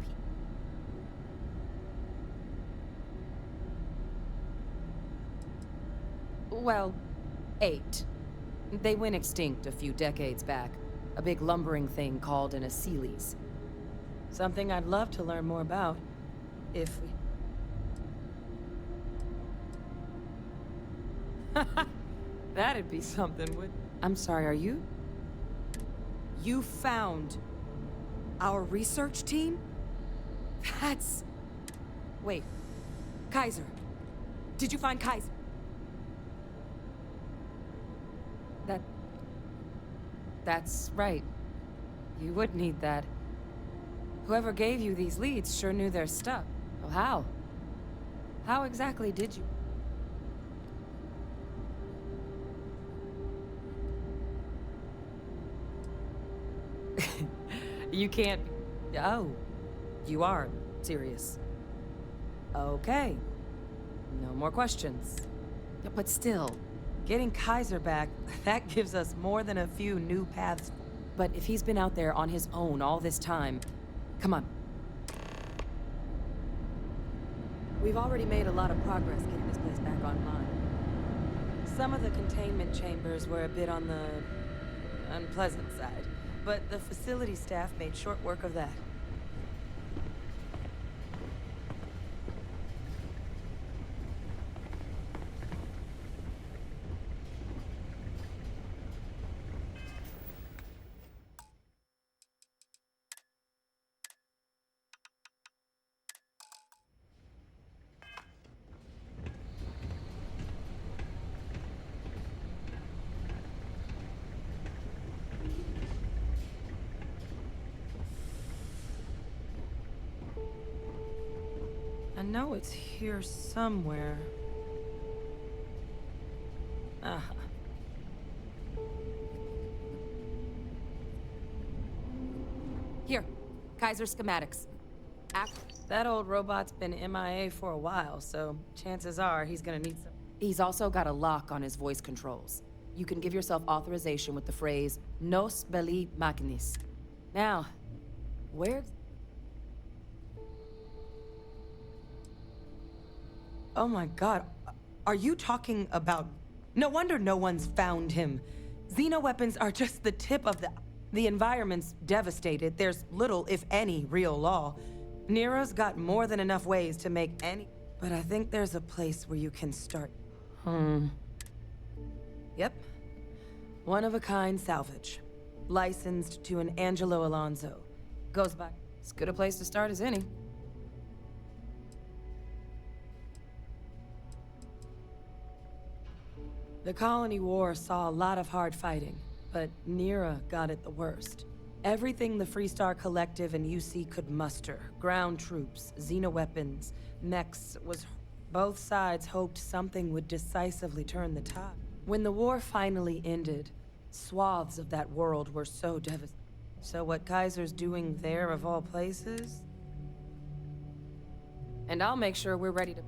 Well, 8. They went extinct a few decades back. A big lumbering thing called an Aceles. Something I'd love to learn more about, if we... That'd be something, would... I'm sorry, are you? You found our research team? That's... Wait. Kaiser. Did you find Kaiser? That's right. You would need that. Whoever gave you these leads sure knew their stuff. Well, how? How exactly did you... You can't... Oh. You are serious. Okay. No more questions. But still... Getting Kaiser back, that gives us more than a few new paths. But if he's been out there on his own all this time, come on. We've already made a lot of progress getting this place back online. Some of the containment chambers were a bit on the unpleasant side, but the facility staff made short work of that. I know it's here somewhere. Here, Kaiser schematics. That old robot's been MIA for a while, so chances are he's gonna need some. He's also got a lock on his voice controls. You can give yourself authorization with the phrase, Nos belli machinis. Now, where... Oh my god, are you talking about... No wonder no one's found him. Xenoweapons are just the tip of the... The environment's devastated. There's little, if any, real law. Nero's got more than enough ways to make any... But I think there's a place where you can start. Yep. One-of-a-kind salvage. Licensed to an Angelo Alonso. Goes by... As good a place to start as any. The Colony War saw a lot of hard fighting, but Nera got it the worst. Everything the Freestar Collective and UC could muster, ground troops, xenoweapons, mechs, was... Both sides hoped something would decisively turn the tide. When the war finally ended, swaths of that world were so devastated. So what Kaiser's doing there of all places? And I'll make sure we're ready to...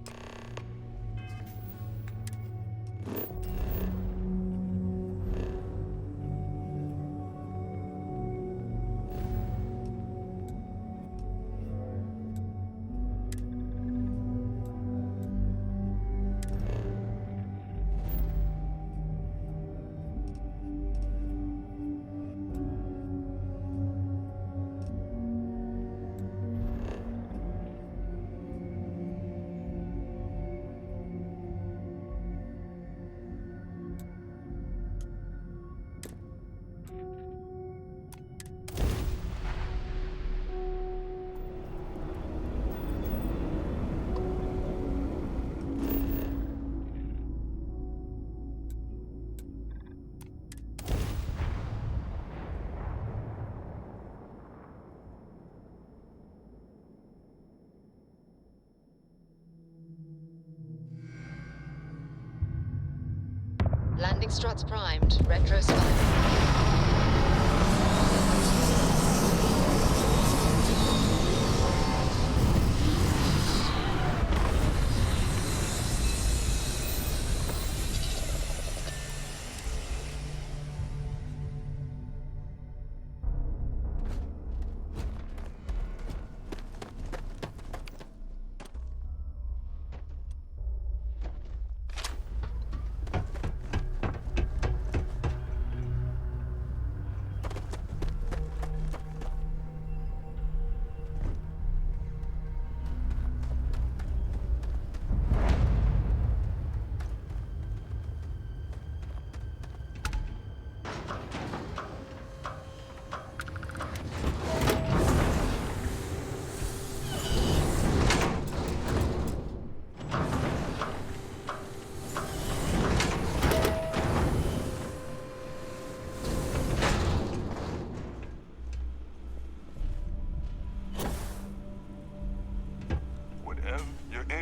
Landing struts primed. Retro spine.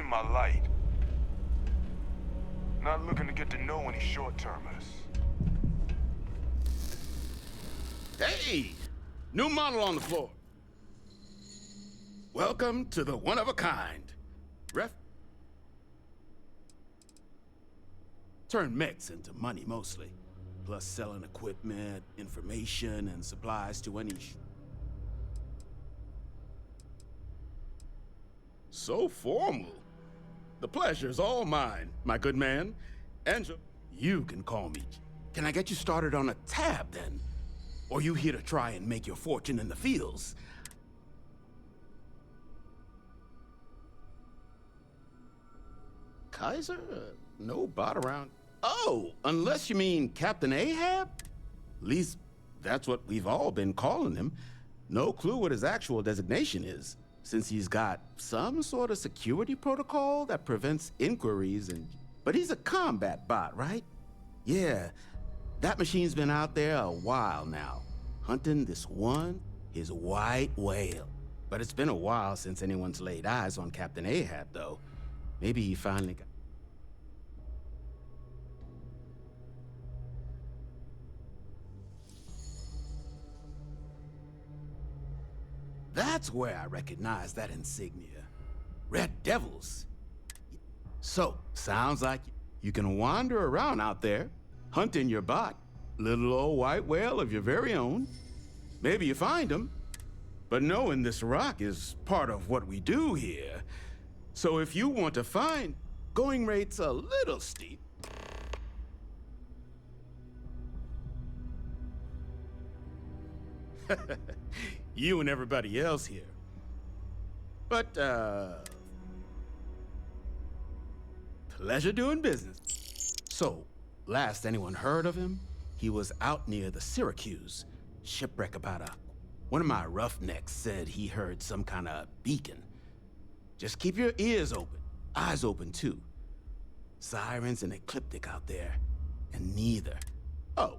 My light. Not looking to get to know any short-termers. Hey! New model on the floor. Welcome to the one-of-a-kind. Turn mechs into money mostly. Plus selling equipment, information, and supplies to any So formal. The pleasure's all mine, my good man. Angel, you can call me. Can I get you started on a tab, then? Or you here to try and make your fortune in the fields? Kaiser? No bot around. Oh, unless you mean Captain Ahab? At least that's what we've all been calling him. No clue what his actual designation is, since he's got some sort of security protocol that prevents inquiries and... But he's a combat bot, right? Yeah, that machine's been out there a while now, hunting this one, his white whale. But it's been a while since anyone's laid eyes on Captain Ahab, though. Maybe he finally got... That's where I recognize that insignia. Red Devils. So, sounds like you can wander around out there, hunting your bot. Little old white whale of your very own. Maybe you find him. But knowing this rock is part of what we do here. So if you want to find, going rate's a little steep. You and everybody else here. But, pleasure doing business. So, last anyone heard of him, he was out near the Syracuse. Shipwreck about a... One of my roughnecks said he heard some kind of beacon. Just keep your ears open, eyes open too. Sirens and ecliptic out there, and neither. Oh,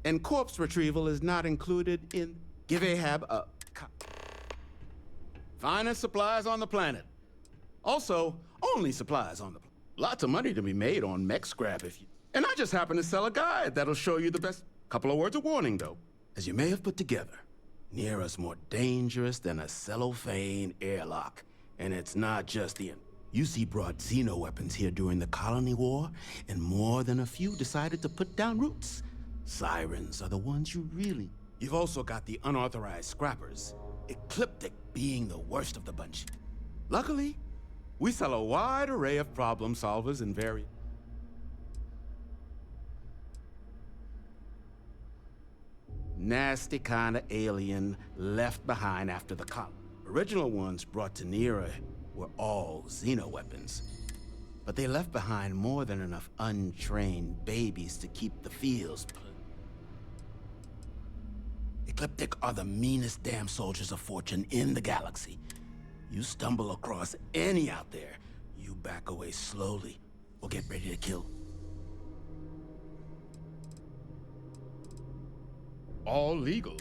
and corpse retrieval is not included in... Give Ahab a... Finest supplies on the planet. Also, only supplies on the planet. Lots of money to be made on mech scrap if you... And I just happen to sell a guide that'll show you the best... Couple of words of warning, though. As you may have put together, Neara's more dangerous than a cellophane airlock. And it's not just the... UC brought xeno weapons here during the Colony War, and more than a few decided to put down roots. Sirens are the ones you really... You've also got the unauthorized scrappers, Ecliptic being the worst of the bunch. Luckily, we sell a wide array of problem solvers in various... Nasty kind of alien left behind after the colony. Original ones brought to Nera were all xeno weapons. But they left behind more than enough untrained babies to keep the fields. Ecliptic are the meanest damn soldiers of fortune in the galaxy. You stumble across any out there, you back away slowly or get ready to kill. All legal.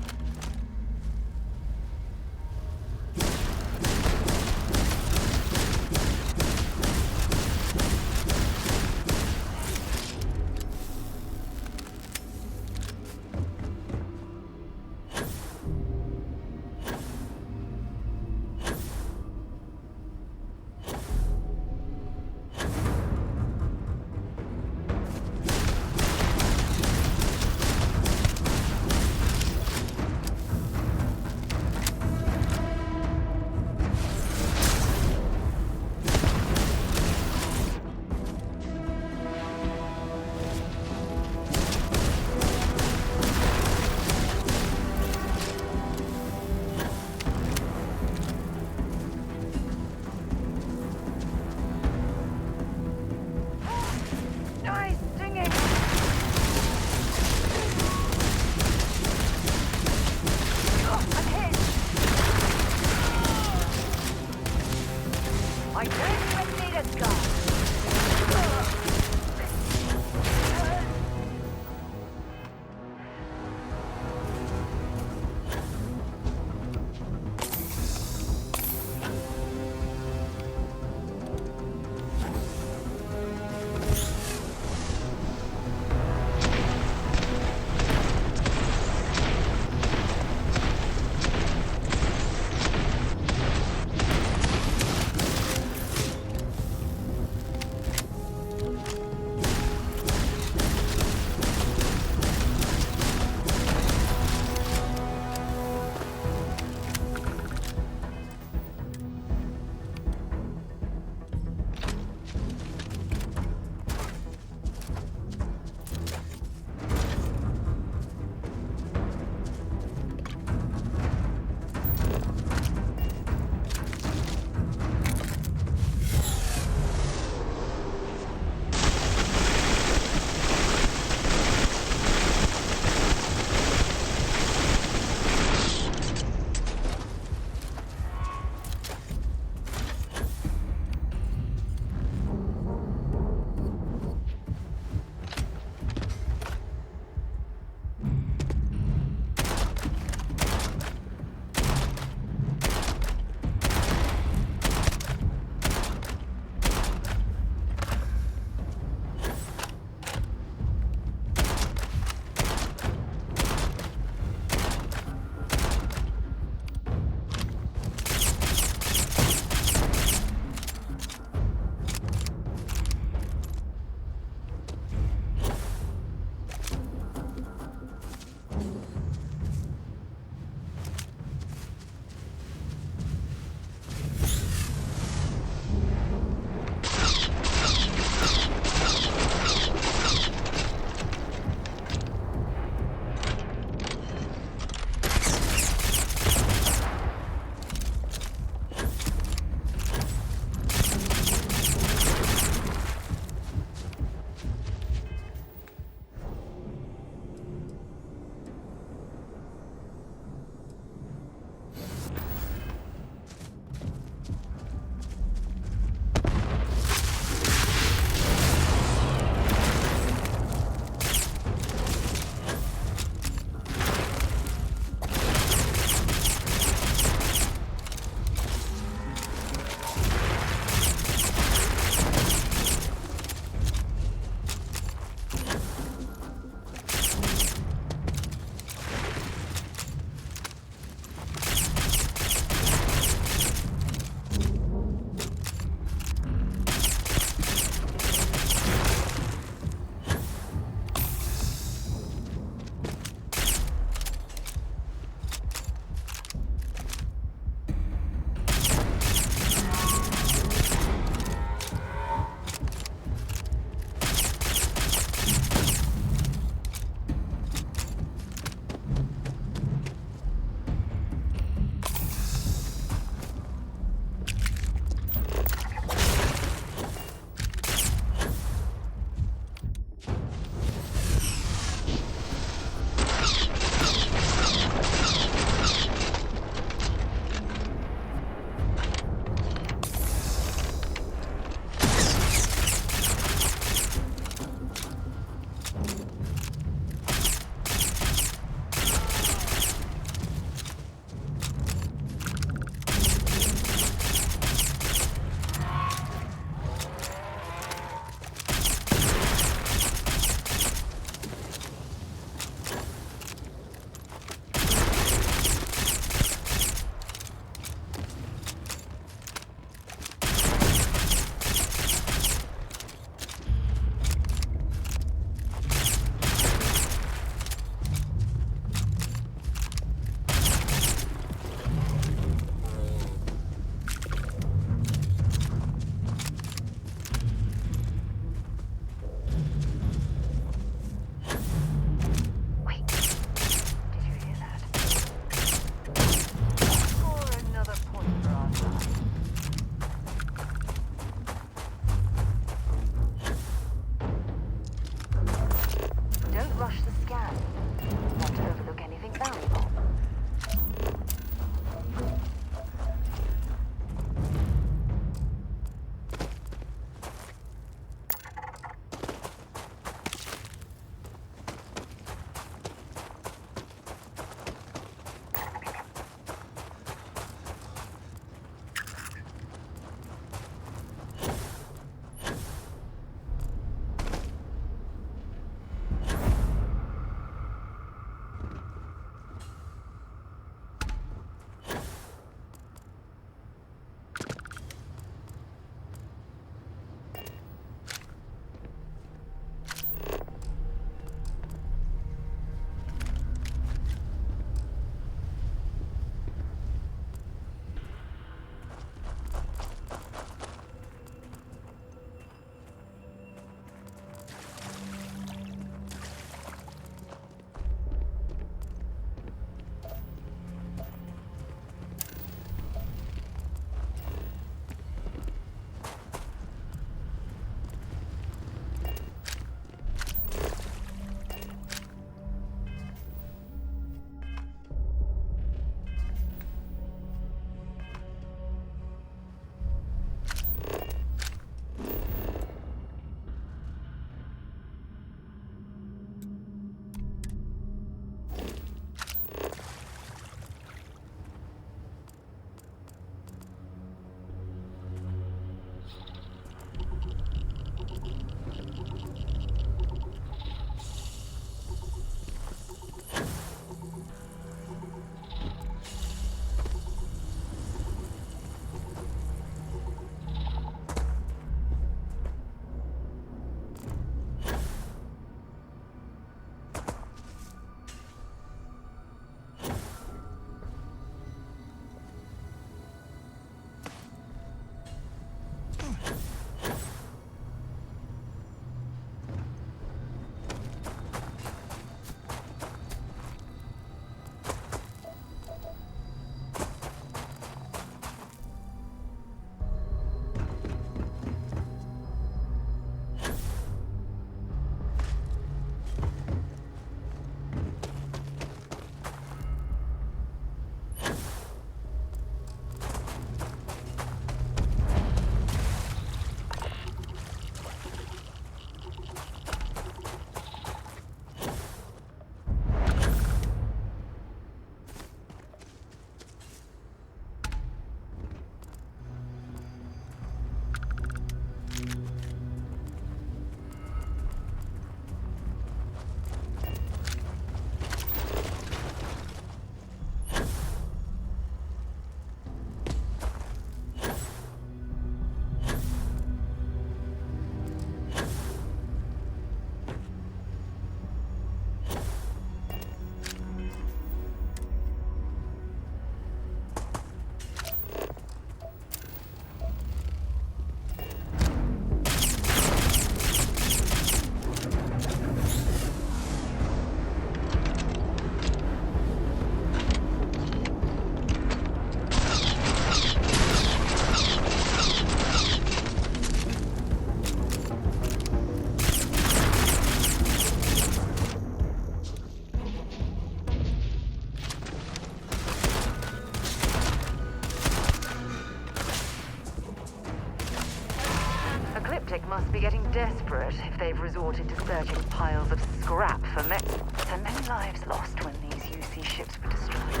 must be getting desperate if they've resorted to searching piles of scrap for so many lives lost when these UC ships were destroyed.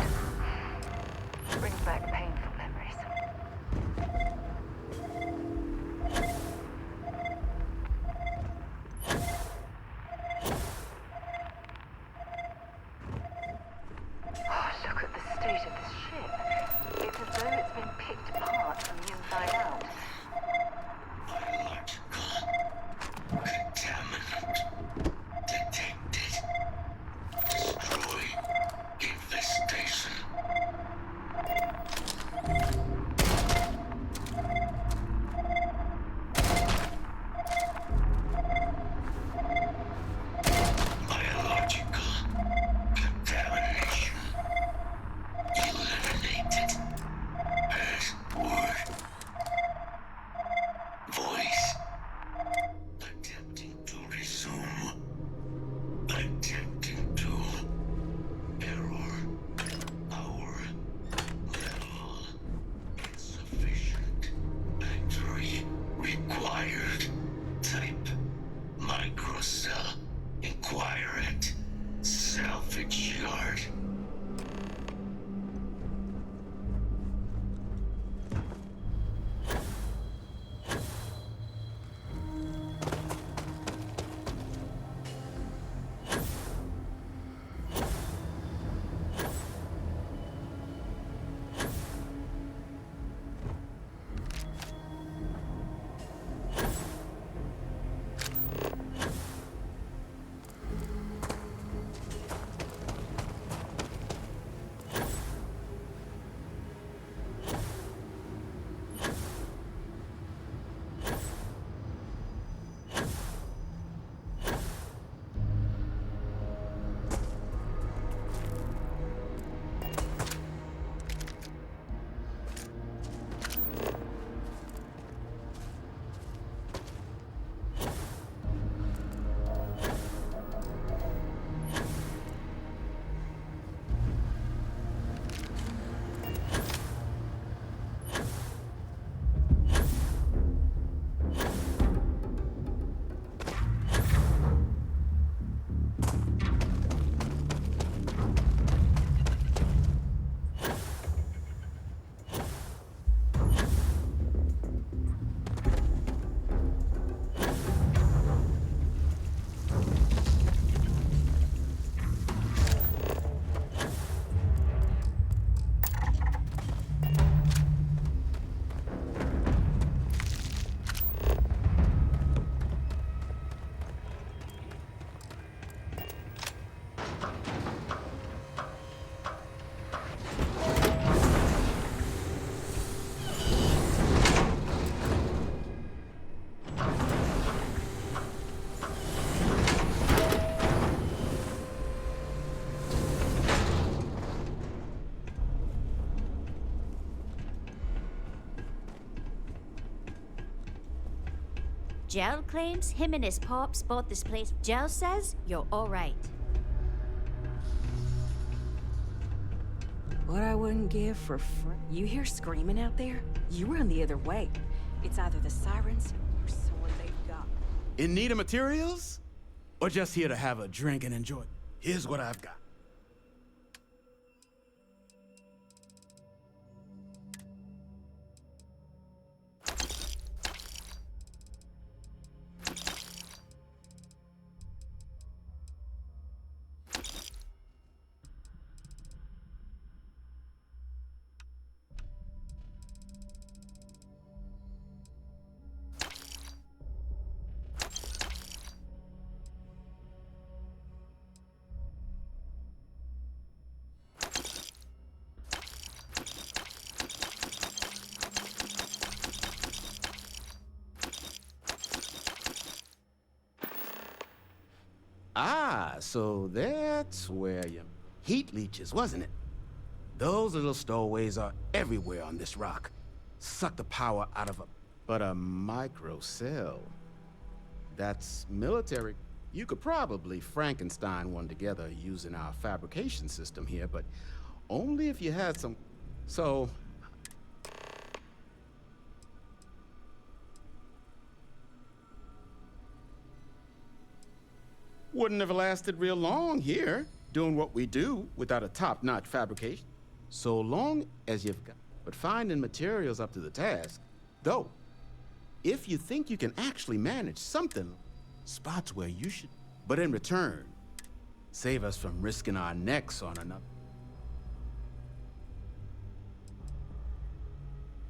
Brings back painful memories. Oh, look at the state of this ship. It's as though it's been picked apart from the inside out. Contaminant detected. Destroy infestation. Biological contamination. Eliminated. Password. Voice. Attempting to resume. Attempting to. Error. Power. Level. Insufficient. Battery. Required. Type. Microcell. Inquire at. Salvage yard. Gel claims him and his pops bought this place. Gel says you're all right. What I wouldn't give for You hear screaming out there? You run the other way. It's either the sirens or someone they've got. In need of materials? Or just here to have a drink and enjoy? Here's what I've got. Ah, so that's where you... Heat leeches, wasn't it? Those little stowaways are everywhere on this rock. Suck the power out of a... But a microcell... That's military. You could probably Frankenstein one together using our fabrication system here, but only if you had some... So... Wouldn't have lasted real long here, doing what we do without a top-notch fabrication. So long as you've got, but finding materials up to the task. Though, if you think you can actually manage something, spots where you should, but in return, save us from risking our necks on another.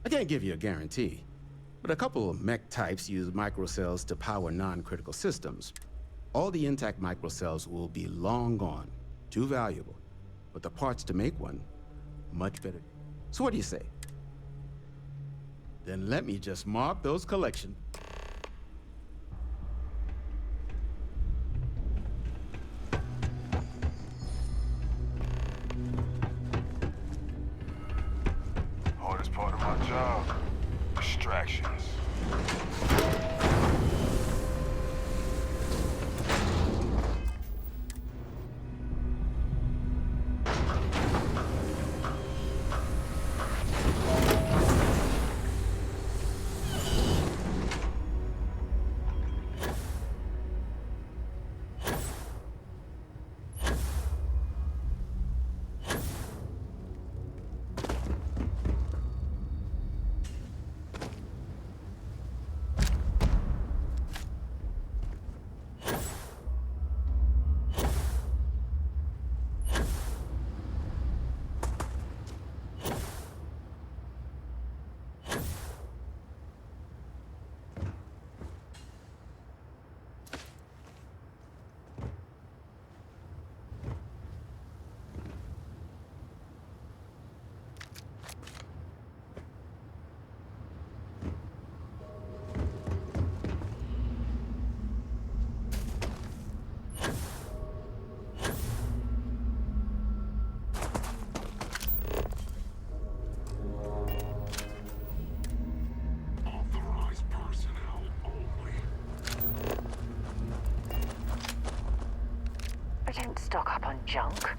I can't give you a guarantee, but a couple of mech types use microcells to power non-critical systems. All the intact microcells will be long gone, too valuable, but the parts to make one, much better. So what do you say? Then let me just mark those collections. Hardest part of my job, distractions. I don't stock up on junk.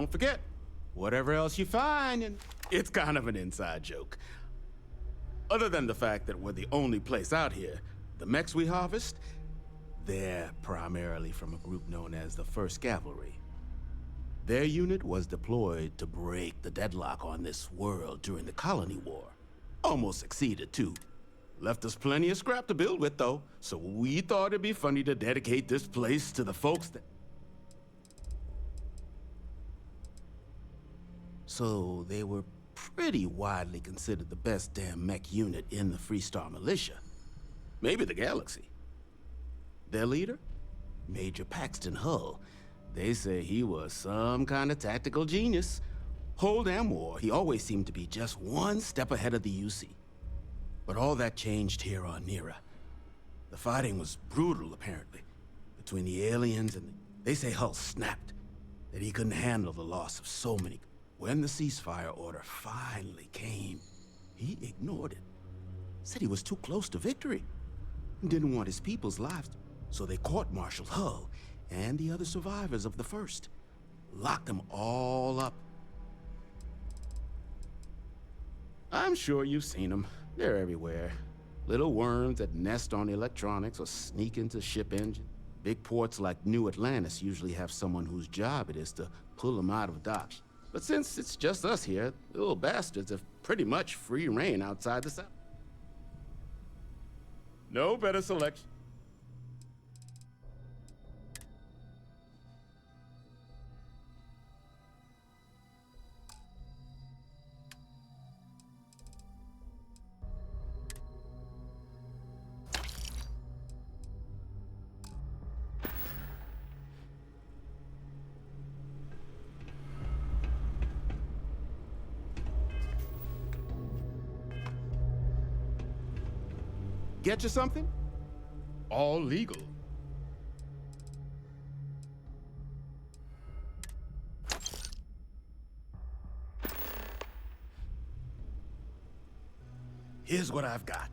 Don't forget, whatever else you find, and it's kind of an inside joke. Other than the fact that we're the only place out here, the mechs we harvest, they're primarily from a group known as the 1st Cavalry. Their unit was deployed to break the deadlock on this world during the Colony War. Almost succeeded, too. Left us plenty of scrap to build with, though, so we thought it'd be funny to dedicate this place to the folks that... So they were pretty widely considered the best damn mech unit in the Freestar Militia. Maybe the galaxy. Their leader? Major Paxton Hull. They say he was some kind of tactical genius. Whole damn war, he always seemed to be just one step ahead of the UC. But all that changed here on Nera. The fighting was brutal, apparently, between the aliens and they say Hull snapped, that he couldn't handle the loss of so many. When the ceasefire order finally came, he ignored it. Said he was too close to victory and didn't want his people's lives. So they court-martialed Hull and the other survivors of the 1st. Locked them all up. I'm sure you've seen them. They're everywhere. Little worms that nest on electronics or sneak into ship engines. Big ports like New Atlantis usually have someone whose job it is to pull them out of dock. But since it's just us here, the little bastards have pretty much free reign outside the South. No better selection. Get you something? All legal. Here's what I've got.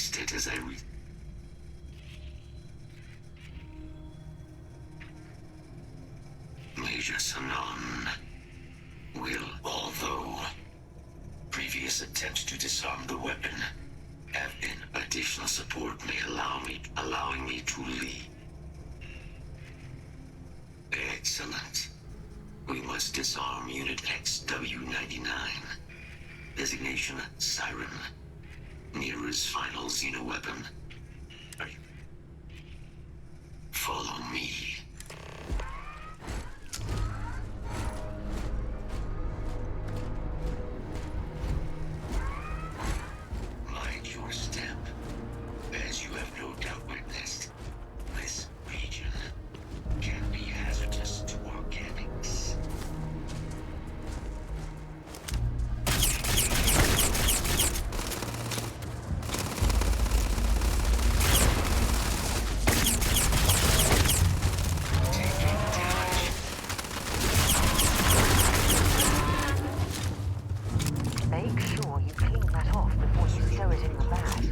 just it as I read. Major Sanon will, although previous attempts to disarm the weapon have been, additional support may allowing me to lead. Excellent. We must disarm Unit XW-99. Designation Siren. Nearest final xenoweapon. Follow me. Mind your step. As you have no doubt witnessed, this region can be hazardous to organics. Make sure you clean that off before you throw it in the bag.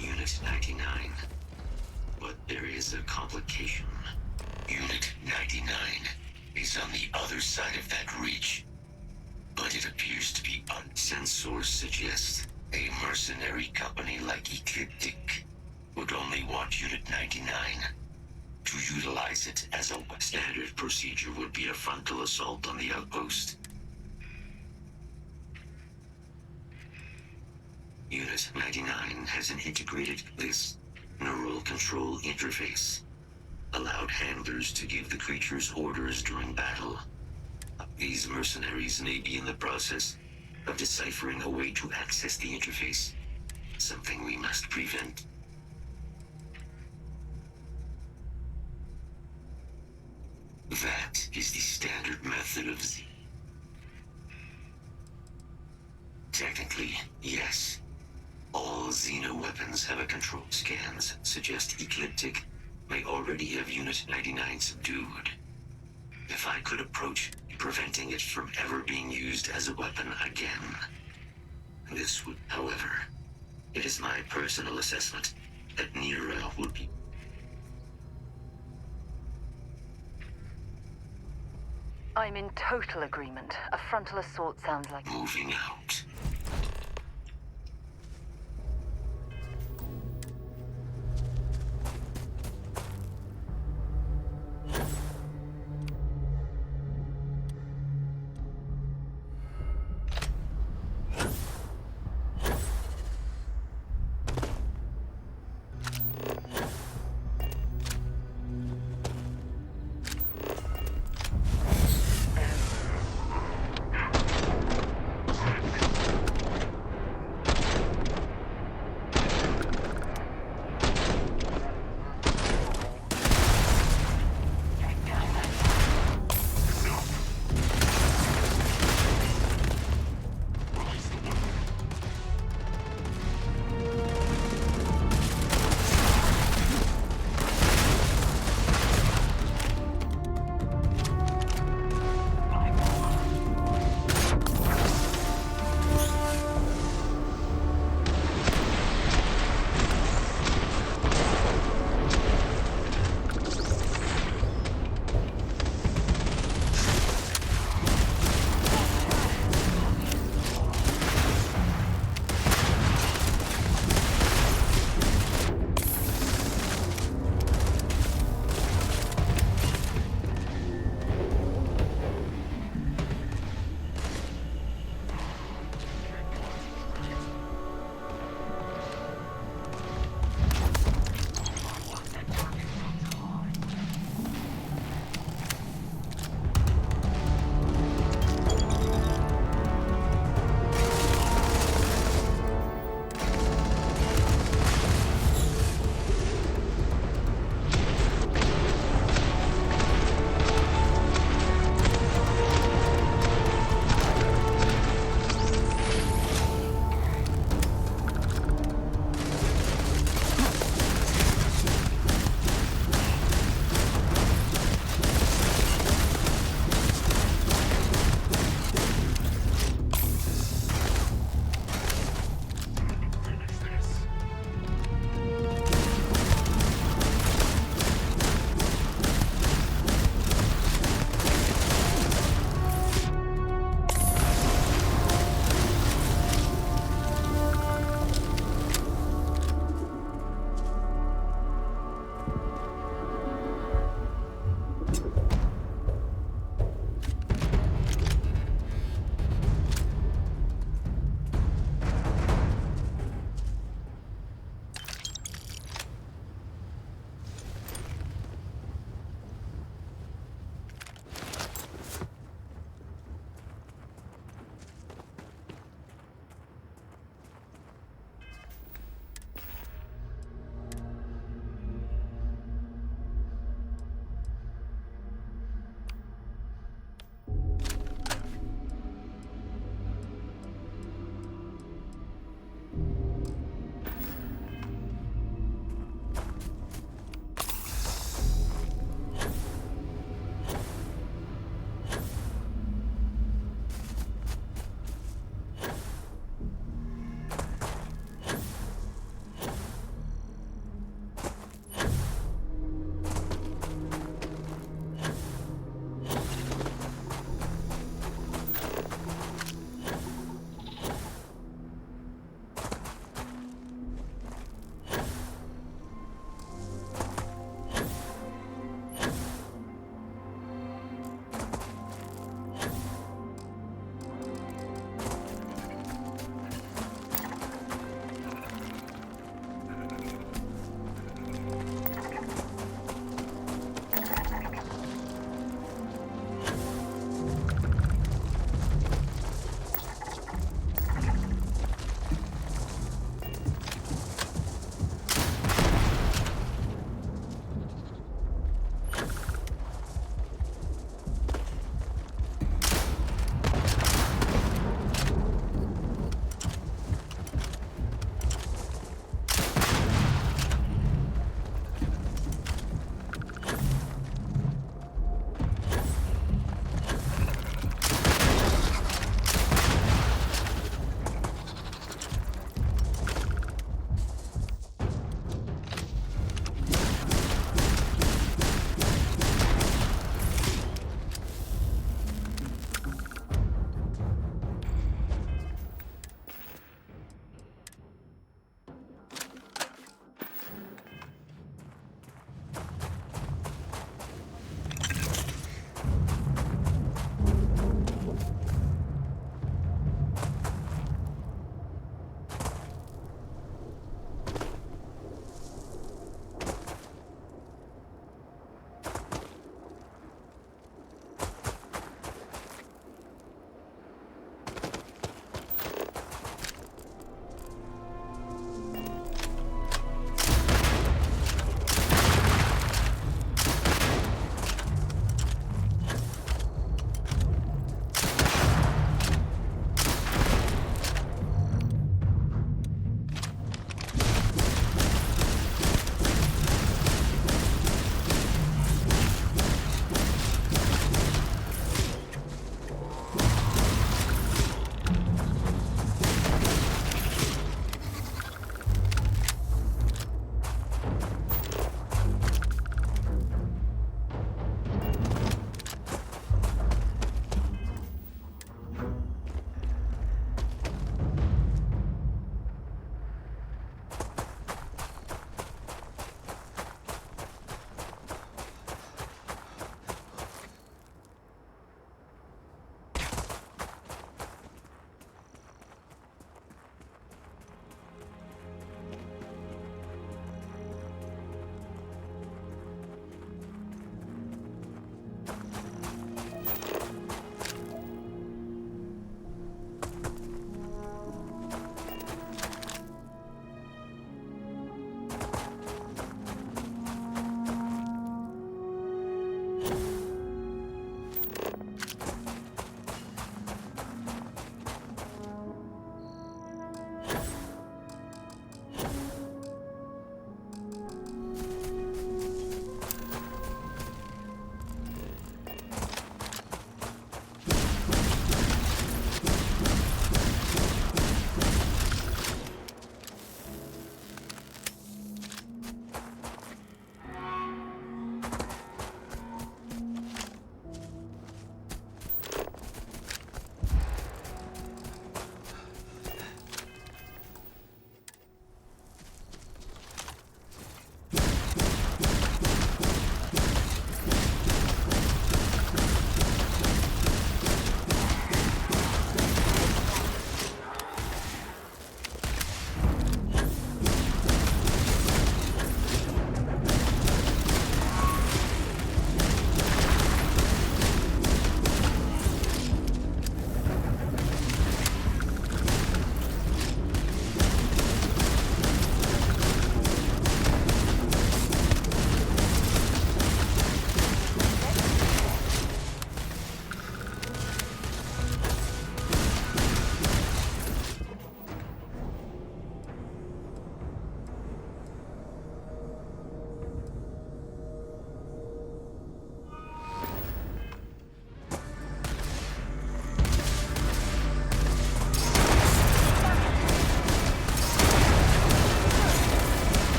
Unit 99. But there is a complication. Unit 99 is on the other side of that reach. But it appears to be sensors suggest a mercenary company like Ecliptic would only want Unit 99. To utilize it as a standard procedure would be a frontal assault on the outpost. Unit 99 has an integrated neural control interface. Allowed handlers to give the creatures orders during battle. These mercenaries may be in the process of deciphering a way to access the interface. Something we must prevent. That is the standard method of Technically, yes. All Xeno weapons have a control. Scans suggest Ecliptic may already have Unit 99 subdued. If I could approach, preventing it from ever being used as a weapon again. This would, however, it is my personal assessment that Neura would be. I'm in total agreement. A frontal assault sounds like... Moving out.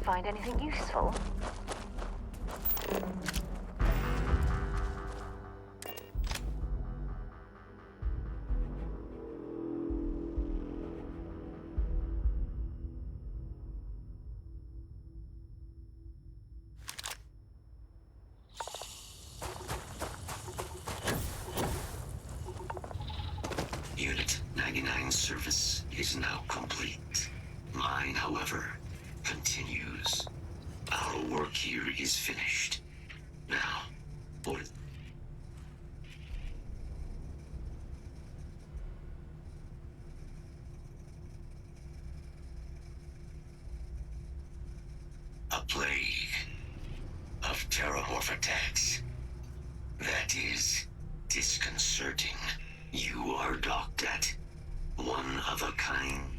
Find anything useful? Unit 99 service is now complete. Mine, however, continues. Our work here is finished. Now, what? A plague of terramorph attacks. That is disconcerting. You are docked at one of a kind.